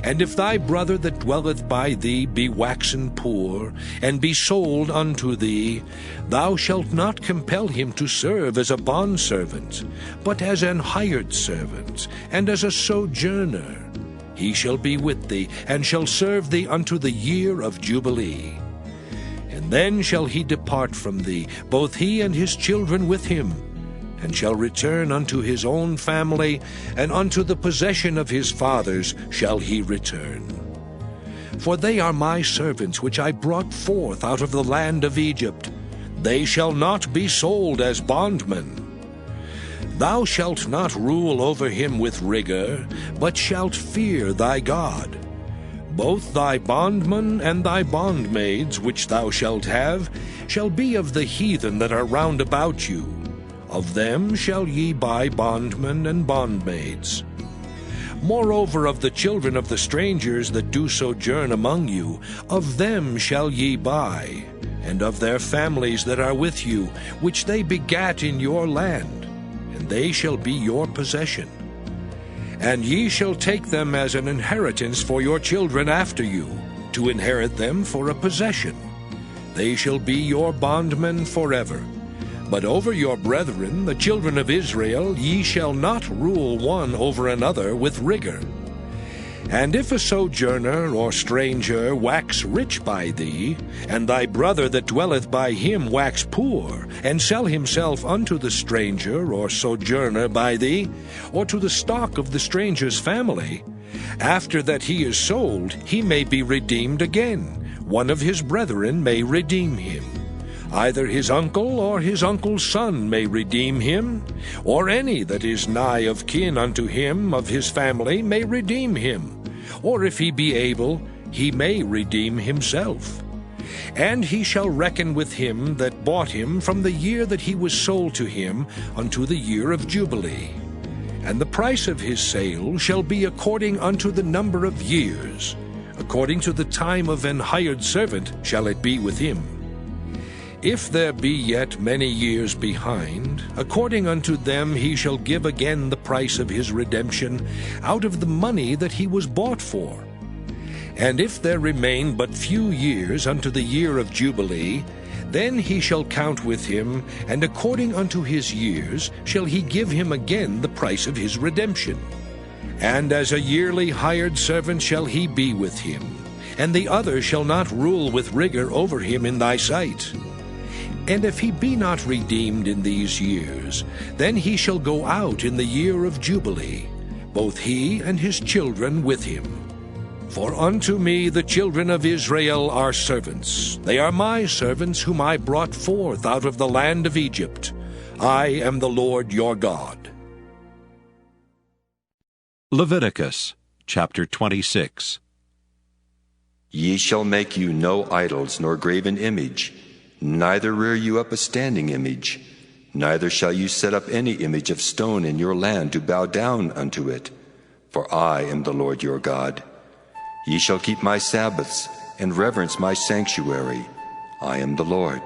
And if thy brother that dwelleth by thee be waxen poor, and be sold unto thee, thou shalt not compel him to serve as a bondservant, but as an hired servant, and as a sojourner. He shall be with thee, and shall serve thee unto the year of Jubilee. And then shall he depart from thee, both he and his children with him, and shall return unto his own family, and unto the possession of his fathers shall he return. For they are my servants which I brought forth out of the land of Egypt. They shall not be sold as bondmen. Thou shalt not rule over him with rigor, but shalt fear thy God. Both thy bondmen and thy bondmaids which thou shalt have shall be of the heathen that are round about you. Of them shall ye buy bondmen and bondmaids. Moreover, of the children of the strangers that do sojourn among you, of them shall ye buy, and of their families that are with you, which they begat in your land, and they shall be your possession. And ye shall take them as an inheritance for your children after you, to inherit them for a possession. They shall be your bondmen forever. But over your brethren, the children of Israel, ye shall not rule one over another with rigor. And if a sojourner or stranger wax rich by thee, and thy brother that dwelleth by him wax poor, and sell himself unto the stranger or sojourner by thee, or to the stock of the stranger's family, after that he is sold, he may be redeemed again. One of his brethren may redeem him. Either his uncle or his uncle's son may redeem him, or any that is nigh of kin unto him of his family may redeem him, or if he be able, he may redeem himself. And he shall reckon with him that bought him from the year that he was sold to him unto the year of Jubilee. And the price of his sale shall be according unto the number of years. According to the time of an hired servant shall it be with him. If there be yet many years behind, according unto them he shall give again the price of his redemption out of the money that he was bought for. And if there remain but few years unto the year of Jubilee, then he shall count with him, and according unto his years shall he give him again the price of his redemption. And as a yearly hired servant shall he be with him, and the other shall not rule with rigor over him in thy sight. And if he be not redeemed in these years, then he shall go out in the year of Jubilee, both he and his children with him. For unto me the children of Israel are servants. They are my servants whom I brought forth out of the land of Egypt. I am the Lord your God. Leviticus chapter 26. Ye shall make you no idols nor graven image, neither rear you up a standing image, neither shall you set up any image of stone in your land to bow down unto it. For I am the Lord your God. Ye shall keep my Sabbaths, and reverence my sanctuary. I am the Lord.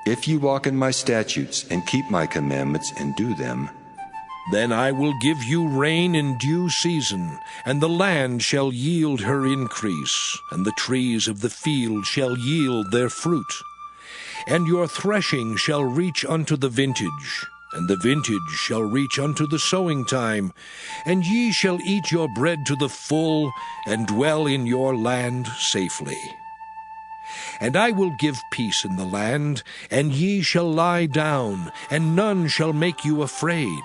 If ye walk in my statutes, and keep my commandments, and do them, then I will give you rain in due season, and the land shall yield her increase, and the trees of the field shall yield their fruit. And your threshing shall reach unto the vintage, and the vintage shall reach unto the sowing time, and ye shall eat your bread to the full, and dwell in your land safely. And I will give peace in the land, and ye shall lie down, and none shall make you afraid.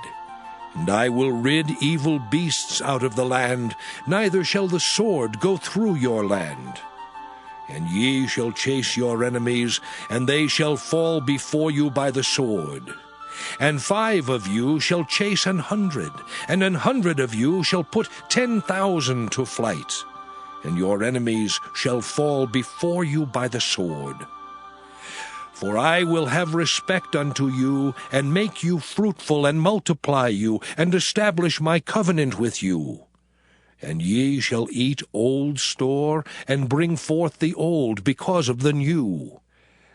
And I will rid evil beasts out of the land, neither shall the sword go through your land. And ye shall chase your enemies, and they shall fall before you by the sword. And 5 of you shall chase 100, and 100 of you shall put 10,000 to flight, and your enemies shall fall before you by the sword. For I will have respect unto you, and make you fruitful, and multiply you, and establish my covenant with you. And ye shall eat old store, and bring forth the old because of the new.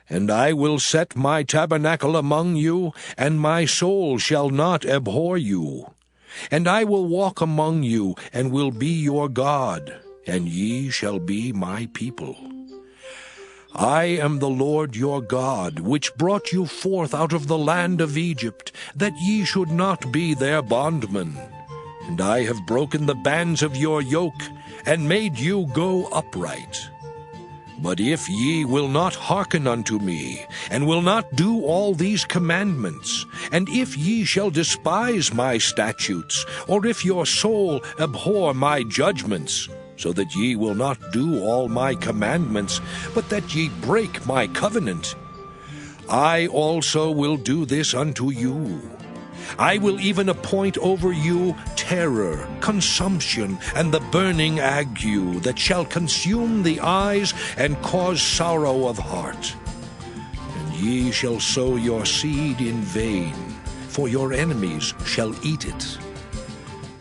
And I will set my tabernacle among you, and my soul shall not abhor you. And I will walk among you, and will be your God, and ye shall be my people. I am the Lord your God, which brought you forth out of the land of Egypt, that ye should not be their bondmen. And I have broken the bands of your yoke, and made you go upright. But if ye will not hearken unto me, and will not do all these commandments, and if ye shall despise my statutes, or if your soul abhor my judgments, so that ye will not do all my commandments, but that ye break my covenant, I also will do this unto you. I will even appoint over you terror, consumption, and the burning ague that shall consume the eyes and cause sorrow of heart. And ye shall sow your seed in vain, for your enemies shall eat it.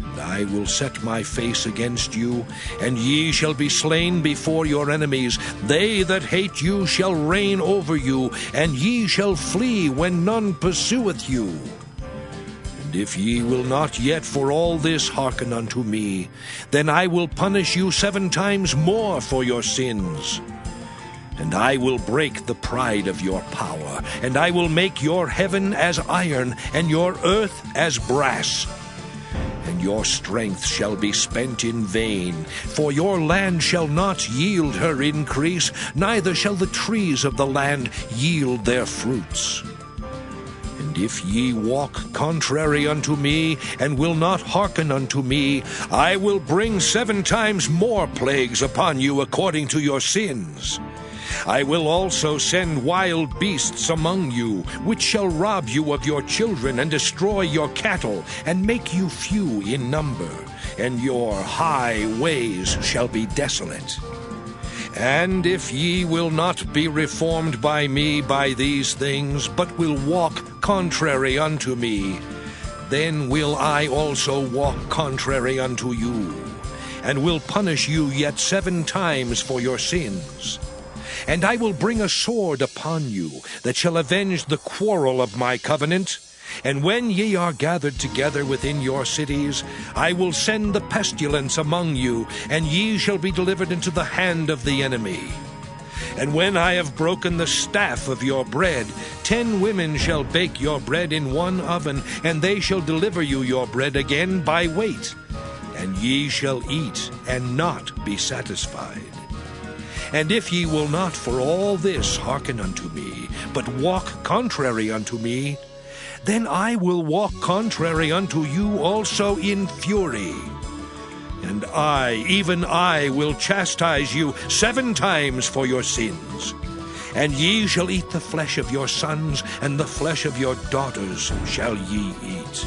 And I will set my face against you, and ye shall be slain before your enemies. They that hate you shall reign over you, and ye shall flee when none pursueth you. And if ye will not yet for all this hearken unto me, then I will punish you 7 times more for your sins. And I will break the pride of your power, and I will make your heaven as iron, and your earth as brass. And your strength shall be spent in vain, for your land shall not yield her increase, neither shall the trees of the land yield their fruits. And if ye walk contrary unto me, and will not hearken unto me, I will bring 7 times more plagues upon you according to your sins. I will also send wild beasts among you, which shall rob you of your children, and destroy your cattle, and make you few in number, and your high ways shall be desolate. And if ye will not be reformed by me by these things, but will walk contrary unto me, then will I also walk contrary unto you, and will punish you yet 7 times for your sins. And I will bring a sword upon you, that shall avenge the quarrel of my covenant, And when ye are gathered together within your cities, I will send the pestilence among you, and ye shall be delivered into the hand of the enemy. And when I have broken the staff of your bread, 10 women shall bake your bread in one oven, and they shall deliver you your bread again by weight. And ye shall eat, and not be satisfied. And if ye will not for all this hearken unto me, but walk contrary unto me, then I will walk contrary unto you also in fury. And I, even I, will chastise you 7 times for your sins. And ye shall eat the flesh of your sons, and the flesh of your daughters shall ye eat.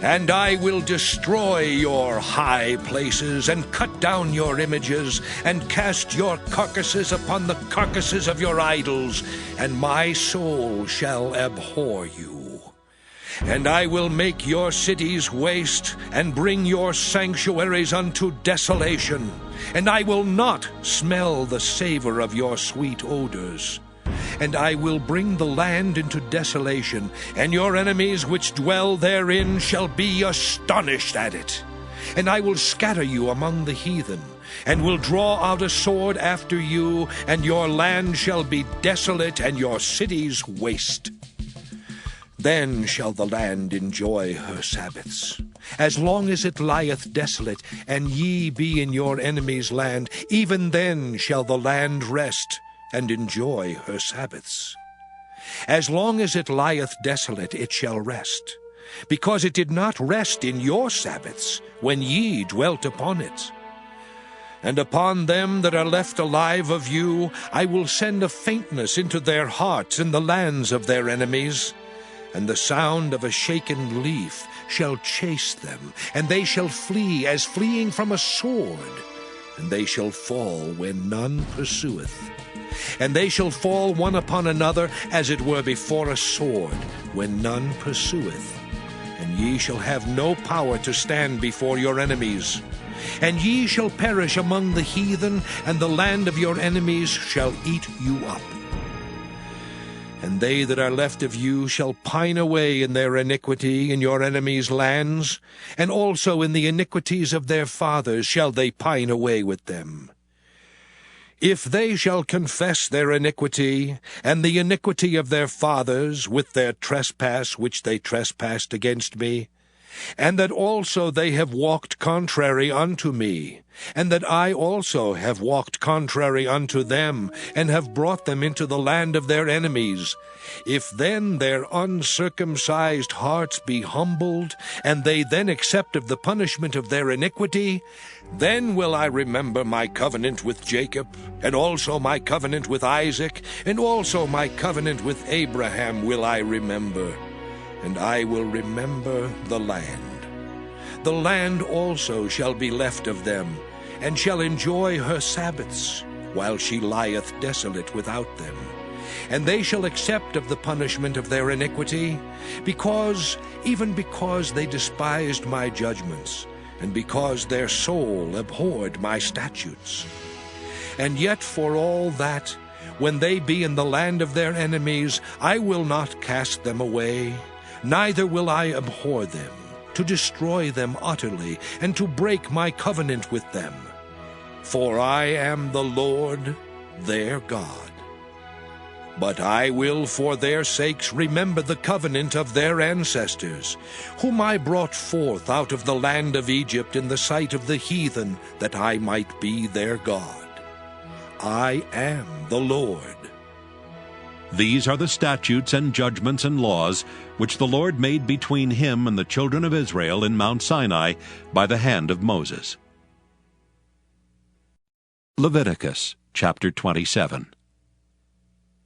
And I will destroy your high places, and cut down your images, and cast your carcasses upon the carcasses of your idols, and my soul shall abhor you. And I will make your cities waste, and bring your sanctuaries unto desolation. And I will not smell the savor of your sweet odors. And I will bring the land into desolation, and your enemies which dwell therein shall be astonished at it. And I will scatter you among the heathen, and will draw out a sword after you, and your land shall be desolate, and your cities waste. Then shall the land enjoy her Sabbaths, as long as it lieth desolate, and ye be in your enemy's land, even then shall the land rest, and enjoy her Sabbaths. As long as it lieth desolate, it shall rest, because it did not rest in your Sabbaths, when ye dwelt upon it. And upon them that are left alive of you, I will send a faintness into their hearts in the lands of their enemies. And the sound of a shaken leaf shall chase them, and they shall flee as fleeing from a sword, and they shall fall when none pursueth. And they shall fall one upon another, as it were before a sword, when none pursueth. And ye shall have no power to stand before your enemies. And ye shall perish among the heathen, and the land of your enemies shall eat you up. And they that are left of you shall pine away in their iniquity in your enemies' lands, and also in the iniquities of their fathers shall they pine away with them. If they shall confess their iniquity, and the iniquity of their fathers, with their trespass which they trespassed against me, and that also they have walked contrary unto me, and that I also have walked contrary unto them, and have brought them into the land of their enemies, if then their uncircumcised hearts be humbled, and they then accept of the punishment of their iniquity, then will I remember my covenant with Jacob, and also my covenant with Isaac, and also my covenant with Abraham will I remember. And I will remember the land. The land also shall be left of them, and shall enjoy her Sabbaths, while she lieth desolate without them. And they shall accept of the punishment of their iniquity, even because they despised my judgments, and because their soul abhorred my statutes. And yet for all that, when they be in the land of their enemies, I will not cast them away, neither will I abhor them, to destroy them utterly, and to break my covenant with them. For I am the Lord their God. But I will for their sakes remember the covenant of their ancestors, whom I brought forth out of the land of Egypt in the sight of the heathen, that I might be their God. I am the Lord. These are the statutes and judgments and laws which the Lord made between him and the children of Israel in Mount Sinai by the hand of Moses. Leviticus chapter 27.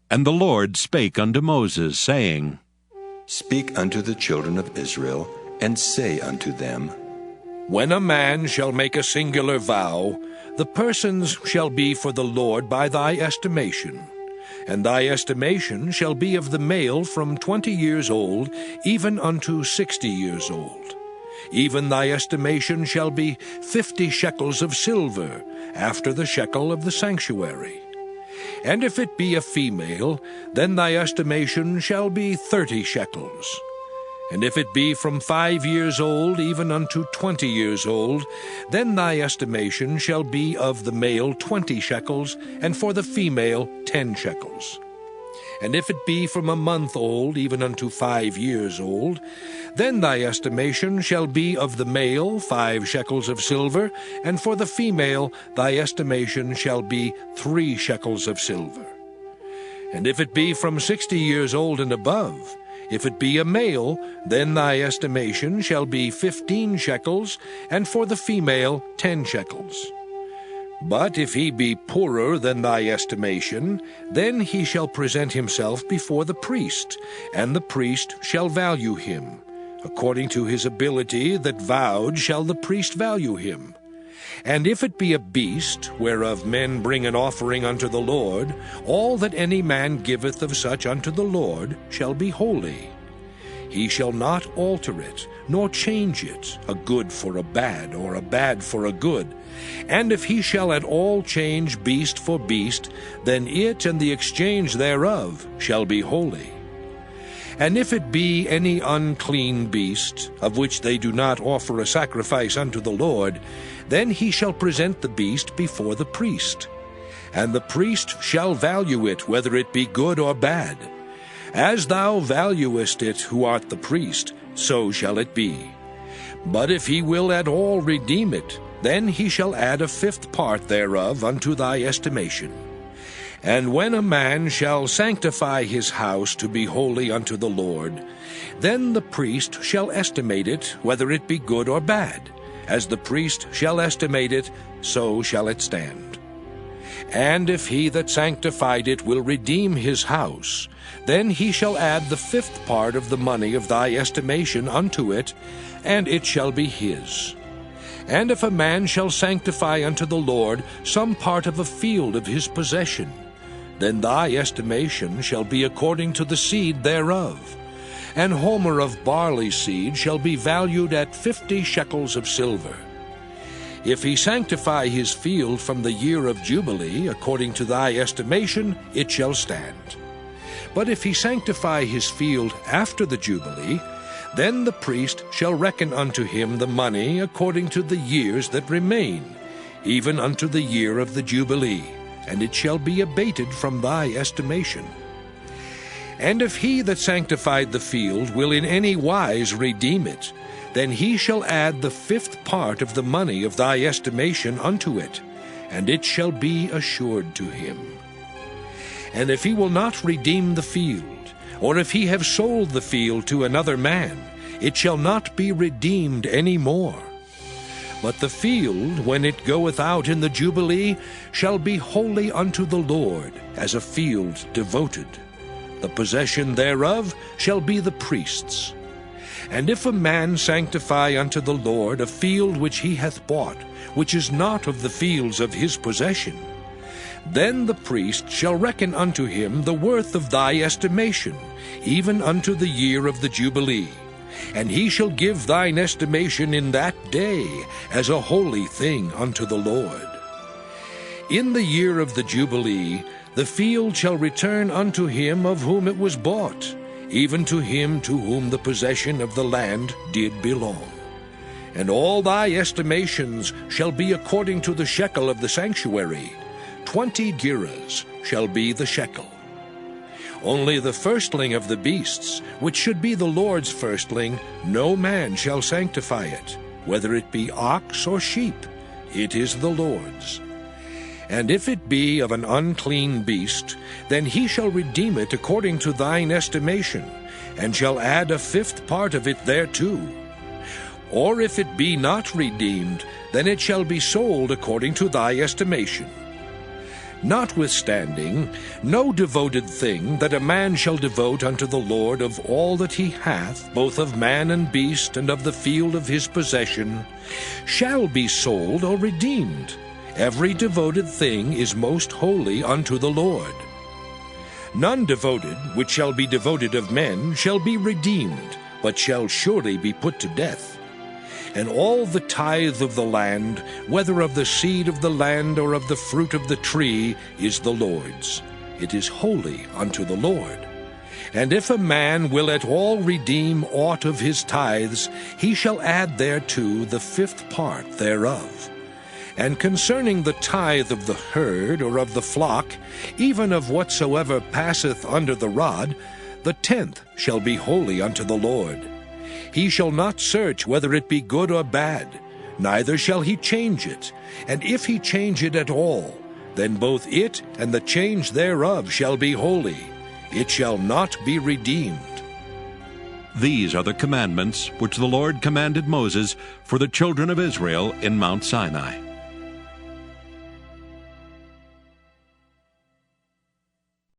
And the Lord spake unto Moses, saying, Speak unto the children of Israel, and say unto them, When a man shall make a singular vow, the persons shall be for the Lord by thy estimation. And thy estimation shall be of the male from 20 years old, even unto 60 years old. Even thy estimation shall be 50 shekels of silver, after the shekel of the sanctuary. And if it be a female, then thy estimation shall be 30 shekels. And if it be from 5 years old even unto 20 years old, then thy estimation shall be of the male 20 shekels, and for the female 10 shekels. And if it be from a month old even unto 5 years old, then thy estimation shall be of the male 5 shekels of silver, and for the female thy estimation shall be 3 shekels of silver. And if it be from 60 years old and above, if it be a male, then thy estimation shall be 15 shekels, and for the female 10 shekels. But if he be poorer than thy estimation, then he shall present himself before the priest, and the priest shall value him. According to his ability that vowed shall the priest value him. And if it be a beast, whereof men bring an offering unto the Lord, all that any man giveth of such unto the Lord shall be holy. He shall not alter it, nor change it, a good for a bad, or a bad for a good. And if he shall at all change beast for beast, then it and the exchange thereof shall be holy. And if it be any unclean beast, of which they do not offer a sacrifice unto the Lord, then he shall present the beast before the priest. And the priest shall value it, whether it be good or bad. As thou valuest it, who art the priest, so shall it be. But if he will at all redeem it, then he shall add a 5th part thereof unto thy estimation. And when a man shall sanctify his house to be holy unto the Lord, then the priest shall estimate it, whether it be good or bad. As the priest shall estimate it, so shall it stand. And if he that sanctified it will redeem his house, then he shall add the 5th part of the money of thy estimation unto it, and it shall be his. And if a man shall sanctify unto the Lord some part of a field of his possession, then thy estimation shall be according to the seed thereof. An homer of barley seed shall be valued at 50 shekels of silver. If he sanctify his field from the year of Jubilee, according to thy estimation, it shall stand. But if he sanctify his field after the Jubilee, then the priest shall reckon unto him the money according to the years that remain, even unto the year of the Jubilee, and it shall be abated from thy estimation. And if he that sanctified the field will in any wise redeem it, then he shall add the 5th part of the money of thy estimation unto it, and it shall be assured to him. And if he will not redeem the field, or if he have sold the field to another man, it shall not be redeemed any more. But the field, when it goeth out in the Jubilee, shall be holy unto the Lord, as a field devoted. The possession thereof shall be the priest's. And if a man sanctify unto the Lord a field which he hath bought, which is not of the fields of his possession, then the priest shall reckon unto him the worth of thy estimation, even unto the year of the Jubilee. And he shall give thine estimation in that day as a holy thing unto the Lord. In the year of the Jubilee the field shall return unto him of whom it was bought, even to him to whom the possession of the land did belong. And all thy estimations shall be according to the shekel of the sanctuary. 20 gerahs shall be the shekel. Only the firstling of the beasts, which should be the Lord's firstling, no man shall sanctify it, whether it be ox or sheep, it is the Lord's. And if it be of an unclean beast, then he shall redeem it according to thine estimation, and shall add a 5th part of it thereto. Or if it be not redeemed, then it shall be sold according to thy estimation. Notwithstanding, no devoted thing that a man shall devote unto the Lord of all that he hath, both of man and beast, and of the field of his possession, shall be sold or redeemed. Every devoted thing is most holy unto the Lord. None devoted, which shall be devoted of men, shall be redeemed, but shall surely be put to death. And all the tithe of the land, whether of the seed of the land or of the fruit of the tree, is the Lord's. It is holy unto the Lord. And if a man will at all redeem aught of his tithes, he shall add thereto the 5th part thereof. And concerning the tithe of the herd or of the flock, even of whatsoever passeth under the rod, the 10th shall be holy unto the Lord. He shall not search whether it be good or bad, neither shall he change it. And if he change it at all, then both it and the change thereof shall be holy. It shall not be redeemed. These are the commandments which the Lord commanded Moses for the children of Israel in Mount Sinai.